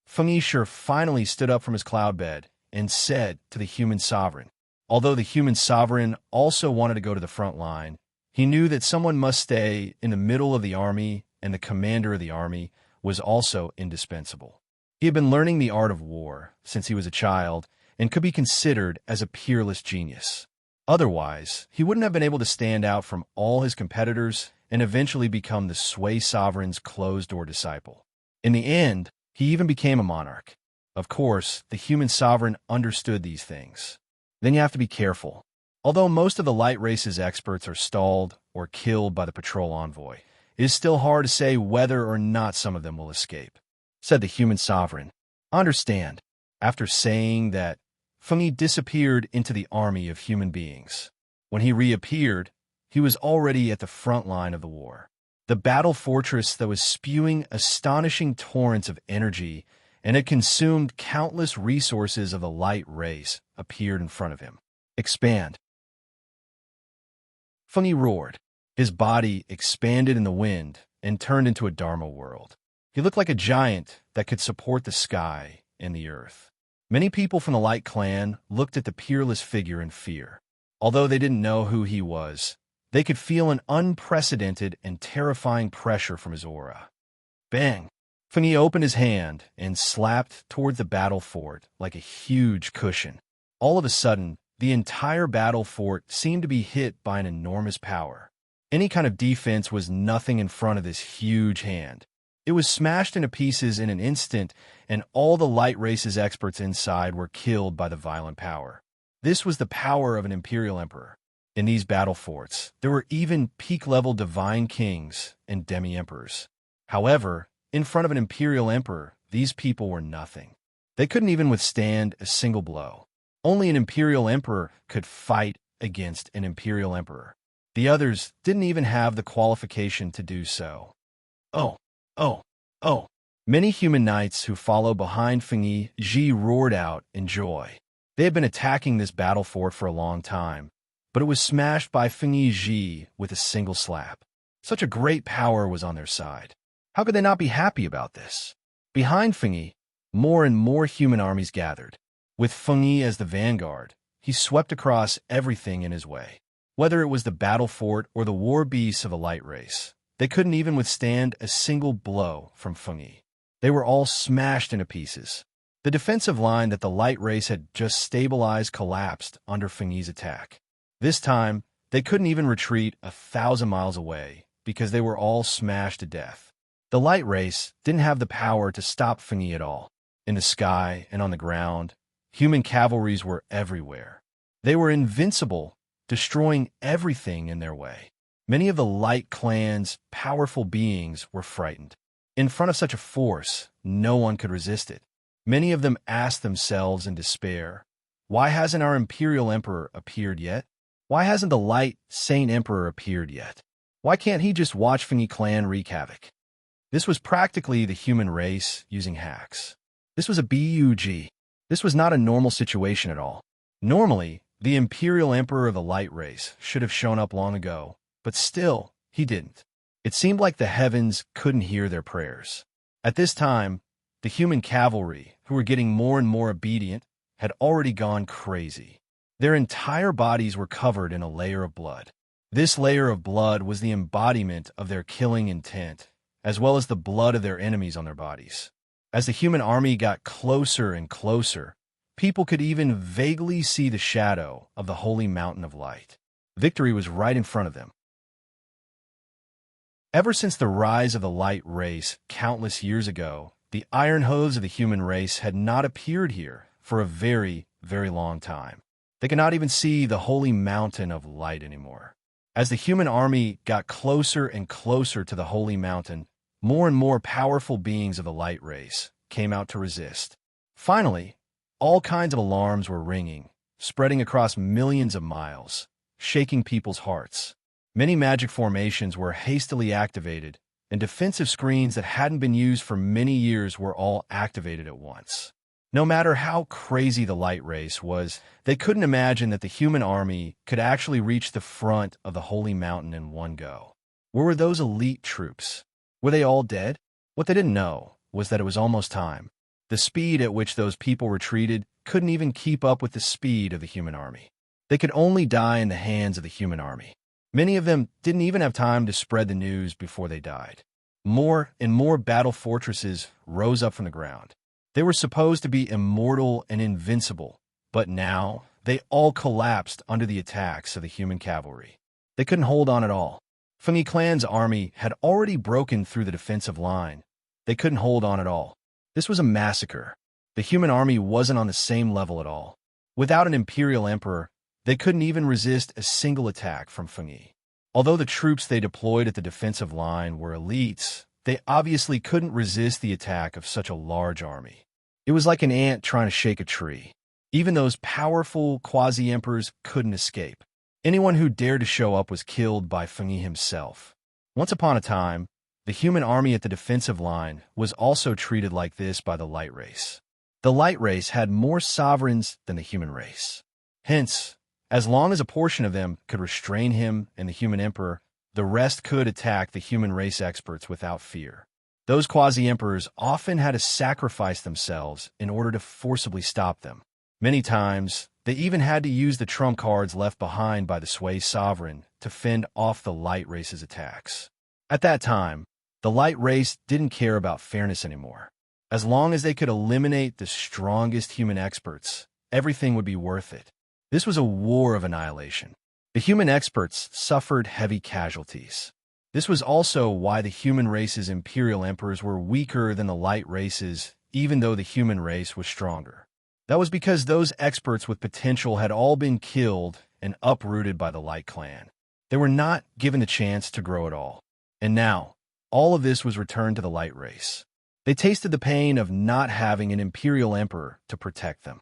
Fengishir finally stood up from his cloud bed and said to the human sovereign. Although the human sovereign also wanted to go to the front line, he knew that someone must stay in the middle of the army, and the commander of the army was also indispensable. He had been learning the art of war since he was a child and could be considered as a peerless genius. Otherwise, he wouldn't have been able to stand out from all his competitors and eventually become the Sway Sovereign's closed-door disciple. In the end, he even became a monarch. Of course, the human sovereign understood these things. Then you have to be careful. Although most of the light race's experts are stalled or killed by the patrol envoy, it is still hard to say whether or not some of them will escape, said the human sovereign. Understand. After saying that, Fengyi disappeared into the army of human beings. When he reappeared, he was already at the front line of the war. The battle fortress that was spewing astonishing torrents of energy and had consumed countless resources of the light race appeared in front of him. Expand. Fengyi roared. His body expanded in the wind and turned into a Dharma world. He looked like a giant that could support the sky and the earth. Many people from the Light Clan looked at the peerless figure in fear. Although they didn't know who he was, they could feel an unprecedented and terrifying pressure from his aura. Bang! Fengyi opened his hand and slapped toward the battle fort like a huge cushion. All of a sudden, the entire battle fort seemed to be hit by an enormous power. Any kind of defense was nothing in front of this huge hand. It was smashed into pieces in an instant, and all the light race's experts inside were killed by the violent power. This was the power of an imperial emperor. In these battle forts, there were even peak-level divine kings and demi-emperors. However, in front of an imperial emperor, these people were nothing. They couldn't even withstand a single blow. Only an imperial emperor could fight against an imperial emperor. The others didn't even have the qualification to do so. Oh, oh, oh. Many human knights who followed behind Feng Yi roared out in joy. They had been attacking this battle fort for a long time, but it was smashed by Feng Yi with a single slap. Such a great power was on their side. How could they not be happy about this? Behind Feng Yi, more and more human armies gathered. With Feng Yi as the vanguard, he swept across everything in his way. Whether it was the battle fort or the war beasts of a light race, they couldn't even withstand a single blow from Feng Yi. They were all smashed into pieces. The defensive line that the light race had just stabilized collapsed under Feng Yi's attack. This time, they couldn't even retreat 1,000 miles away because they were all smashed to death. The light race didn't have the power to stop Feng Yi at all. In the sky and on the ground, human cavalries were everywhere. They were invincible, destroying everything in their way. Many of the light clan's powerful beings were frightened. In front of such a force, no one could resist it. Many of them asked themselves in despair, why hasn't our imperial emperor appeared yet? Why hasn't the light saint emperor appeared yet? Why can't he just watch Feng Yi clan wreak havoc? This was practically the human race using hacks. This was a bug. This was not a normal situation at all. Normally, the imperial emperor of the light race should have shown up long ago, but still, he didn't. It seemed like the heavens couldn't hear their prayers. At this time, the human cavalry, who were getting more and more obedient, had already gone crazy. Their entire bodies were covered in a layer of blood. This layer of blood was the embodiment of their killing intent, as well as the blood of their enemies on their bodies. As the human army got closer and closer, people could even vaguely see the shadow of the holy mountain of light. Victory was right in front of them. Ever since the rise of the light race countless years ago, the iron hooves of the human race had not appeared here for a very, very long time. They could not even see the holy mountain of light anymore. As the human army got closer and closer to the holy mountain, more and more powerful beings of the light race came out to resist. Finally, all kinds of alarms were ringing, spreading across millions of miles, shaking people's hearts. Many magic formations were hastily activated, and defensive screens that hadn't been used for many years were all activated at once. No matter how crazy the light race was, they couldn't imagine that the human army could actually reach the front of the holy mountain in one go. Where were those elite troops? Were they all dead? What they didn't know was that it was almost time. The speed at which those people retreated couldn't even keep up with the speed of the human army. They could only die in the hands of the human army. Many of them didn't even have time to spread the news before they died. More and more battle fortresses rose up from the ground. They were supposed to be immortal and invincible, but now they all collapsed under the attacks of the human cavalry. They couldn't hold on at all. Feng Yi clan's army had already broken through the defensive line. They couldn't hold on at all. This was a massacre. The human army wasn't on the same level at all. Without an imperial emperor, they couldn't even resist a single attack from Feng Yi. Although the troops they deployed at the defensive line were elites, they obviously couldn't resist the attack of such a large army. It was like an ant trying to shake a tree. Even those powerful quasi-emperors couldn't escape. Anyone who dared to show up was killed by Feng Yi himself. Once upon a time, the human army at the defensive line was also treated like this by the light race. The light race had more sovereigns than the human race. Hence, as long as a portion of them could restrain him and the human emperor, the rest could attack the human race experts without fear. Those quasi-emperors often had to sacrifice themselves in order to forcibly stop them. Many times, they even had to use the trump cards left behind by the Sui sovereign to fend off the light race's attacks. At that time, the light race didn't care about fairness anymore. As long as they could eliminate the strongest human experts, everything would be worth it. This was a war of annihilation. The human experts suffered heavy casualties. This was also why the human race's imperial emperors were weaker than the light race's, even though the human race was stronger. That was because those experts with potential had all been killed and uprooted by the Light Clan. They were not given the chance to grow at all. And now, all of this was returned to the Light Race. They tasted the pain of not having an Imperial Emperor to protect them.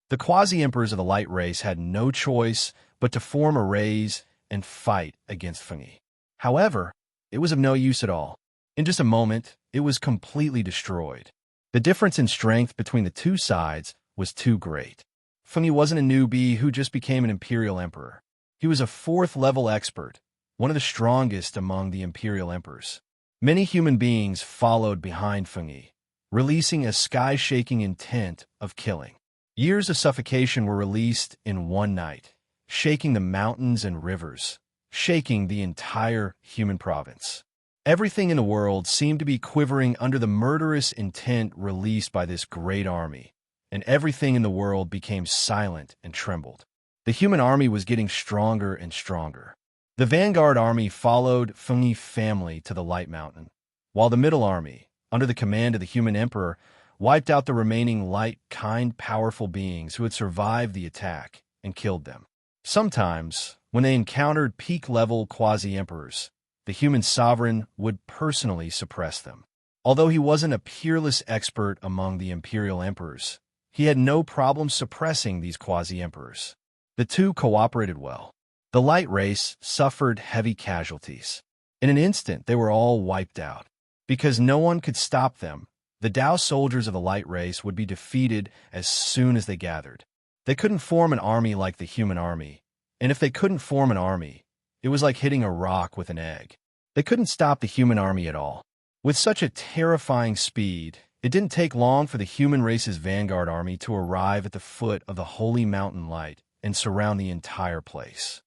The quasi-emperors of the Light Race had no choice but to form arrays and fight against Fengyi. However, it was of no use at all. In just a moment, it was completely destroyed. The difference in strength between the two sides was too great. Fengyi wasn't a newbie who just became an Imperial Emperor. He was a 4th-level expert, one of the strongest among the Imperial Emperors. Many human beings followed behind Fengyi, releasing a sky-shaking intent of killing. Years of suffocation were released in one night, shaking the mountains and rivers, shaking the entire human province. Everything in the world seemed to be quivering under the murderous intent released by this great army, and everything in the world became silent and trembled. The human army was getting stronger and stronger. The vanguard army followed Fengyi family to the Light Mountain, while the middle army, under the command of the human emperor, wiped out the remaining light, kind, powerful beings who had survived the attack and killed them. Sometimes, when they encountered peak-level quasi-emperors, the human sovereign would personally suppress them. Although he wasn't a peerless expert among the imperial emperors, he had no problem suppressing these quasi-emperors. The two cooperated well. The Light Race suffered heavy casualties. In an instant, they were all wiped out. Because no one could stop them, the Tao soldiers of the Light Race would be defeated as soon as they gathered. They couldn't form an army like the human army, and if they couldn't form an army, it was like hitting a rock with an egg. They couldn't stop the human army at all. With such a terrifying speed, it didn't take long for the human race's vanguard army to arrive at the foot of the Holy Mountain Light and surround the entire place.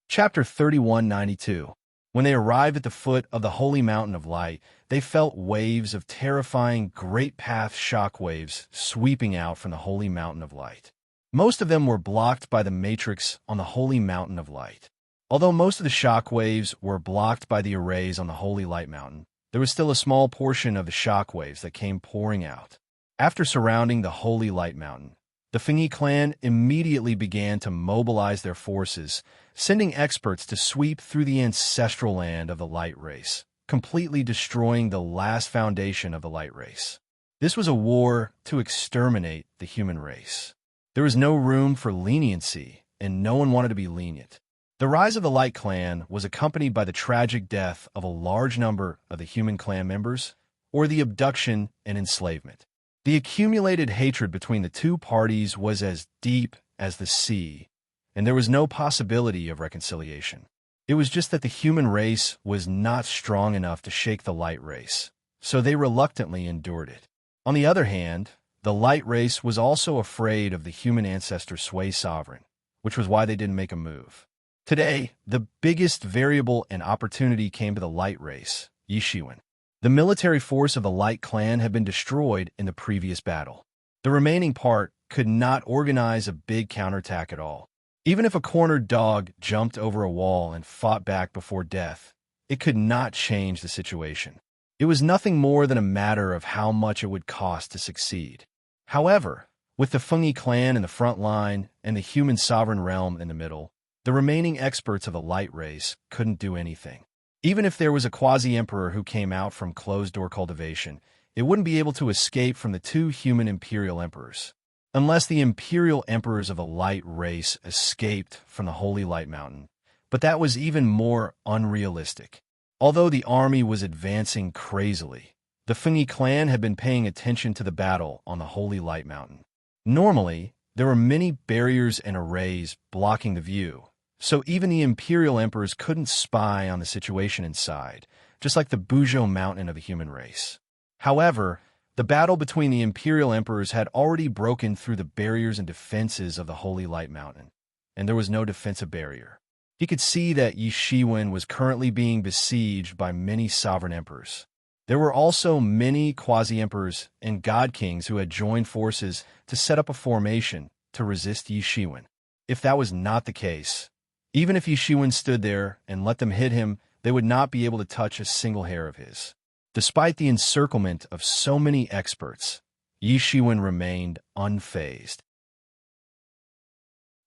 Chapter 3192. When they arrived at the foot of the Holy Mountain of Light, they felt waves of terrifying Great Path shockwaves sweeping out from the Holy Mountain of Light. Most of them were blocked by the matrix on the Holy Mountain of Light. Although most of the shockwaves were blocked by the arrays on the Holy Light Mountain, there was still a small portion of the shockwaves that came pouring out. After surrounding the Holy Light Mountain, the Fengyi clan immediately began to mobilize their forces, sending experts to sweep through the ancestral land of the Light Race, completely destroying the last foundation of the Light Race. This was a war to exterminate the human race. There was no room for leniency, and no one wanted to be lenient. The rise of the Light Clan was accompanied by the tragic death of a large number of the human clan members, or the abduction and enslavement. The accumulated hatred between the two parties was as deep as the sea, and there was no possibility of reconciliation. It was just that the human race was not strong enough to shake the Light Race, so they reluctantly endured it. On the other hand, the Light Race was also afraid of the human ancestor Sui Sovereign, which was why they didn't make a move. Today, the biggest variable and opportunity came to the Light Race, Yishiwen. The military force of the Light Clan had been destroyed in the previous battle. The remaining part could not organize a big counterattack at all. Even if a cornered dog jumped over a wall and fought back before death, it could not change the situation. It was nothing more than a matter of how much it would cost to succeed. However, with the Fengyi clan in the front line and the human sovereign realm in the middle, the remaining experts of the Light Race couldn't do anything. Even if there was a quasi-emperor who came out from closed-door cultivation, it wouldn't be able to escape from the two human imperial emperors. Unless the imperial emperors of the Light Race escaped from the Holy Light Mountain. But that was even more unrealistic. Although the army was advancing crazily, the Fengyi clan had been paying attention to the battle on the Holy Light Mountain. Normally, there were many barriers and arrays blocking the view, so even the imperial emperors couldn't spy on the situation inside, just like the Buzhou Mountain of the human race. However, the battle between the imperial emperors had already broken through the barriers and defenses of the Holy Light Mountain, and there was no defensive barrier. He could see that Yishiwen was currently being besieged by many sovereign emperors. There were also many quasi-emperors and god kings who had joined forces to set up a formation to resist Yishiwen. If that was not the case, even if Yishiwen stood there and let them hit him, they would not be able to touch a single hair of his. Despite the encirclement of so many experts, Yi Shiwen remained unfazed.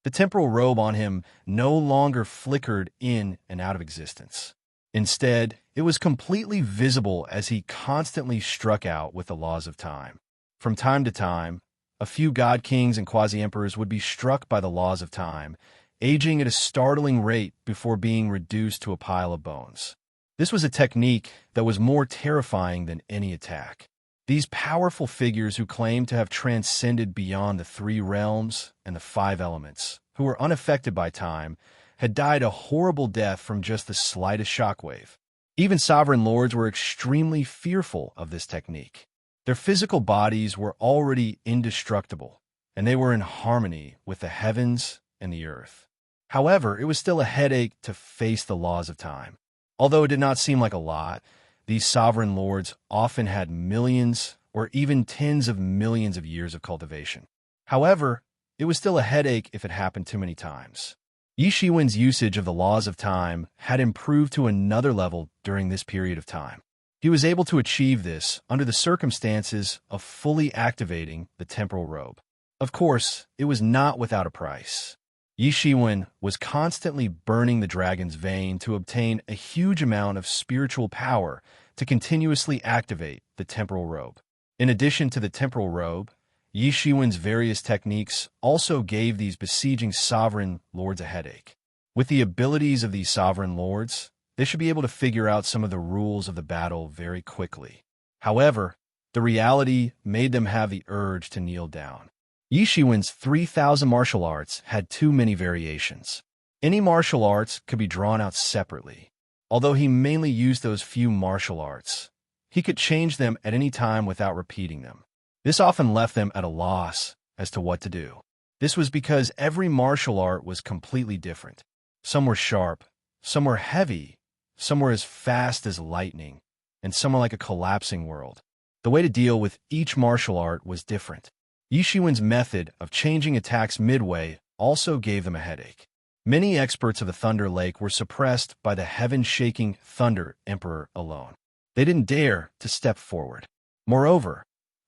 The temporal robe on him no longer flickered in and out of existence. Instead, it was completely visible as he constantly struck out with the laws of time. From time to time, a few god kings and quasi-emperors would be struck by the laws of time, aging at a startling rate before being reduced to a pile of bones. This was a technique that was more terrifying than any attack. These powerful figures who claimed to have transcended beyond the 3 realms and the 5 elements, who were unaffected by time, had died a horrible death from just the slightest shockwave. Even sovereign lords were extremely fearful of this technique. Their physical bodies were already indestructible, and they were in harmony with the heavens and the earth. However, it was still a headache to face the laws of time. Although it did not seem like a lot, these sovereign lords often had millions or even tens of millions of years of cultivation. However, it was still a headache if it happened too many times. Yi Shiwen's usage of the laws of time had improved to another level during this period of time. He was able to achieve this under the circumstances of fully activating the temporal robe. Of course, it was not without a price. Yi Shiwen was constantly burning the dragon's vein to obtain a huge amount of spiritual power to continuously activate the temporal robe. In addition to the temporal robe, Yi Shiwen's various techniques also gave these besieging sovereign lords a headache. With the abilities of these sovereign lords, they should be able to figure out some of the rules of the battle very quickly. However, the reality made them have the urge to kneel down. Yi Shiwen's 3,000 martial arts had too many variations. Any martial arts could be drawn out separately. Although he mainly used those few martial arts, he could change them at any time without repeating them. This often left them at a loss as to what to do. This was because every martial art was completely different. Some were sharp, some were heavy, some were as fast as lightning, and some were like a collapsing world. The way to deal with each martial art was different. Yi Shiwen's method of changing attacks midway also gave them a headache. Many experts of the Thunder Lake were suppressed by the heaven-shaking Thunder Emperor alone. They didn't dare to step forward. Moreover,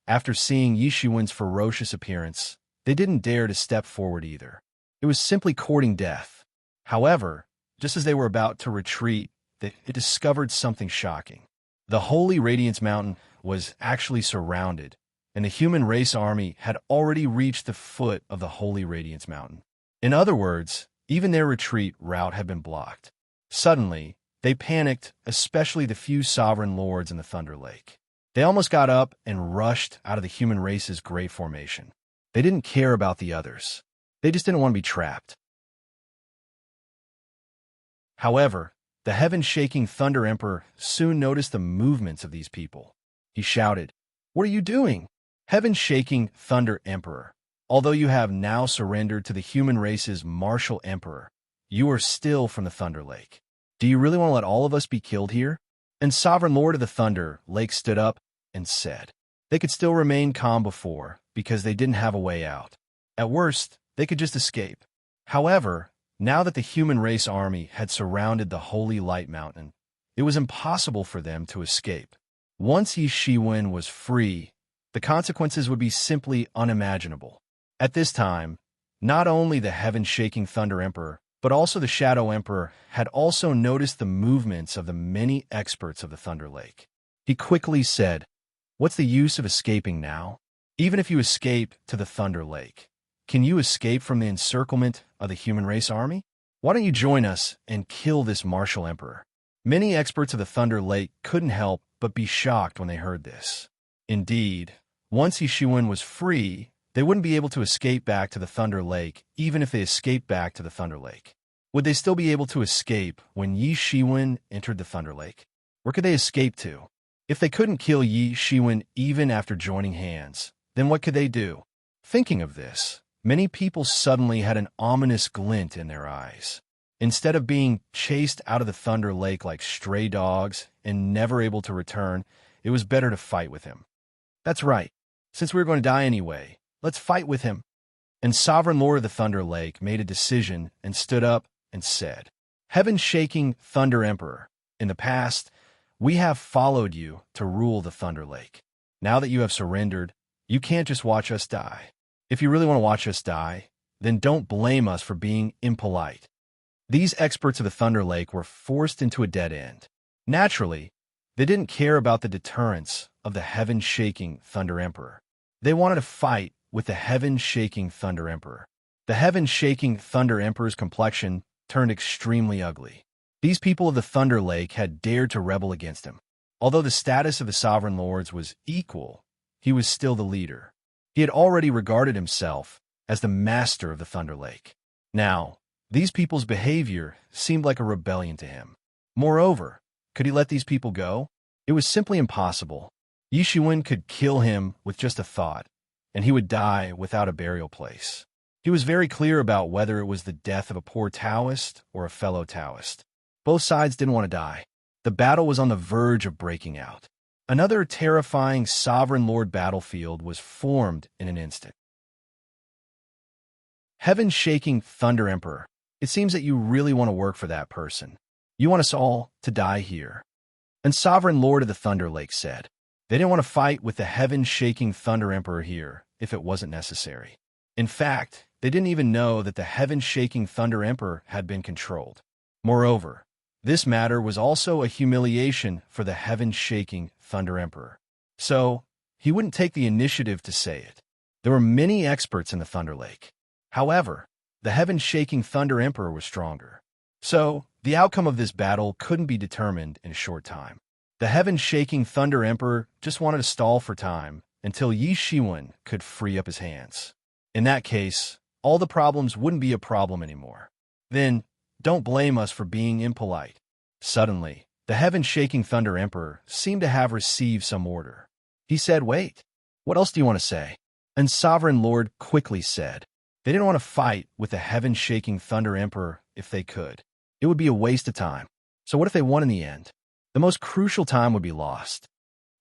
after seeing Yi Shiwen's ferocious appearance, they didn't dare to step forward either. It was simply courting death. However, just as they were about to retreat, they discovered something shocking. The Holy Radiance Mountain was actually surrounded, and the human race army had already reached the foot of the Holy Radiance Mountain. In other words, even their retreat route had been blocked. Suddenly, they panicked, especially the few sovereign lords in the Thunder Lake. They almost got up and rushed out of the human race's great formation. They didn't care about the others. They just didn't want to be trapped. However, the heaven-shaking Thunder Emperor soon noticed the movements of these people. He shouted, "What are you doing? Heaven-shaking Thunder Emperor, although you have now surrendered to the human race's martial emperor, you are still from the Thunder Lake. Do you really want to let all of us be killed here?" And Sovereign Lord of the Thunder Lake stood up and said they could still remain calm before because they didn't have a way out. At worst, they could just escape. However, now that the human race army had surrounded the Holy Light Mountain, it was impossible for them to escape. Once Yi Shiwen was free, the consequences would be simply unimaginable. At this time, not only the heaven-shaking Thunder Emperor, but also the Shadow Emperor had also noticed the movements of the many experts of the Thunder Lake. He quickly said, "What's the use of escaping now? Even if you escape to the Thunder Lake, can you escape from the encirclement of the human race army? Why don't you join us and kill this martial emperor?" Many experts of the Thunder Lake couldn't help but be shocked when they heard this. Indeed, once Yi Shiwen was free, they wouldn't be able to escape back to the Thunder Lake, even if they escaped back to the Thunder Lake. Would they still be able to escape when Yi Shiwen entered the Thunder Lake? Where could they escape to? If they couldn't kill Yi Shiwen even after joining hands, then what could they do? Thinking of this, many people suddenly had an ominous glint in their eyes. Instead of being chased out of the Thunder Lake like stray dogs and never able to return, it was better to fight with him. That's right. Since we were going to die anyway, let's fight with him. And Sovereign Lord of the Thunder Lake made a decision and stood up and said, "Heaven-shaking Thunder Emperor, in the past, we have followed you to rule the Thunder Lake. Now that you have surrendered, You can't just watch us die. If you really want to watch us die, then don't blame us for being impolite. These experts of the Thunder Lake were forced into a dead end. Naturally, they didn't care about the deterrence of the heaven-shaking Thunder Emperor. They wanted to fight with the heaven-shaking Thunder Emperor. The heaven-shaking Thunder Emperor's complexion turned extremely ugly. These people of the Thunder Lake had dared to rebel against him. Although the status of the sovereign lords was equal, he was still the leader. He had already regarded himself as the master of the Thunder Lake. Now, these people's behavior seemed like a rebellion to him. Moreover, could he let these people go? It was simply impossible. Yi Shiwen could kill him with just a thought, and he would die without a burial place. He was very clear about whether it was the death of a poor Taoist or a fellow Taoist. Both sides didn't want to die. The battle was on the verge of breaking out. Another terrifying Sovereign Lord battlefield was formed in an instant. Heaven-shaking Thunder Emperor. It seems that you really want to work for that person. You want us all to die here. And Sovereign Lord of the Thunder Lake said, they didn't want to fight with the heaven-shaking Thunder Emperor here if it wasn't necessary. In fact, they didn't even know that the heaven-shaking Thunder Emperor had been controlled. Moreover, this matter was also a humiliation for the heaven-shaking Thunder Emperor. So, he wouldn't take the initiative to say it. There were many experts in the Thunder Lake. However, the heaven-shaking Thunder Emperor was stronger. So, the outcome of this battle couldn't be determined in a short time. The heaven-shaking Thunder Emperor just wanted to stall for time until Yi Shiwen could free up his hands. In that case, all the problems wouldn't be a problem anymore. Then, don't blame us for being impolite. Suddenly, the heaven-shaking Thunder Emperor seemed to have received some order. He said, wait, what else do you want to say? And Sovereign Lord quickly said, they didn't want to fight with the heaven-shaking Thunder Emperor if they could. It would be a waste of time. So what if they won in the end? The most crucial time would be lost.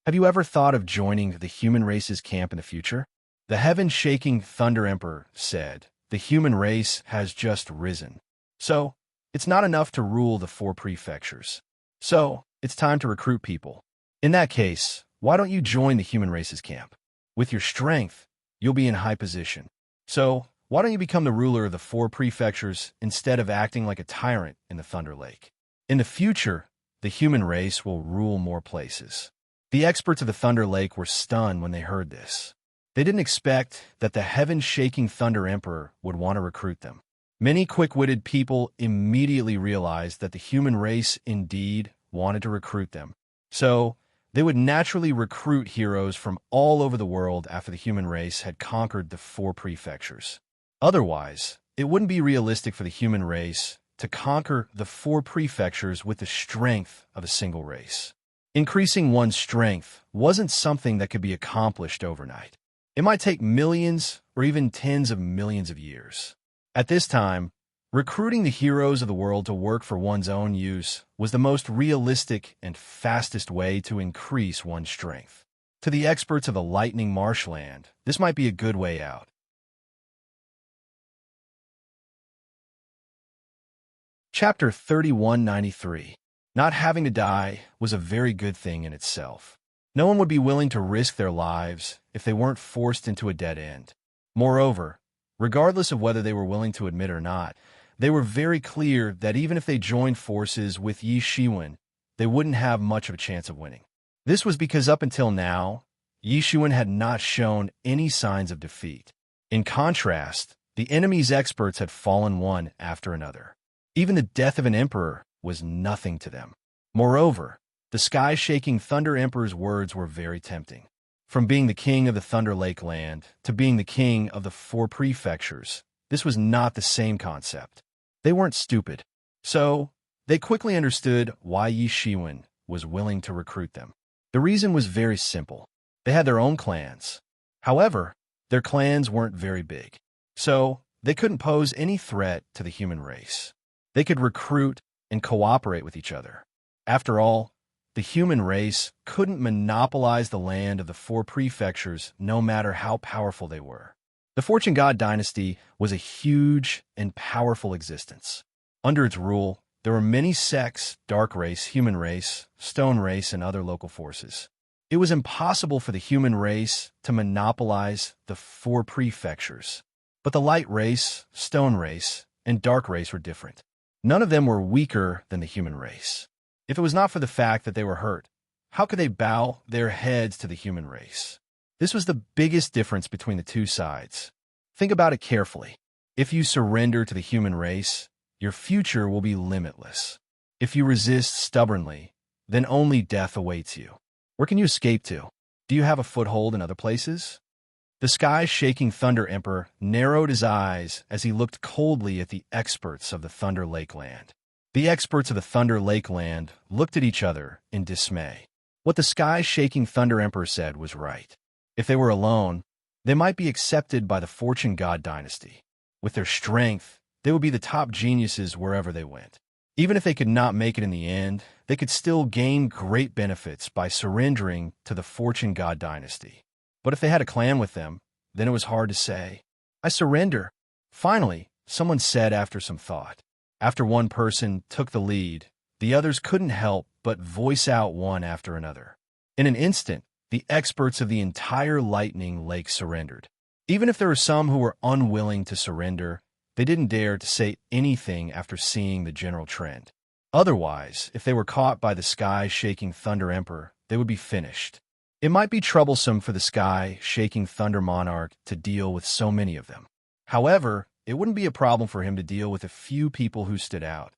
Have you ever thought of joining the human race's camp in the future? The heaven-shaking Thunder Emperor said, the human race has just risen. So, it's not enough to rule the 4 prefectures. So, it's time to recruit people. In that case, why don't you join the human race's camp? With your strength, you'll be in high position. So, why don't you become the ruler of the 4 prefectures instead of acting like a tyrant in the Thunder Lake? In the future, the human race will rule more places. The experts of the Thunder Lake were stunned when they heard this. They didn't expect that the heaven-shaking Thunder Emperor would want to recruit them. Many quick-witted people immediately realized that the human race indeed wanted to recruit them. So, they would naturally recruit heroes from all over the world after the human race had conquered the 4 prefectures. Otherwise, it wouldn't be realistic for the human race to conquer the 4 prefectures with the strength of a single race. Increasing one's strength wasn't something that could be accomplished overnight. It might take millions or even tens of millions of years. At this time, recruiting the heroes of the world to work for one's own use was the most realistic and fastest way to increase one's strength. To the experts of the lightning marshland, this might be a good way out. Chapter 3193. Not having to die was a very good thing in itself. No one would be willing to risk their lives if they weren't forced into a dead end. Moreover, regardless of whether they were willing to admit or not, they were very clear that even if they joined forces with Yi Shiwen, they wouldn't have much of a chance of winning. This was because up until now, Yi Shiwen had not shown any signs of defeat. In contrast, the enemy's experts had fallen one after another. Even the death of an emperor was nothing to them. Moreover, the sky-shaking Thunder Emperor's words were very tempting. From being the king of the Thunder Lake land to being the king of the 4 prefectures, this was not the same concept. They weren't stupid. So, they quickly understood why Yi Shiwen was willing to recruit them. The reason was very simple. They had their own clans. However, their clans weren't very big. So, they couldn't pose any threat to the human race. They could recruit and cooperate with each other. After all, the human race couldn't monopolize the land of the 4 prefectures no matter how powerful they were. The Fortune God dynasty was a huge and powerful existence. Under its rule, there were many sects, dark race, human race, stone race, and other local forces. It was impossible for the human race to monopolize the 4 prefectures. But the light race, stone race, and dark race were different. None of them were weaker than the human race. If it was not for the fact that they were hurt, how could they bow their heads to the human race? This was the biggest difference between the two sides. Think about it carefully. If you surrender to the human race, your future will be limitless. If you resist stubbornly, then only death awaits you. Where can you escape to? Do you have a foothold in other places? The sky-shaking Thunder Emperor narrowed his eyes as he looked coldly at the experts of the Thunder Lake Land. The experts of the Thunder Lake Land looked at each other in dismay. What the sky-shaking Thunder Emperor said was right. If they were alone, they might be accepted by the Fortune God dynasty. With their strength, they would be the top geniuses wherever they went. Even if they could not make it in the end, they could still gain great benefits by surrendering to the Fortune God dynasty. But if they had a clan with them, then it was hard to say, "I surrender." Finally, someone said after some thought. After one person took the lead, the others couldn't help but voice out one after another. In an instant, the experts of the entire Lightning Lake surrendered. Even if there were some who were unwilling to surrender, they didn't dare to say anything after seeing the general trend. Otherwise, if they were caught by the sky-shaking Thunder Emperor, they would be finished. It might be troublesome for the sky-shaking Thunder Monarch to deal with so many of them. However, it wouldn't be a problem for him to deal with a few people who stood out.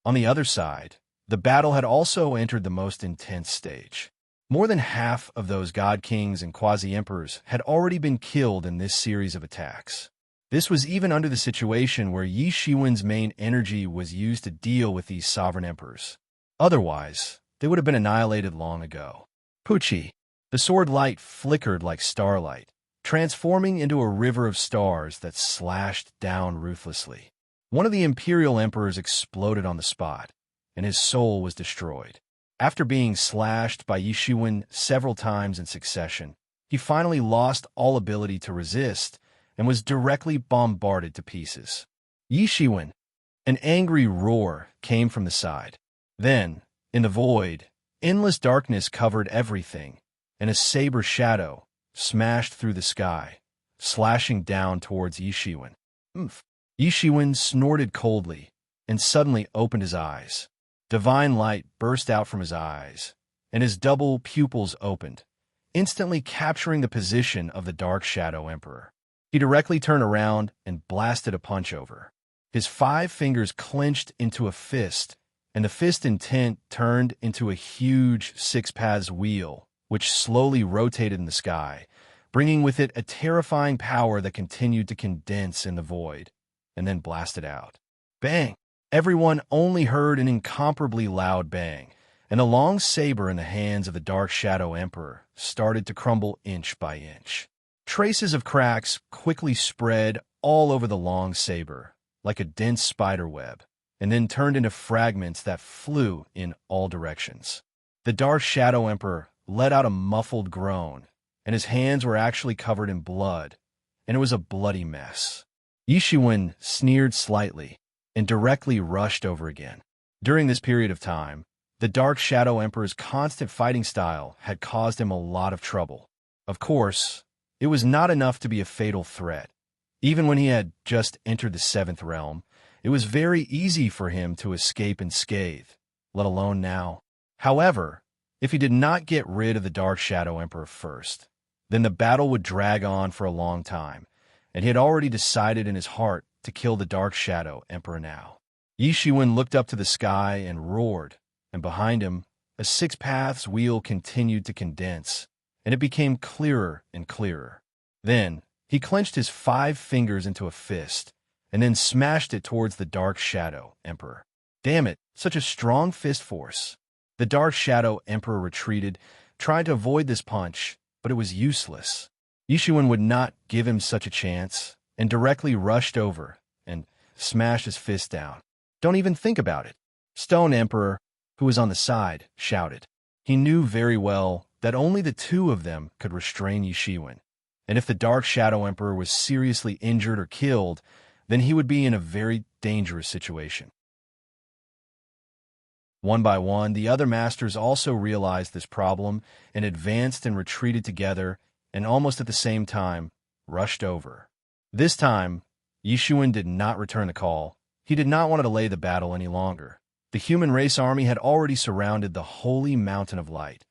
On the other side, the battle had also entered the most intense stage. More than half of those god kings and quasi-emperors had already been killed in this series of attacks. This was even under the situation where Yi Shiwen's main energy was used to deal with these sovereign emperors. Otherwise, they would have been annihilated long ago. Pucci, the sword light flickered like starlight, transforming into a river of stars that slashed down ruthlessly. One of the imperial emperors exploded on the spot, and his soul was destroyed. After being slashed by Yi Shiwen several times in succession, he finally lost all ability to resist and was directly bombarded to pieces. Yi Shiwen, an angry roar came from the side. Then, in the void, endless darkness covered everything, and a saber shadow smashed through the sky, slashing down towards Yi Shiwen. Yi Shiwen snorted coldly and suddenly opened his eyes. Divine light burst out from his eyes, and his double pupils opened, instantly capturing the position of the Dark Shadow Emperor. He directly turned around and blasted a punch over. His 5 fingers clenched into a fist, and the fist intent turned into a huge 6-paths wheel, which slowly rotated in the sky, bringing with it a terrifying power that continued to condense in the void, and then blasted out. Bang! Everyone only heard an incomparably loud bang, and the long saber in the hands of the Dark Shadow Emperor started to crumble inch by inch. Traces of cracks quickly spread all over the long saber, like a dense spider web, and then turned into fragments that flew in all directions. The Dark Shadow Emperor let out a muffled groan, and his hands were actually covered in blood, and it was a bloody mess. Yi Shiwen sneered slightly and directly rushed over again. During this period of time, the Dark Shadow Emperor's constant fighting style had caused him a lot of trouble. Of course, it was not enough to be a fatal threat. Even when he had just entered the 7th realm, it was very easy for him to escape unscathed, let alone now. However, if he did not get rid of the Dark Shadow Emperor first, then the battle would drag on for a long time, and he had already decided in his heart to kill the Dark Shadow Emperor now. Yi Shiwen looked up to the sky and roared, and behind him, a 6-paths wheel continued to condense, and it became clearer and clearer. Then, he clenched his 5 fingers into a fist, and then smashed it towards the Dark Shadow Emperor. Damn it, such a strong fist force. The Dark Shadow Emperor retreated, trying to avoid this punch, but it was useless. Yi Shiwen would not give him such a chance, and directly rushed over and smashed his fist down. Don't even think about it. Stone Emperor, who was on the side, shouted. He knew very well that only the 2 of them could restrain Yi Shiwen, and if the Dark Shadow Emperor was seriously injured or killed, then he would be in a very dangerous situation. One by one, the other masters also realized this problem and advanced and retreated together and almost at the same time, rushed over. This time, Yishuin did not return the call. He did not want to delay the battle any longer. The human race army had already surrounded the holy mountain of light.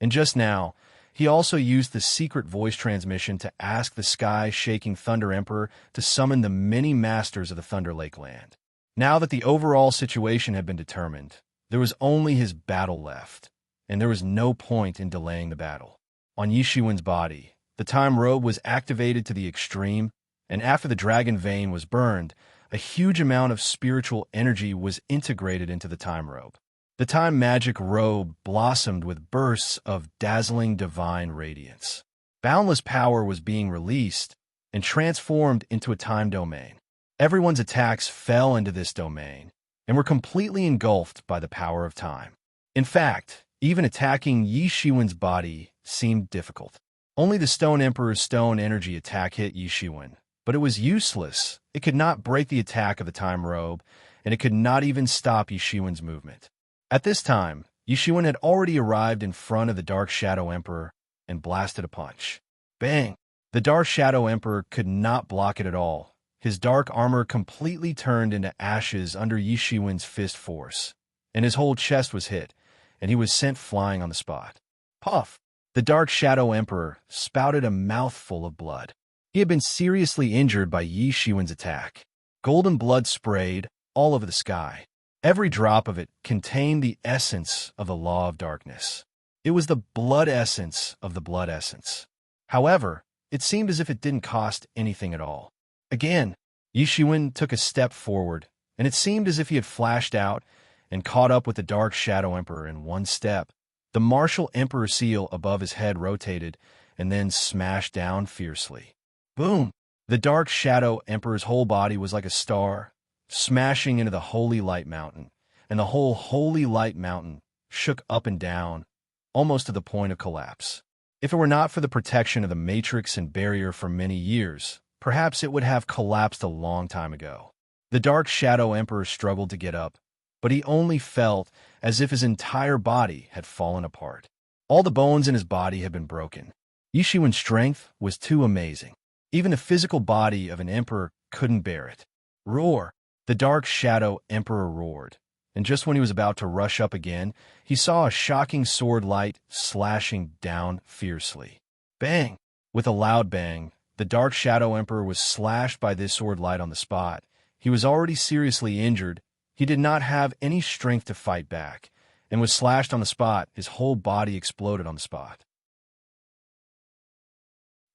And just now, he also used the secret voice transmission to ask the sky-shaking Thunder Emperor to summon the many masters of the Thunder Lake land. Now that the overall situation had been determined, there was only his battle left, and there was no point in delaying the battle. On Yishuin's body, the time robe was activated to the extreme, and after the dragon vein was burned, a huge amount of spiritual energy was integrated into the time robe. The time magic robe blossomed with bursts of dazzling divine radiance. Boundless power was being released and transformed into a time domain. Everyone's attacks fell into this domain and were completely engulfed by the power of time. In fact, even attacking Yishuin's body seemed difficult. Only the Stone Emperor's stone energy attack hit Yishuin, but it was useless. It could not break the attack of the time robe, and it could not even stop Yishuin's movement. At this time, Yishuin had already arrived in front of the Dark Shadow Emperor and blasted a punch. Bang! The Dark Shadow Emperor could not block it at all. His dark armor completely turned into ashes under Yishuin's fist force, and his whole chest was hit, and he was sent flying on the spot. Puff! The Dark Shadow Emperor spouted a mouthful of blood. He had been seriously injured by Yishuin's attack. Golden blood sprayed all over the sky. Every drop of it contained the essence of the law of darkness. It was the blood essence of the blood essence. However, it seemed as if it didn't cost anything at all. Again, Yishuin took a step forward, and it seemed as if he had flashed out and caught up with the Dark Shadow Emperor in one step. The martial Emperor seal above his head rotated and then smashed down fiercely. Boom! The Dark Shadow Emperor's whole body was like a star, smashing into the Holy Light Mountain, and the whole Holy Light Mountain shook up and down, almost to the point of collapse. If it were not for the protection of the matrix and barrier for many years, perhaps it would have collapsed a long time ago. The Dark Shadow Emperor struggled to get up, but he only felt as if his entire body had fallen apart. All the bones in his body had been broken. Yishuin's strength was too amazing. Even the physical body of an emperor couldn't bear it. Roar! The Dark Shadow Emperor roared, and just when he was about to rush up again, he saw a shocking sword light slashing down fiercely. Bang! With a loud bang, the Dark Shadow Emperor was slashed by this sword light on the spot. He was already seriously injured. He did not have any strength to fight back, and was slashed on the spot. His whole body exploded on the spot.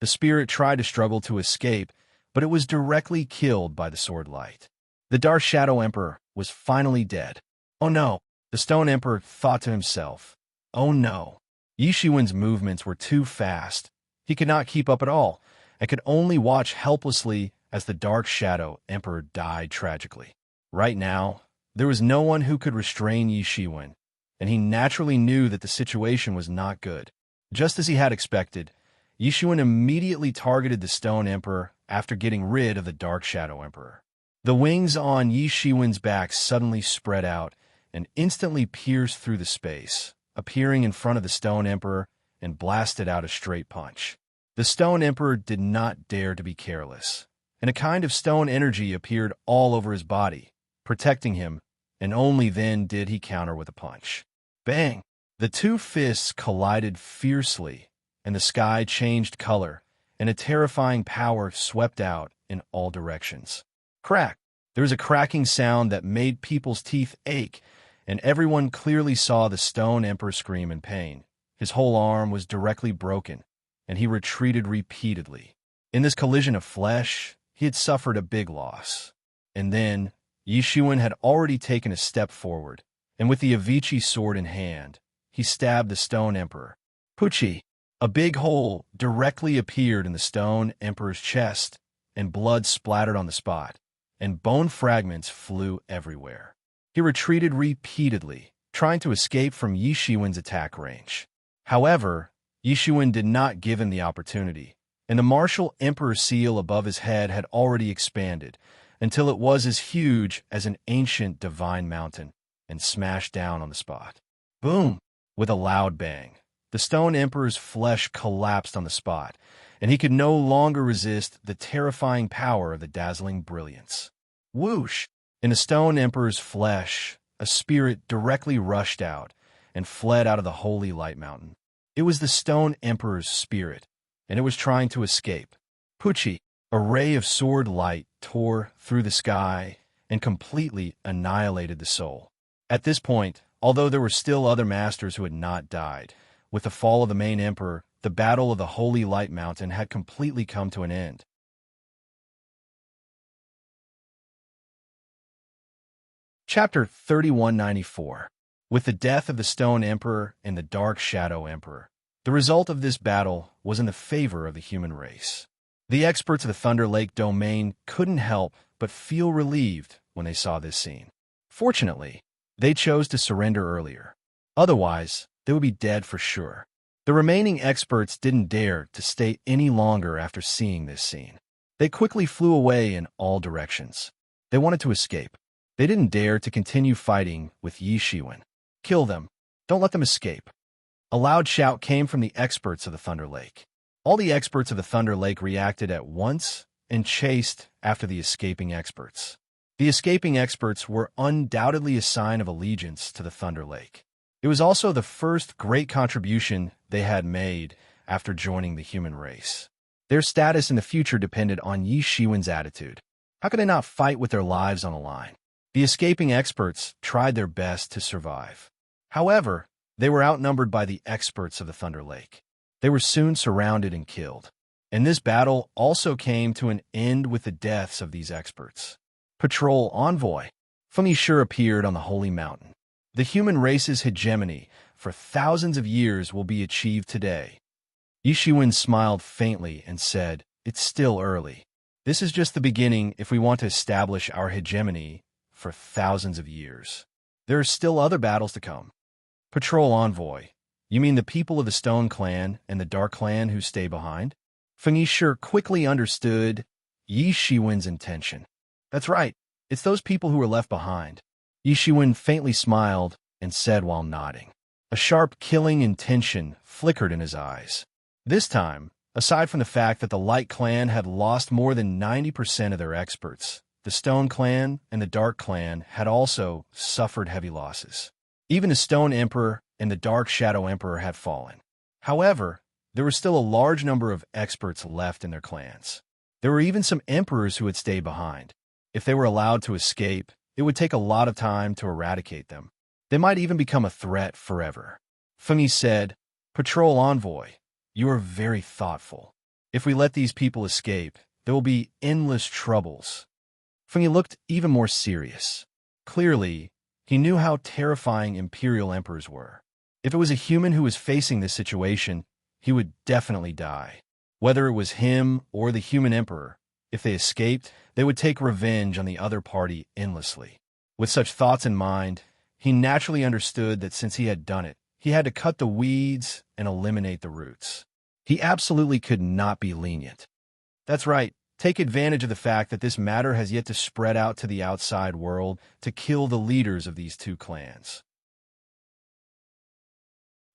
The spirit tried to struggle to escape, but it was directly killed by the sword light. The Dark Shadow Emperor was finally dead. Oh no, the Stone Emperor thought to himself. Oh no, Yishuin's movements were too fast. He could not keep up at all, and could only watch helplessly as the Dark Shadow Emperor died tragically. Right now, there was no one who could restrain Yishuin, and he naturally knew that the situation was not good. Just as he had expected, Yishuin immediately targeted the Stone Emperor after getting rid of the Dark Shadow Emperor. The wings on Yishuin's back suddenly spread out and instantly pierced through the space, appearing in front of the Stone Emperor and blasted out a straight punch. The Stone Emperor did not dare to be careless, and a kind of stone energy appeared all over his body, protecting him, and only then did he counter with a punch. Bang! The two fists collided fiercely, and the sky changed color, and a terrifying power swept out in all directions. Crack! There was a cracking sound that made people's teeth ache, and everyone clearly saw the Stone Emperor scream in pain. His whole arm was directly broken, and he retreated repeatedly. In this collision of flesh, he had suffered a big loss. And then, Yishuin had already taken a step forward, and with the Avicii sword in hand, he stabbed the Stone Emperor. Pucci! A big hole directly appeared in the Stone Emperor's chest, and blood splattered on the spot, and bone fragments flew everywhere. He retreated repeatedly, trying to escape from Yishuin's attack range. However, Yishuin did not give him the opportunity, and the martial Emperor seal above his head had already expanded, until it was as huge as an ancient divine mountain. and smashed down on the spot. Boom! With a loud bang, the Stone Emperor's flesh collapsed on the spot, and he could no longer resist the terrifying power of the dazzling brilliance. Whoosh! In the Stone Emperor's flesh, a spirit directly rushed out and fled out of the holy light mountain. It was the Stone Emperor's spirit, and it was trying to escape. Pucci, a ray of sword light tore through the sky and completely annihilated the soul. At this point, although there were still other masters who had not died, with the fall of the main emperor, the battle of the Holy Light Mountain had completely come to an end. Chapter 3194. With the death of the Stone Emperor and the Dark Shadow Emperor, the result of this battle was in the favor of the human race. The experts of the Thunder Lake domain couldn't help but feel relieved when they saw this scene. Fortunately, they chose to surrender earlier. Otherwise, they would be dead for sure. The remaining experts didn't dare to stay any longer after seeing this scene. They quickly flew away in all directions. They wanted to escape. They didn't dare to continue fighting with Yi Shiwen. Kill them. Don't let them escape. A loud shout came from the experts of the Thunder Lake. All the experts of the Thunder Lake reacted at once and chased after the escaping experts. The escaping experts were undoubtedly a sign of allegiance to the Thunder Lake. It was also the first great contribution they had made after joining the human race. Their status in the future depended on Yi Shiwen's attitude. How could they not fight with their lives on the line? The escaping experts tried their best to survive. However, they were outnumbered by the experts of the Thunder Lake. They were soon surrounded and killed. And this battle also came to an end with the deaths of these experts. Patrol Envoy. Feng Yishe appeared on the Holy Mountain. The human race's hegemony for thousands of years will be achieved today. Yi Shiwen smiled faintly and said, "It's still early. This is just the beginning if we want to establish our hegemony for thousands of years. There are still other battles to come." Patrol Envoy. You mean the people of the Stone Clan and the Dark Clan who stay behind? Feng Yishe quickly understood Yi Shiwen's intention. That's right. It's those people who were left behind. Yi Shiwen faintly smiled and said while nodding. A sharp, killing intention flickered in his eyes. This time, aside from the fact that the Light Clan had lost more than 90% of their experts, the Stone Clan and the Dark Clan had also suffered heavy losses. Even the Stone Emperor and the Dark Shadow Emperor had fallen. However, there was still a large number of experts left in their clans. There were even some emperors who had stayed behind. If they were allowed to escape, it would take a lot of time to eradicate them. They might even become a threat forever. Feng Yi said, "Patrol Envoy, you are very thoughtful. If we let these people escape, there will be endless troubles." Feng Yi looked even more serious. Clearly, he knew how terrifying imperial emperors were. If it was a human who was facing this situation, he would definitely die. Whether it was him or the human emperor, if they escaped, they would take revenge on the other party endlessly. With such thoughts in mind, he naturally understood that since he had done it, he had to cut the weeds and eliminate the roots. He absolutely could not be lenient. That's right. Take advantage of the fact that this matter has yet to spread out to the outside world to kill the leaders of these two clans.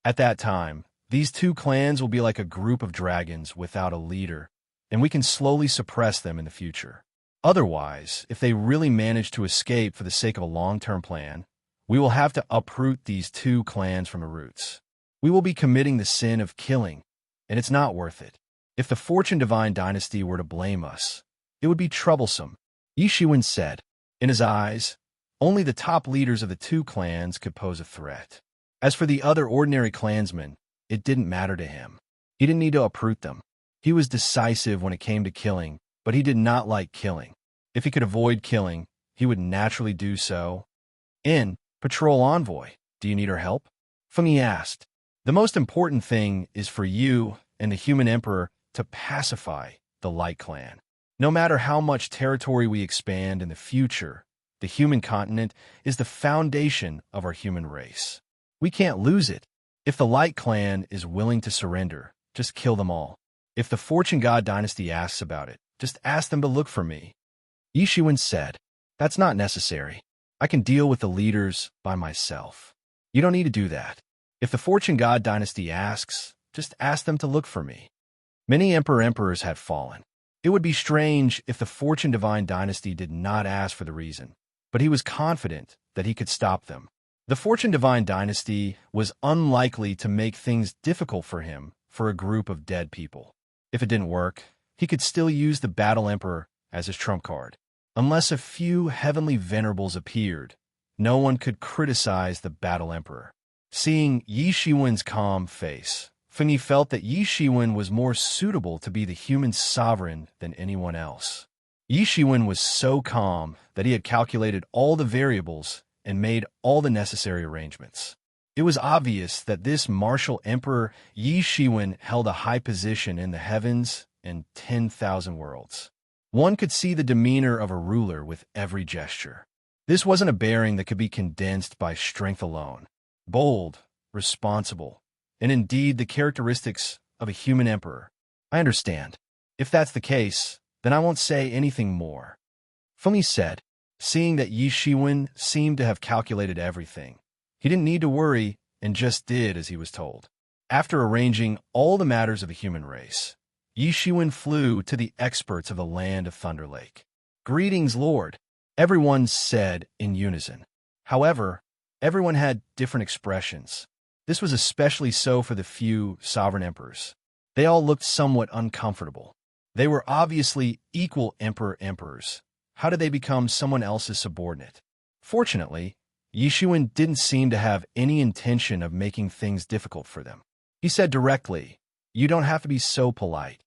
At that time, these two clans will be like a group of dragons without a leader, and we can slowly suppress them in the future. Otherwise, if they really manage to escape for the sake of a long-term plan, we will have to uproot these two clans from the roots. We will be committing the sin of killing, and it's not worth it. If the Fortune Divine Dynasty were to blame us, it would be troublesome, Yi Shiwen said. In his eyes, only the top leaders of the two clans could pose a threat. As for the other ordinary clansmen, it didn't matter to him. He didn't need to uproot them. He was decisive when it came to killing, but he did not like killing. If he could avoid killing, he would naturally do so. Patrol Envoy, do you need our help? Feng Yi asked. The most important thing is for you and the human emperor to pacify the Light Clan. No matter how much territory we expand in the future, the human continent is the foundation of our human race. We can't lose it. If the Light Clan is willing to surrender, just kill them all. If the Fortune God Dynasty asks about it, just ask them to look for me. Yi Shiwen said, "That's not necessary. I can deal with the leaders by myself. You don't need to do that. If the Fortune God dynasty asks, just ask them to look for me. Many emperors had fallen. It would be strange if the Fortune Divine dynasty did not ask for the reason, but he was confident that he could stop them. The Fortune Divine dynasty was unlikely to make things difficult for him for a group of dead people. If it didn't work, he could still use the Battle Emperor as his trump card. Unless a few heavenly venerables appeared, no one could criticize the Battle Emperor. Seeing Yi Shiwen's calm face, Fengyi felt that Yi Shiwen was more suitable to be the human sovereign than anyone else. Yi Shiwen was so calm that he had calculated all the variables and made all the necessary arrangements. It was obvious that this martial emperor Yi Shiwen held a high position in the heavens and 10,000 worlds. One could see the demeanor of a ruler with every gesture. This wasn't a bearing that could be condensed by strength alone. Bold, responsible, and indeed the characteristics of a human emperor. I understand. If that's the case, then I won't say anything more. Fengyi said, seeing that Yi Shiwen seemed to have calculated everything. He didn't need to worry and just did as he was told. After arranging all the matters of the human race, Yi Shiwen flew to the experts of the land of Thunder Lake. "Greetings, Lord," everyone said in unison. However, everyone had different expressions. This was especially so for the few sovereign emperors. They all looked somewhat uncomfortable. They were obviously equal emperors. How did they become someone else's subordinate? Fortunately, Yi Shiwen didn't seem to have any intention of making things difficult for them. He said directly, "You don't have to be so polite.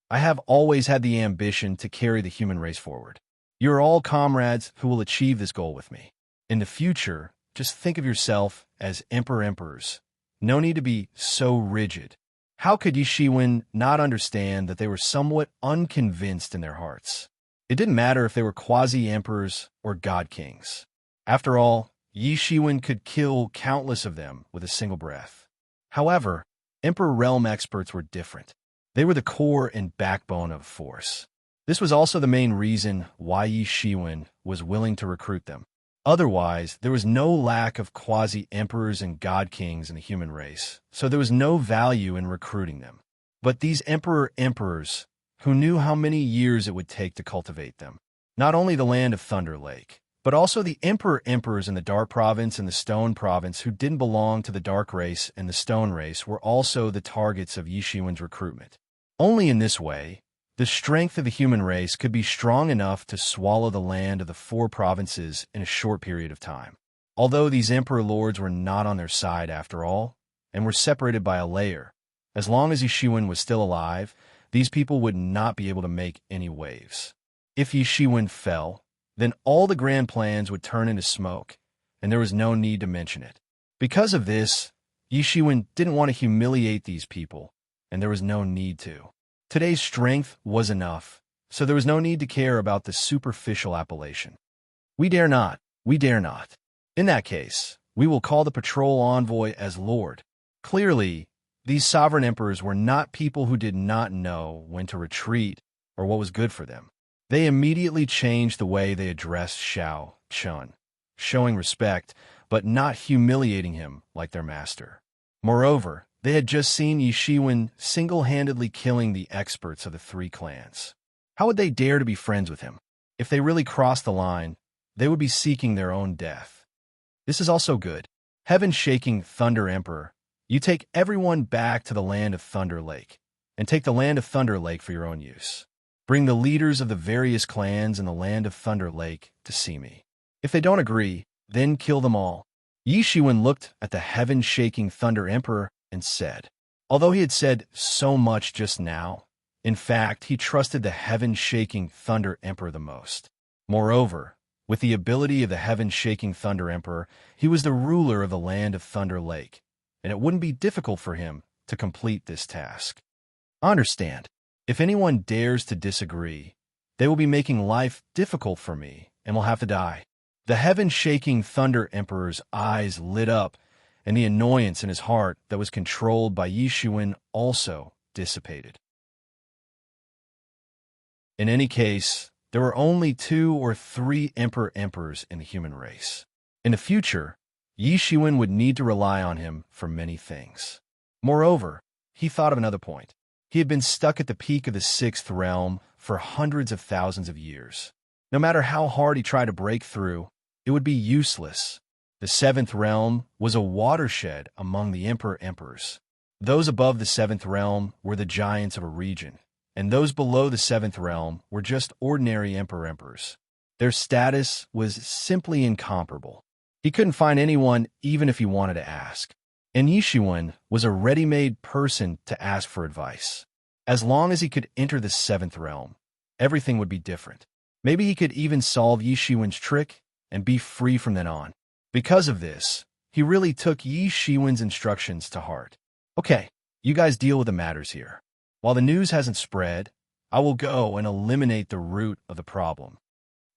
I have always had the ambition to carry the human race forward. You are all comrades who will achieve this goal with me. In the future, just think of yourself as emperors. No need to be so rigid." How could Yi Shiwen not understand that they were somewhat unconvinced in their hearts? It didn't matter if they were quasi-emperors or god-kings. After all, Yi Shiwen could kill countless of them with a single breath. However, Emperor Realm experts were different. They were the core and backbone of force. This was also the main reason why Yi Shiwen was willing to recruit them. Otherwise, there was no lack of quasi-emperors and god-kings in the human race, so there was no value in recruiting them. But these emperors, who knew how many years it would take to cultivate them. Not only the land of Thunder Lake, but also the emperors in the Dark Province and the Stone Province who didn't belong to the Dark Race and the Stone Race were also the targets of Yi Shiwen's recruitment. Only in this way, the strength of the human race could be strong enough to swallow the land of the 4 provinces in a short period of time. Although these emperor lords were not on their side after all, and were separated by a layer, as long as Yi Shiwen was still alive, these people would not be able to make any waves. If Yi Shiwen fell, then all the grand plans would turn into smoke, and there was no need to mention it. Because of this, Yi Shiwen didn't want to humiliate these people, and there was no need to. Today's strength was enough, so there was no need to care about the superficial appellation. We dare not. In that case, we will call the patrol envoy as Lord. Clearly, these sovereign emperors were not people who did not know when to retreat or what was good for them. They immediately changed the way they addressed Xiao Chun, showing respect, but not humiliating him like their master. Moreover, they had just seen Yi Shiwen single-handedly killing the experts of the 3 clans. How would they dare to be friends with him? If they really crossed the line, they would be seeking their own death. This is also good. Heaven-shaking Thunder Emperor, you take everyone back to the land of Thunder Lake, and take the land of Thunder Lake for your own use. Bring the leaders of the various clans in the land of Thunder Lake to see me. If they don't agree, then kill them all. Yi Shiwen looked at the heaven-shaking Thunder Emperor and said, although he had said so much just now, in fact, he trusted the heaven-shaking Thunder Emperor the most. Moreover, with the ability of the heaven-shaking Thunder Emperor, he was the ruler of the land of Thunder Lake, and it wouldn't be difficult for him to complete this task. Understand, if anyone dares to disagree, they will be making life difficult for me and will have to die. The heaven-shaking Thunder Emperor's eyes lit up, and the annoyance in his heart that was controlled by Yi Shiwen also dissipated. In any case, there were only 2 or 3 emperors in the human race. In the future, Yi Shiwen would need to rely on him for many things. Moreover, he thought of another point. He had been stuck at the peak of the 6th realm for hundreds of thousands of years. No matter how hard he tried to break through, it would be useless. The 7th realm was a watershed among the emperors. Those above the 7th realm were the giants of a region, and those below the 7th realm were just ordinary emperors. Their status was simply incomparable. He couldn't find anyone even if he wanted to ask. And Yi Shiwen was a ready-made person to ask for advice. As long as he could enter the 7th realm, everything would be different. Maybe he could even solve Yi Shiwen's trick and be free from then on. Because of this, he really took Yi Shiwen's instructions to heart. Okay, you guys deal with the matters here. While the news hasn't spread, I will go and eliminate the root of the problem.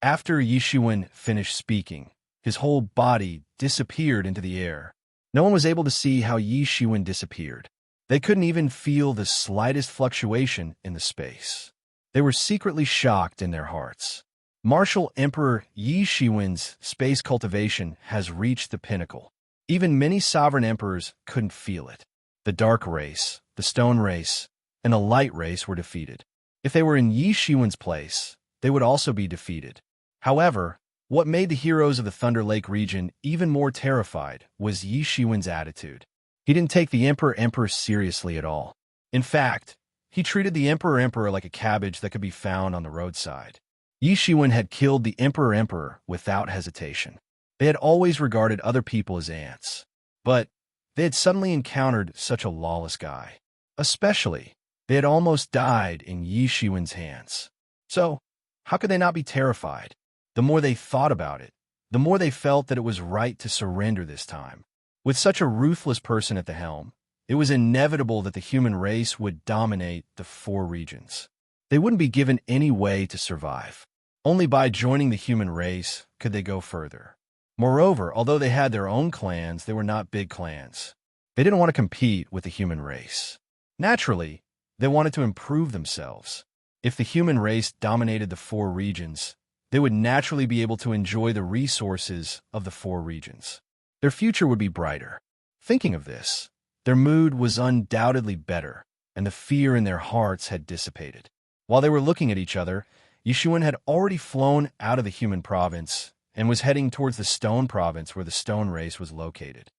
After Yi Shiwen finished speaking, his whole body disappeared into the air. No one was able to see how Yi Shiwen disappeared. They couldn't even feel the slightest fluctuation in the space. They were secretly shocked in their hearts. Martial Emperor Yi Shiwen's space cultivation has reached the pinnacle. Even many sovereign emperors couldn't feel it. The Dark Race, the Stone Race, and the Light Race were defeated. If they were in Yi Shiwen's place, they would also be defeated. However, what made the heroes of the Thunder Lake region even more terrified was Yi Shiwen's attitude. He didn't take the Emperor seriously at all. In fact, he treated the Emperor like a cabbage that could be found on the roadside. Yi Shiwen had killed the Emperor without hesitation. They had always regarded other people as ants. But they had suddenly encountered such a lawless guy. Especially, they had almost died in Yi Shiwen's hands. So, how could they not be terrified? The more they thought about it, the more they felt that it was right to surrender this time. With such a ruthless person at the helm, it was inevitable that the human race would dominate the 4 regions. They wouldn't be given any way to survive. Only by joining the human race could they go further. Moreover, although they had their own clans, they were not big clans. They didn't want to compete with the human race. Naturally, they wanted to improve themselves. If the human race dominated the 4 regions, they would naturally be able to enjoy the resources of the 4 regions. Their future would be brighter. Thinking of this, their mood was undoubtedly better, and the fear in their hearts had dissipated. While they were looking at each other, Yi Shiwen had already flown out of the human province and was heading towards the stone province where the stone race was located.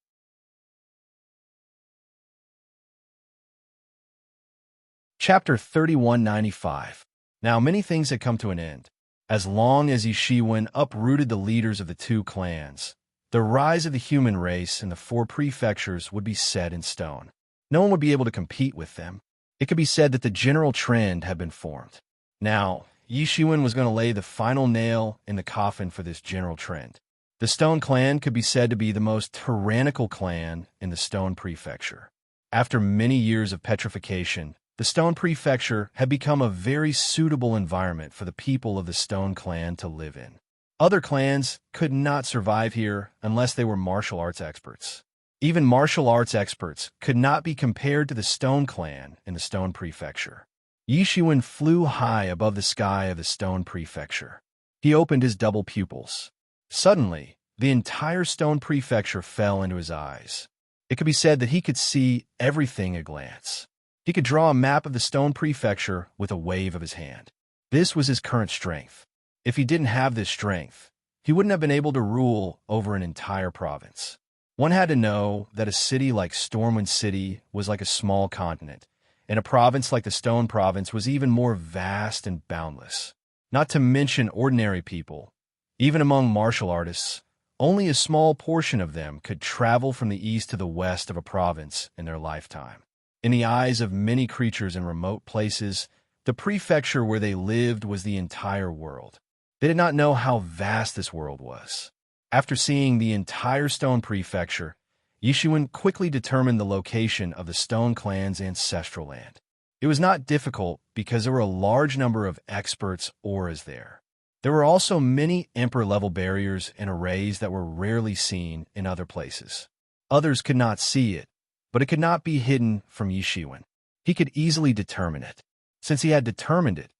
Chapter 3195. Now many things had come to an end. As long as Yi Shiwen uprooted the leaders of the 2 clans, the rise of the human race in the 4 prefectures would be set in stone. No one would be able to compete with them. It could be said that the general trend had been formed. Now, Yi Shiwen was going to lay the final nail in the coffin for this general trend. The Stone Clan could be said to be the most tyrannical clan in the Stone Prefecture. After many years of petrification, the Stone Prefecture had become a very suitable environment for the people of the Stone Clan to live in. Other clans could not survive here unless they were martial arts experts. Even martial arts experts could not be compared to the Stone Clan in the Stone Prefecture. Yi Shiwen flew high above the sky of the Stone Prefecture. He opened his double pupils. Suddenly, the entire Stone Prefecture fell into his eyes. It could be said that he could see everything at a glance. He could draw a map of the Stone Prefecture with a wave of his hand. This was his current strength. If he didn't have this strength, he wouldn't have been able to rule over an entire province. One had to know that a city like Stormwind City was like a small continent, and a province like the Stone Province was even more vast and boundless. Not to mention ordinary people. Even among martial artists, only a small portion of them could travel from the east to the west of a province in their lifetime. In the eyes of many creatures in remote places, the prefecture where they lived was the entire world. They did not know how vast this world was. After seeing the entire Stone Prefecture, Yi Shiwen quickly determined the location of the Stone Clan's ancestral land. It was not difficult because there were a large number of experts auras there. There were also many Emperor-level barriers and arrays that were rarely seen in other places. Others could not see it, but it could not be hidden from Yi Shiwen. He could easily determine it. Since he had determined it,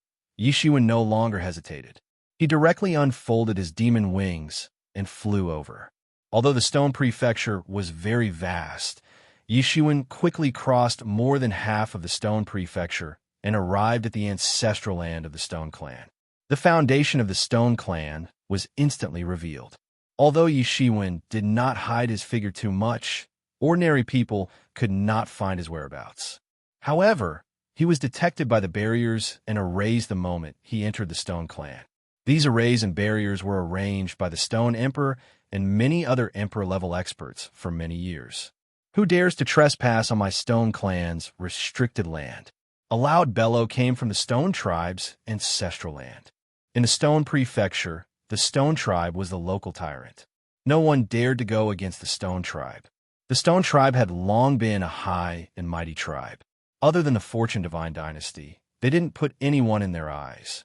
Yishuin no longer hesitated. He directly unfolded his demon wings and flew over. Although the stone prefecture was very vast, Yishuin quickly crossed more than half of the stone prefecture and arrived at the ancestral land of the stone clan. The foundation of the stone clan was instantly revealed. Although Yishuin did not hide his figure too much, ordinary people could not find his whereabouts. However, he was detected by the barriers and arrays the moment he entered the stone clan. These arrays and barriers were arranged by the Stone Emperor and many other Emperor-level experts for many years. Who dares to trespass on my Stone Clan's restricted land? A loud bellow came from the Stone Tribe's ancestral land. In the Stone Prefecture, the Stone Tribe was the local tyrant. No one dared to go against the Stone Tribe. The Stone Tribe had long been a high and mighty tribe. Other than the Fortune Divine dynasty, they didn't put anyone in their eyes.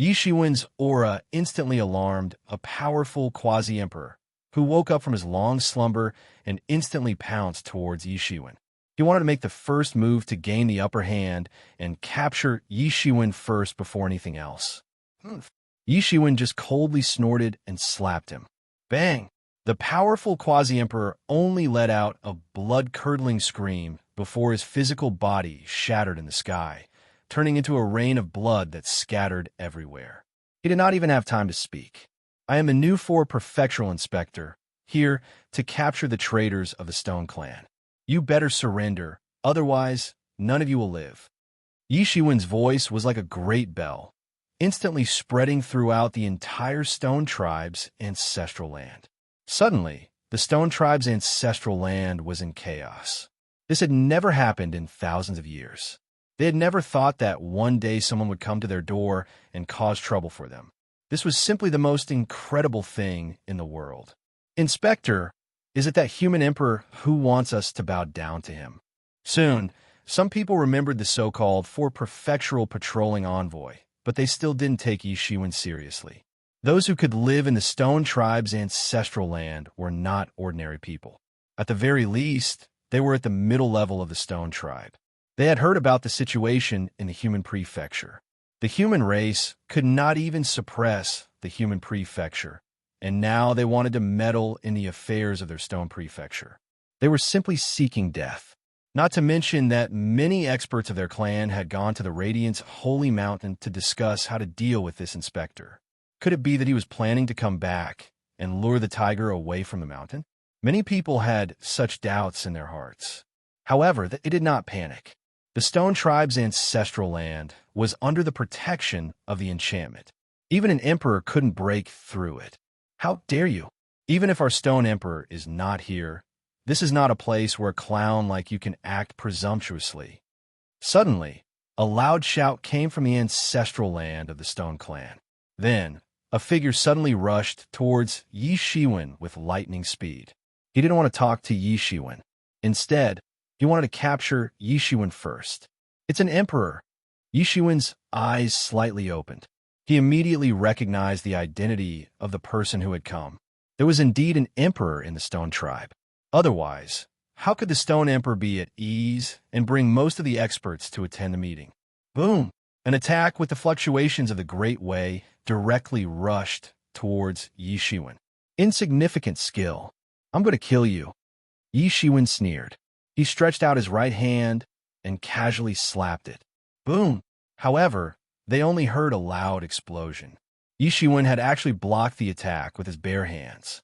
Yishuin's aura instantly alarmed a powerful quasi-emperor, who woke up from his long slumber and instantly pounced towards Yishuin. He wanted to make the first move to gain the upper hand and capture Yishuin first before anything else. Yishuin just coldly snorted and slapped him. Bang! The powerful quasi-emperor only let out a blood-curdling scream before his physical body shattered in the sky, turning into a rain of blood that scattered everywhere. He did not even have time to speak. I am a new 4 prefectural inspector, here to capture the traitors of the Stone Clan. You better surrender, otherwise none of you will live. Yishuin's voice was like a great bell, instantly spreading throughout the entire Stone Tribe's ancestral land. Suddenly, the Stone Tribe's ancestral land was in chaos. This had never happened in thousands of years. They had never thought that one day someone would come to their door and cause trouble for them. This was simply the most incredible thing in the world. Inspector, is it that human emperor who wants us to bow down to him? Soon, some people remembered the so-called 4 prefectural patrolling envoy, but they still didn't take Yishuin seriously. Those who could live in the Stone Tribe's ancestral land were not ordinary people. At the very least, they were at the middle level of the Stone Tribe. They had heard about the situation in the human prefecture. The human race could not even suppress the human prefecture, and now they wanted to meddle in the affairs of their stone prefecture. They were simply seeking death. Not to mention that many experts of their clan had gone to the Radiant's holy mountain to discuss how to deal with this inspector. Could it be that he was planning to come back and lure the tiger away from the mountain? Many people had such doubts in their hearts. However, they did not panic. The Stone Tribe's ancestral land was under the protection of the enchantment. Even an emperor couldn't break through it. How dare you? Even if our Stone Emperor is not here, this is not a place where a clown like you can act presumptuously. Suddenly, a loud shout came from the ancestral land of the Stone Clan. Then, a figure suddenly rushed towards Yishuin with lightning speed. He didn't want to talk to Yishuin. Instead, he wanted to capture Yishuin first. It's an emperor. Yishuin's eyes slightly opened. He immediately recognized the identity of the person who had come. There was indeed an emperor in the Stone Tribe. Otherwise, how could the Stone Emperor be at ease and bring most of the experts to attend the meeting? Boom! An attack with the fluctuations of the Great Way directly rushed towards Yishuin. Insignificant skill. I'm going to kill you. Yishuin sneered. He stretched out his right hand and casually slapped it. Boom! However, they only heard a loud explosion. Yishuin had actually blocked the attack with his bare hands.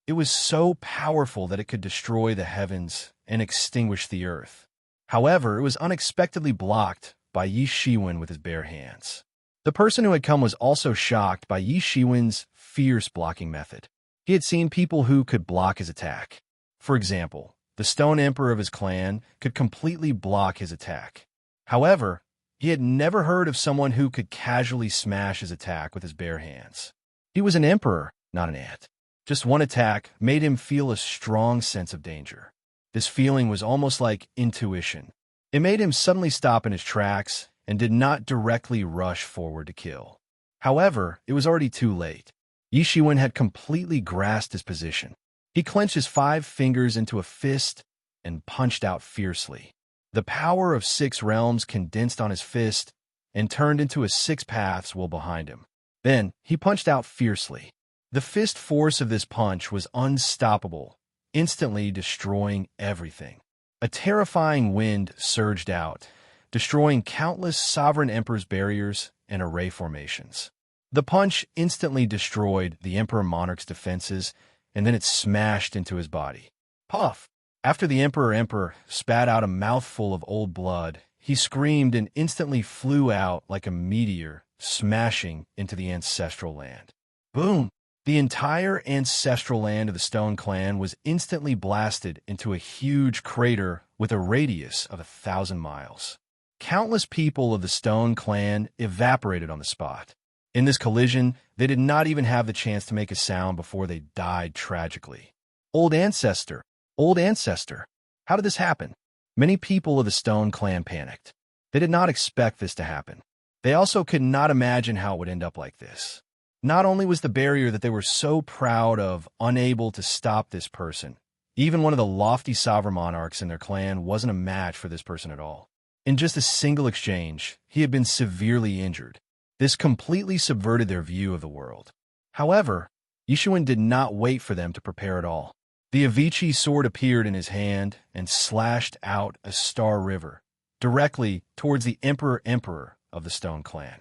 It was so powerful that it could destroy the heavens and extinguish the earth. However, it was unexpectedly blocked by Yishuin with his bare hands. The person who had come was also shocked by Yishuin's fierce blocking method. He had seen people who could block his attack. For example, the Stone Emperor of his clan could completely block his attack. However, he had never heard of someone who could casually smash his attack with his bare hands. He was an emperor, not an ant. Just one attack made him feel a strong sense of danger. This feeling was almost like intuition. It made him suddenly stop in his tracks and did not directly rush forward to kill. However, it was already too late. Yishuin had completely grasped his position. He clenched his 5 fingers into a fist and punched out fiercely. The power of 6 realms condensed on his fist and turned into a 6 paths wall behind him. Then he punched out fiercely. The fist force of this punch was unstoppable, instantly destroying everything. A terrifying wind surged out, destroying countless sovereign emperor's barriers and array formations. The punch instantly destroyed the emperor monarch's defenses, and then it smashed into his body. Puff! After the emperor spat out a mouthful of old blood, he screamed and instantly flew out like a meteor, smashing into the ancestral land. Boom! The entire ancestral land of the Stone Clan was instantly blasted into a huge crater with a radius of 1,000 miles. Countless people of the Stone Clan evaporated on the spot. In this collision, they did not even have the chance to make a sound before they died tragically. Old ancestor! Old ancestor! How did this happen? Many people of the Stone Clan panicked. They did not expect this to happen. They also could not imagine how it would end up like this. Not only was the barrier that they were so proud of unable to stop this person, even one of the lofty sovereign monarchs in their clan wasn't a match for this person at all. In just a single exchange, he had been severely injured. This completely subverted their view of the world. However, Yishuin did not wait for them to prepare at all. The Avicii sword appeared in his hand and slashed out a star river, directly towards the emperor of the Stone Clan.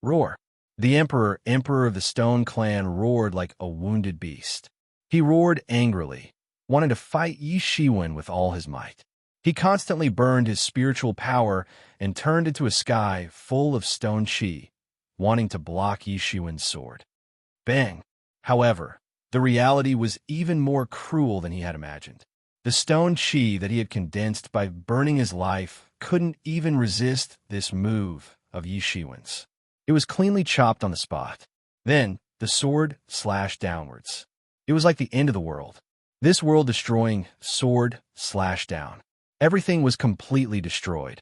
Roar! The emperor of the Stone Clan roared like a wounded beast. He roared angrily, wanting to fight Yi Shiwen with all his might. He constantly burned his spiritual power and turned into a sky full of stone chi, wanting to block Yi Shiwen's sword. Bang! However, the reality was even more cruel than he had imagined. The stone chi that he had condensed by burning his life couldn't even resist this move of Yi Shiwen's. It was cleanly chopped on the spot. Then, the sword slashed downwards. It was like the end of the world. This world-destroying sword slashed down. Everything was completely destroyed.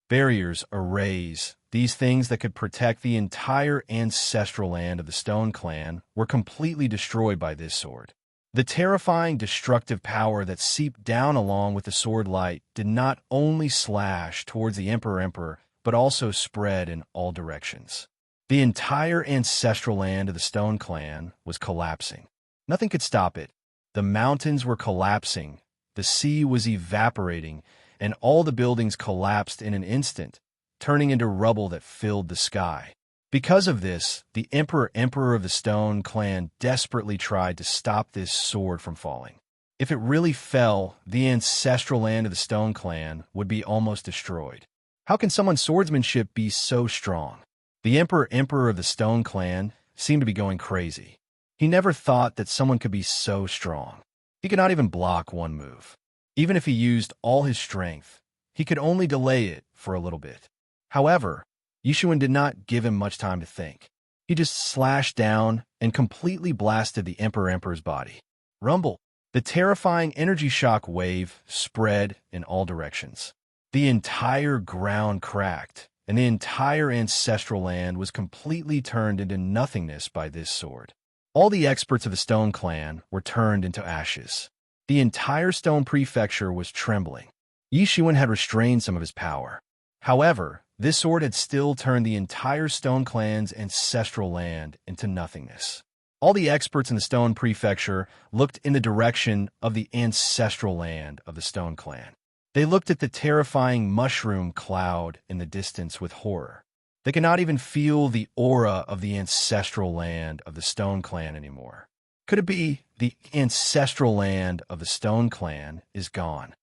Barriers, arrays, these things that could protect the entire ancestral land of the Stone Clan were completely destroyed by this sword. The terrifying destructive power that seeped down along with the sword light did not only slash towards the emperor, but also spread in all directions. The entire ancestral land of the Stone Clan was collapsing. Nothing could stop it. The mountains were collapsing, the sea was evaporating, and all the buildings collapsed in an instant, turning into rubble that filled the sky. Because of this, the emperor of the Stone Clan desperately tried to stop this sword from falling. If it really fell, the ancestral land of the Stone Clan would be almost destroyed. How can someone's swordsmanship be so strong? The emperor of the Stone Clan seemed to be going crazy. He never thought that someone could be so strong. He could not even block one move. Even if he used all his strength, he could only delay it for a little bit. However, Yishuin did not give him much time to think. He just slashed down and completely blasted the emperor's body. Rumble! The terrifying energy shock wave spread in all directions. The entire ground cracked, and the entire ancestral land was completely turned into nothingness by this sword. All the experts of the Stone Clan were turned into ashes. The entire Stone Prefecture was trembling. Yi Shiwen had restrained some of his power. However, this sword had still turned the entire Stone Clan's ancestral land into nothingness. All the experts in the Stone Prefecture looked in the direction of the ancestral land of the Stone Clan. They looked at the terrifying mushroom cloud in the distance with horror. They could not even feel the aura of the ancestral land of the Stone Clan anymore. Could it be the ancestral land of the Stone Clan is gone?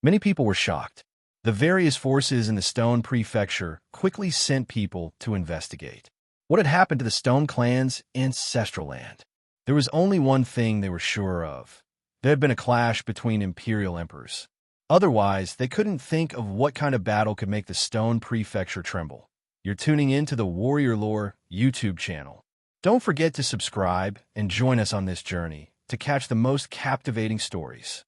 Many people were shocked. The various forces in the Stone Prefecture quickly sent people to investigate. What had happened to the Stone Clan's ancestral land? There was only one thing they were sure of. There had been a clash between imperial emperors. Otherwise, they couldn't think of what kind of battle could make the Stone Prefecture tremble. You're tuning in to the Warrior Lore YouTube channel. Don't forget to subscribe and join us on this journey to catch the most captivating stories.